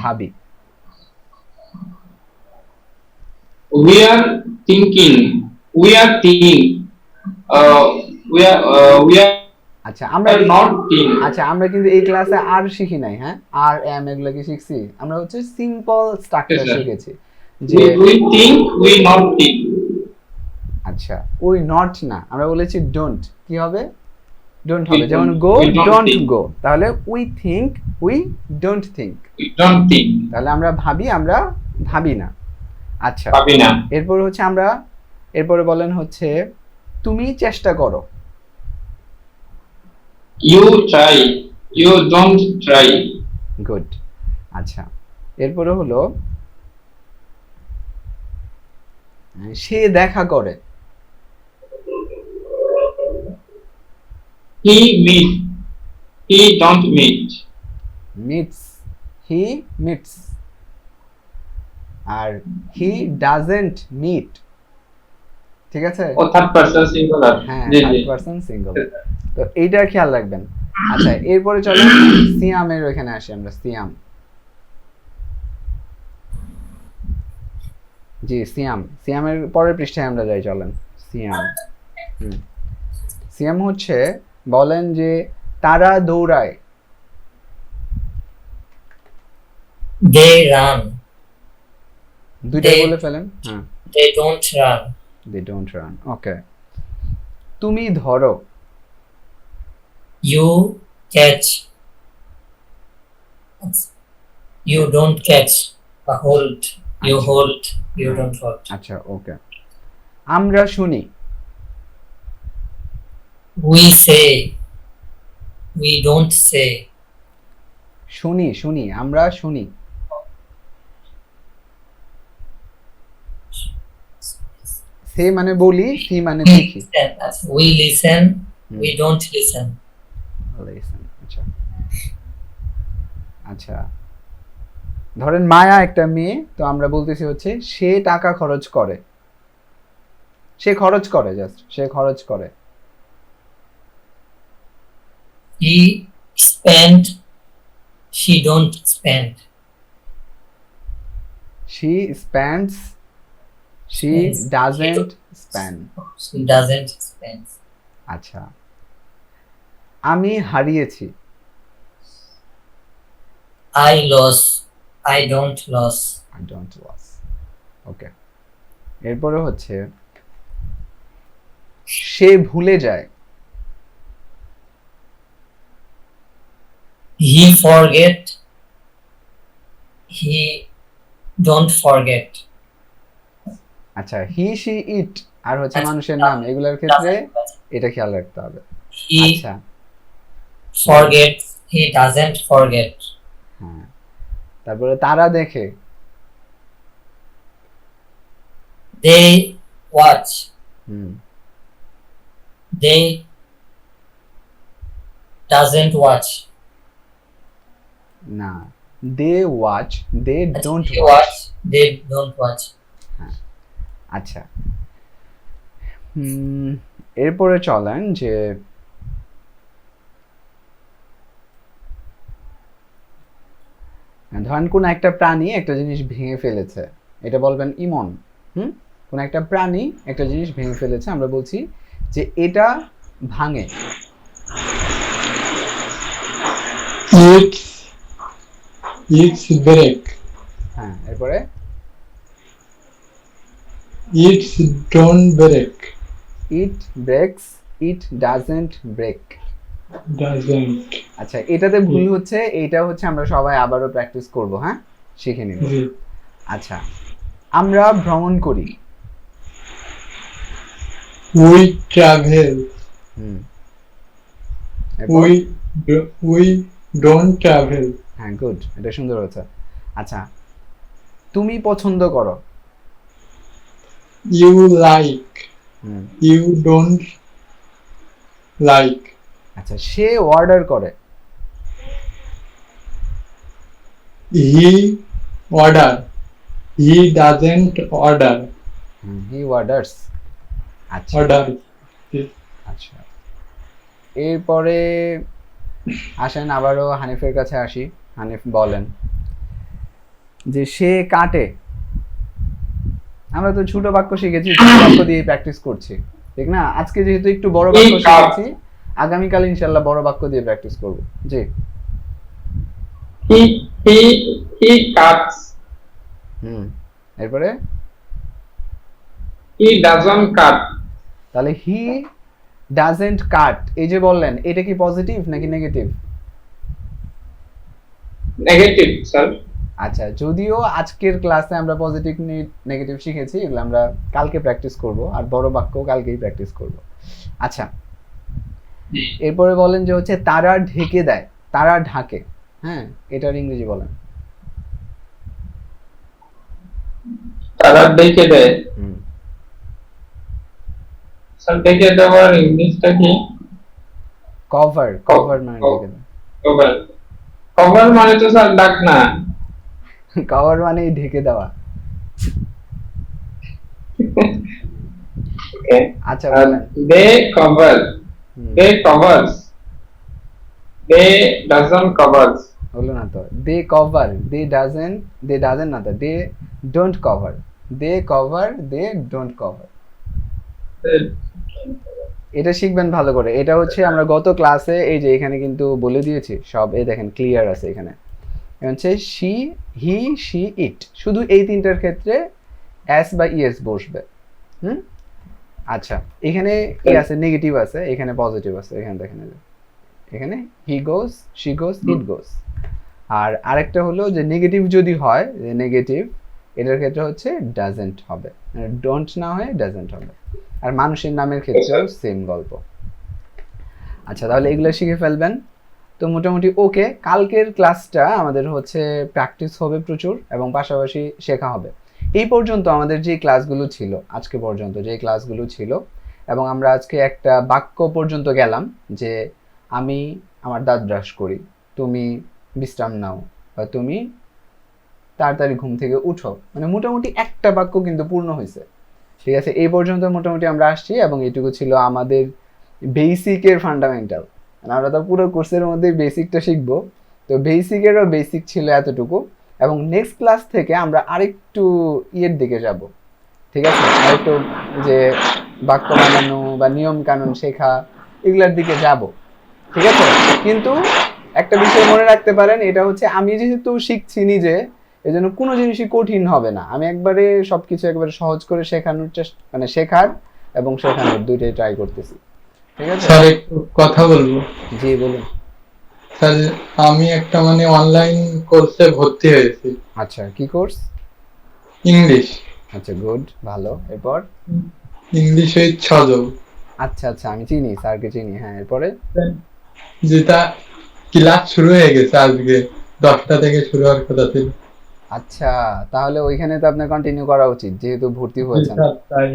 ভাবি। we are thinking we are thinking we are আচ্ছা, আমরা not think আচ্ছা, আমরা কিন্তু এই ক্লাসে আর শিখি নাই। হ্যাঁ, আর এম এগুলো কি শিখছি? আমরা হচ্ছে সিম্পল স্ট্রাকচার Yes, sir. শিখেছি। যে we think we not think আচ্ছা, ওই নট না, আমরা বলেছি ডোন্ট। কি হবে? ডোন্ট We হবে। যেমন don't- go, we don't don't think. গো। তাহলে we think, we don't think. we don't think তাহলে আমরা ভাবি, আমরা ভাবি না। আচ্ছা, পাবি না এরপর হচ্ছে আমরা, এরপরে বলেন হচ্ছে তুমি চেষ্টা করো। you try you don't try good. আচ্ছা, এরপরে হলো সে দেখা করে। he meet he don't meet meets, he meets. আর হি ডাজেন্ট মিট। ঠিক আছে, ও থার্ড পারসন সিঙ্গুলার হ্যাঁ, জি জি থার্ড পারসন সিঙ্গল। তো এইটা খেয়াল রাখবেন। আচ্ছা, এরপরে চলেন সিয়ামের ওখানে আসি আমরা। সিয়াম, জি সিয়াম, সিয়ামের পরের পৃষ্ঠায় আমরা যাই, চলেন। সিয়াম, সিয়াম হচ্ছে বলেন যে তারা দৌড়ায়। They run. দুইটাই They- বলে ফেলেন। হ্যাঁ, They don't run. They don't run. Okay, তুমি ধরো। You catch. You don't catch. Hold. You আচ্ছা। hold. You don't hold. আচ্ছা, ওকে, আমরা শুনি। We say. We don't say. শুনি, শুনি, আমরা শুনি। সে মানে বলি, সি মানে We দেখি। listen. We listen. We don't listen. Listen, আচ্ছা। আচ্ছা, ধরেন মায়া একটা মেয়ে, তো আমরা বলতেছি হচ্ছে সে টাকা খরচ করে। সে খরচ করে, জাস্ট সে খরচ করে। He spend. She don't spend. She spends, she Spends. doesn't spend। She doesn't spend. আচ্ছা, আমি হারিয়েছি। I lost. I don't lose. I don't lose। ওকে, এরপরে হচ্ছে সে ভুলে যায়। He forget. He don't forget. আচ্ছা, হি সি ইট আর হচ্ছে আচ্ছা, মানুষের নাম, এগুলোর ক্ষেত্রে এটা খেয়াল রাখতে হবে। He আচ্ছা, forgets. He doesn't forget. হ্যাঁ, তারপরে তারা দেখে। They watch. Hmm, They doesn't watch. না, they watch, they don't They watch. watch, they don't watch. আচ্ছা এরপরে চলেন যে ধরেন কোন একটা প্রাণী একটা জিনিস ভেঙে ফেলেছে, এটা বলবেন ইমন। কোন একটা প্রাণী একটা জিনিস ভেঙে ফেলেছে, আমরা বলছি যে এটা ভাঙে। It's break. হ্যাঁ, এরপরে It's don't break. It breaks, it doesn't break. Doesn't. আচ্ছা, এটাতে ভুল হচ্ছে, এইটা হচ্ছে আমরা সবাই আবারও প্র্যাকটিস করব, হ্যাঁ, শিখে নিব। জি। আচ্ছা, আমরা ভ্রমণ করি। We travel. হুম, এরপর? We don't travel. হ্যাঁ, গুড, এটা সুন্দর হচ্ছে। আচ্ছা, তুমি পছন্দ করো। You like. Hmm, You don't like. আচ্ছা, সে অর্ডার করে। He order. He doesn't order. He orders. আচ্ছা Order. আচ্ছা, এরপরে আসেন আবারও হানিফের কাছে আসি। হানিফ বলেন যে সে কাটে। আমরা তো ছোট বাক্য শিখেছি, ছোট বাক্য দিয়ে প্র্যাকটিস করছি, ঠিক না? আজকে যেহেতু একটু বড় বাক্য শিখেছি, আগামীকাল ইনশাল্লাহ বড় বাক্য দিয়ে প্র্যাকটিস করব। জি, he cuts. এরপরে He doesn't cut. তাহলে হি ডাজেন্ট কাট, এই যে বললেন, এটা কি পজিটিভ নাকি নেগেটিভ? Negative, sir. আচ্ছা, যদিও আজকের ক্লাসে আমরা পজিটিভ নেগেটিভ শিখেছি, এগুলো আমরা কালকে প্র্যাকটিস করব, আর বড় বাক্য কালকেই প্র্যাকটিস করব। আচ্ছা, এরপরে বলেন যে হচ্ছে তারা ঢেকে দেয়, তারা ঢাকে। হ্যাঁ, এটার ইংরেজি বলেন। তারা ডেকে দেয়। স্যার, ডেকে দেওয়ার ইংলিশটা কি? কভার, কভার মানে ঢেকে দেয়। কভার। কভার মানে তো স্যার ডাক না। কভার মানে ঢেকে দেওয়া। ওকে। আচ্ছা, বলেন। They cover. They covers. They doesn't covers. হলো না তো, দে কভার, দে ডাজেন্ট না তো, they don't cover, they cover, they don't cover. এটা শিখবেন ভালো করে। এটা হচ্ছে আমরা গত ক্লাসে এই যে এখানে কিন্তু বলে দিয়েছি সব, এই দেখেন ক্লিয়ার আছে এখানে। হচ্ছে শি, হি, শি, ইট, শুধু এই তিনটার ক্ষেত্রে এস বা ইএস বসবে। আচ্ছা, এখানে কি আছে? নেগেটিভ আছে, এখানে পজিটিভ আছে। এখানে দেখেন, এখানে হি গোস, শি গোস, ইট গোস। আর আরেকটা হলো যে নেগেটিভ যদি হয়, নেগেটিভ এটার ক্ষেত্রে হচ্ছে ডাজেন্ট হবে, ডোন্ট না হয়ে ডাজেন্ট হবে। আর মানুষের নামের ক্ষেত্রেও সেম গল্প। আচ্ছা, তাহলে এগুলো শিখে ফেলবেন তো মোটামুটি ওকে। কালকের ক্লাসটা আমাদের হচ্ছে প্র্যাকটিস হবে প্রচুর, এবং পাশাপাশি শেখা হবে। এই পর্যন্ত আমাদের যে ক্লাসগুলো ছিল, আজকে পর্যন্ত যে ক্লাসগুলো ছিল, এবং আমরা আজকে একটা বাক্য পর্যন্ত গেলাম যে আমি আমার দাঁত ব্রাশ করি, তুমি বিশ্রাম নাও, বা তুমি তাড়াতাড়ি ঘুম থেকে উঠো। মানে মোটামুটি একটা বাক্য কিন্তু পূর্ণ হয়েছে, ঠিক আছে? এই পর্যন্ত মোটামুটি আমরা আসছি, এবং এটুকু ছিল আমাদের বেসিকের ফান্ডামেন্টাল। আমরা তো পুরো কোর্সের মধ্যে বেসিকটা শিখবো, তো বেসিকেরও বেসিক ছিল এতটুকু। এবং নেক্সট ক্লাস থেকে আমরা আরেকটু ইয়ের দিকে যাব, ঠিক আছে? আরেকটু যে বাক্য বানানো বা নিয়ম কানুন শেখা, এগুলার দিকে যাব, ঠিক আছে? কিন্তু একটা বিষয় মনে রাখতে পারেন, এটা হচ্ছে আমি যেহেতু শিখছি নিজে, এই জন্য কোনো জিনিসই কঠিন হবে না। আমি একবারে সবকিছু একবারে সহজ করে শেখানোর চেষ্টা, মানে শেখার এবং শেখানোর দুইটাই ট্রাই করতেছি, ঠিক আছে? স্যার, একটু কথা বলবো। জি, বলুন। স্যার, আমি একটা মানে অনলাইন কোর্সে ভর্তি হয়েছি। আচ্ছা, কি কোর্স? ইংলিশ। আচ্ছা, গুড, ভালো। এরপর? ইংলিশ উইথ ছজল। আচ্ছা আচ্ছা, আমি চিনি, স্যারকে চিনি। হ্যাঁ, এরপরে? যেটা ক্লাস শুরু হয়ে গেছে আজকে, 10টা থেকে শুরু হওয়ার কথা ছিল। আচ্ছা, তাহলে ওইখানে তো আপনার কন্টিনিউ করা উচিত, যেহেতু ভর্তি হয়েছেন। তাই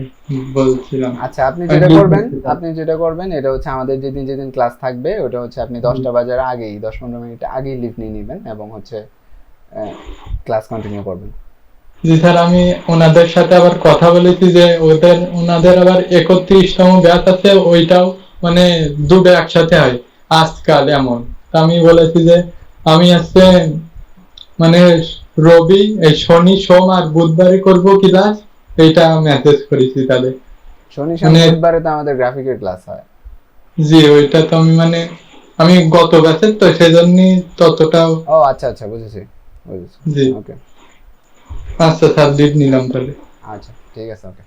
বলছিলাম। আচ্ছা, আপনি যেটা করবেন এটা হচ্ছে আমাদের যেদিন যেদিন ক্লাস থাকবে, ওটা হচ্ছে আপনি 10টা বাজার আগেই, 10-15 মিনিট আগেই লিভ নিয়ে নেবেন, এবং হচ্ছে ক্লাস কন্টিনিউ করবেন। জি স্যার, আমি ওনাদের সাথে আবার কথা বলেছি যে ওনাদের আবার 31তম ব্যাচ আছে, ওইটাও মানে দুটো একসাথে হয় আজকাল এমন। তা আমি বলেছি যে আমি আজকে মানে রবি এই শনি সোম আর বুধবারে করব ক্লাস, এইটা মেসেজ করেছি তাদের। শনি সোম মানে বুধবারে তো আমাদের গ্রাফিকের ক্লাস হয়। জি ওইটা তো আমি মানে আমি গত ব্যাচের তো সেজন্য ততটাও। ও আচ্ছা আচ্ছা, বুঝেছি বুঝেছি। জি ওকে, আচ্ছা স্যার, লিভ নিলাম তাহলে। আচ্ছা ঠিক আছে, ওকে।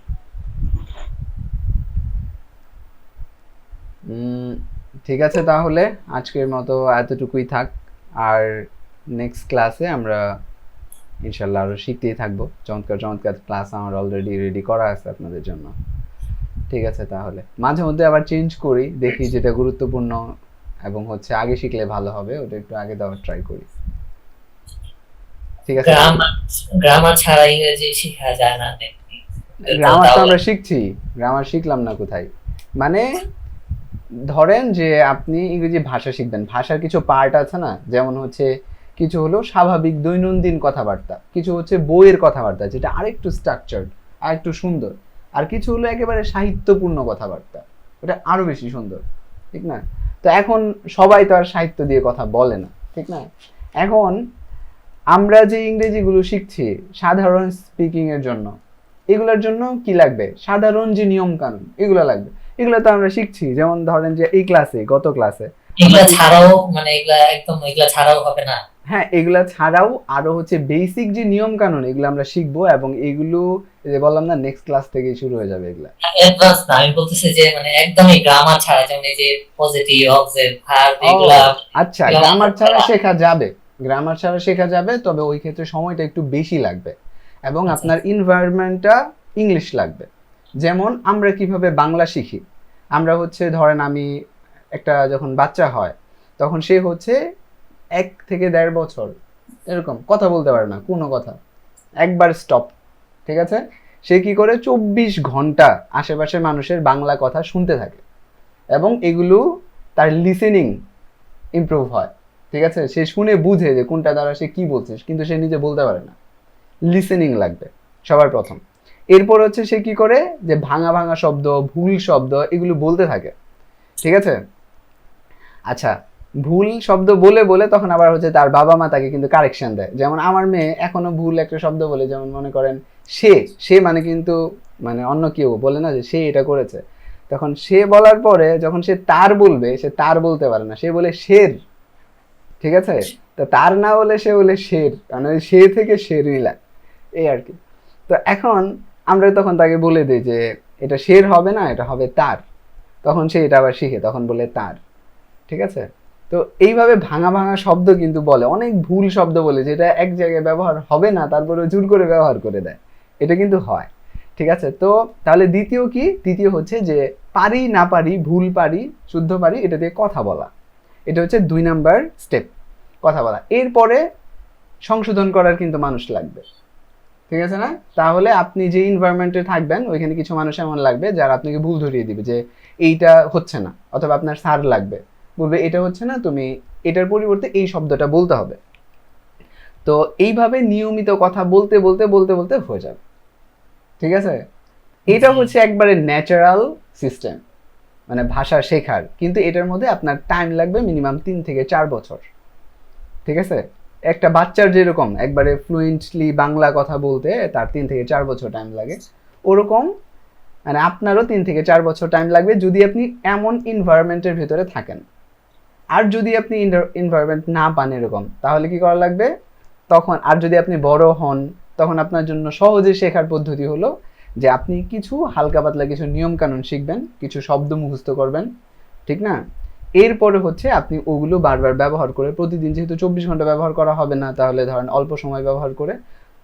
ঠিক আছে, তাহলে আজকের মতো এতটুকুই থাক। আর নেক্সট ক্লাসে আমরা ইনশাল্লাহ আরও শিখতেই থাকবো। চমৎকার চমৎকার ক্লাস আমার অলরেডি রেডি করা আছে আপনাদের জন্য। ঠিক আছে, তাহলে মাঝে মধ্যে আবার চেঞ্জ করি, দেখি যেটা গুরুত্বপূর্ণ এবং হচ্ছে আগে শিখলে ভালো হবে ওটা একটু আগে দেওয়ার ট্রাই করি। ঠিক আছে, গ্রামার ছাড়া ইংরেজি শেখা যায় না নাকি? গ্রামার তো আমরা শিখছি, গ্রামার শিখলাম না কোথায়? মানে ধরেন যে আপনি ইংরেজি ভাষা শিখবেন, ভাষার কিছু পার্ট আছে না, যেমন হচ্ছে কিছু হলো স্বাভাবিক দৈনন্দিন কথাবার্তা, কিছু হচ্ছে বইয়ের কথাবার্তা যেটা আরেকটু স্ট্রাকচার্ড আর একটু সুন্দর, আর কিছু হলো একেবারে সাহিত্যপূর্ণ কথাবার্তা, ওটা আরো বেশি সুন্দর, ঠিক না? তো এখন সবাই তো আর সাহিত্য দিয়ে কথা বলে না, ঠিক না? এখন আমরা যে ইংরেজিগুলো শিখছি সাধারণ স্পিকিং এর জন্য, এগুলোর জন্য কি লাগবে? সাধারণ যে নিয়ম কানুন এগুলো লাগবে। এগুলো তো আমরা শিখছি, যেমন ধরেন যে এই ক্লাসে, গত ক্লাসে এগুলা ছাড়াও মানে এগুলা ছাড়াও হবে না? হ্যাঁ, এগুলা ছাড়াও আরো হচ্ছে বেসিক যে নিয়ম কানুন এগুলো আমরা শিখবো, এবং এগুলো যে বললাম না নেক্সট ক্লাস থেকেই শুরু হয়ে যাবে এগুলা। অ্যাডভান্স না, আমি বলতেছি যে মানে একদমই গ্রামার ছাড়া, যেমন এই যে পজিটিভ অবজেক্ট ভার্ব এগুলা। আচ্ছা, গ্রামার ছাড়া শেখা যাবে, গ্রামার ছাড়া শেখা যাবে, তবে ওই ক্ষেত্রে সময়টা একটু বেশি লাগবে এবং আপনার এনভায়রনমেন্টটা ইংলিশ লাগবে। যেমন আমরা কিভাবে বাংলা শিখি, আমরা হচ্ছে ধরেন আমি একটা যখন বাচ্চা হয় তখন সে হচ্ছে 1 থেকে 1.5 বছর এরকম কথা বলতে পারে না কোনো কথা, একবার স্টপ, ঠিক আছে? সে কি করে 24 ঘন্টা আশেপাশের মানুষের বাংলা কথা শুনতে থাকে এবং এগুলো তার লিসেনিং ইমপ্রুভ হয়, ঠিক আছে? সে শুনে বুঝে যে কোনটা দ্বারা সে কি বলছে, কিন্তু সে নিজে বলতে পারে না। লিসেনিং লাগবে সবার প্রথম। এরপর হচ্ছে সে কি করে যে ভাঙা ভাঙা শব্দ, ভুল শব্দ এগুলো বলতে থাকে, ঠিক আছে? আচ্ছা, ভুল শব্দ বলে বলে তখন আবার হচ্ছে তার বাবা মা তাকে কিন্তু কারেকশন দেয়। যেমন আমার মেয়ে এখনো ভুল একটা শব্দ বলে, যেমন মনে করেন সে মানে কিন্তু মানে অন্য কেউ বলে না যে সে এটা করেছে, তখন সে বলার পরে যখন সে তার বলবে, সে তার বলতে পারে না, সে বলে শের, ঠিক আছে? তো তার না বলে সে বলে শের, মানে ওই সে থেকে শের মিলা, এই আর কি। তো এখন আমরা তখন তাকে বলে দিই যে এটা শের হবে না, এটা হবে তার, তখন সে এটা আবার শিখে, তখন বলে তার, ঠিক আছে? তো এইভাবে ভাঙা ভাঙা শব্দ কিন্তু বলে, অনেক ভুল শব্দ বলে যেটা এক জায়গায় ব্যবহার হবে না, তারপরে জোর করে ব্যবহার করে দেয়, এটা কিন্তু হয়, ঠিক আছে? তো তাহলে দ্বিতীয় হচ্ছে যে পারি না পারি, ভুল পারি শুদ্ধ পারি, এটা দিয়ে কথা বলা, এটা হচ্ছে 2 নাম্বার স্টেপ, কথা বলা। এরপরে সংশোধন করার কিন্তু মানুষ লাগবে, ঠিক আছে না? তাহলে আপনি যে এনভায়রনমেন্টে থাকবেন ওইখানে কিছু মানুষ এমন লাগবে যারা আপনাকে ভুল ধরিয়ে দিবে যে এইটা হচ্ছে না, অথবা আপনার স্যার লাগবে, বলবে এটা হচ্ছে না, তুমি এটার পরিবর্তে এই শব্দটা বলতে হবে। তো এইভাবে নিয়মিত কথা বলতে বলতে বলতে বলতে হয়ে যাবে, ঠিক আছে? এটা হচ্ছে একবারে ন্যাচারাল সিস্টেম মানে ভাষা শেখার, কিন্তু এটার মধ্যে আপনার টাইম লাগবে মিনিমাম 3 থেকে 4 বছর, ঠিক আছে? একটা বাচ্চার যেরকম একবারে ফ্লুয়েন্টলি বাংলা কথা বলতে তার 3 থেকে 4 বছর টাইম লাগে, ওরকম মানে আপনারও 3 থেকে 4 বছর টাইম লাগবে যদি আপনি এমন এনভায়রনমেন্টের ভিতরে থাকেন। আর যদি আপনি এনভায়রনমেন্ট না পান এরকম, তাহলে কি করা লাগবে তখন? আর যদি আপনি বড় হন, তখন আপনার জন্য সহজে শেখার পদ্ধতি হলো যে আপনি কিছু হালকা পাতলা কিছু নিয়ম কানুন শিখবেন, কিছু শব্দ মুখস্থ করবেন, ঠিক না? এরপরে হচ্ছে আপনি ওগুলো বারবার ব্যবহার করে, প্রতিদিন যেহেতু 24 ঘন্টা ব্যবহার করা হবে না, তাহলে ধরেন অল্প সময় ব্যবহার করে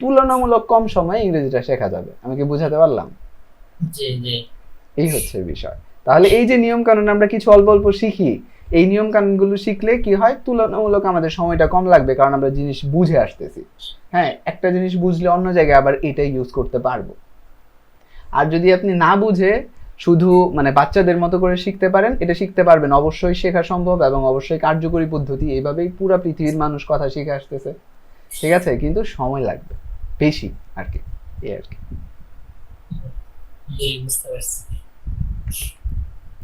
তুলনামূলক কম সময়ে ইংরেজিটা শেখা যাবে। আমি কি বুঝাতে পারলাম? জি জি। এই হচ্ছে বিষয়। তাহলে এই যে নিয়ম কানুন আমরা কিছু অল্প অল্প শিখি, এই নিয়ম কানুনগুলো শিখলে কি হয়, তুলনামূলক আমাদের সময়টা কম লাগবে, কারণ আমরা জিনিস বুঝে আসতেছি। হ্যাঁ, একটা জিনিস বুঝলে অন্য জায়গায় আবার এটাই ইউজ করতে পারবো। আর যদি আপনি না বুঝে শুধু মানে বাচ্চাদের মতো করে শিখতে পারেন, এটা শিখতে পারবেন, অবশ্যই শেখা সম্ভব এবং অবশ্যই কার্যকরী পদ্ধতি। এইভাবেই পুরো পৃথিবীর মানুষ কথা শিখে আসতেছে, ঠিক আছে, কিন্তু সময় লাগবে বেশি আর কি, এই আর কি। জি, বুঝতে পারছি।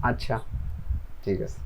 আচ্ছা, ঠিক আছে।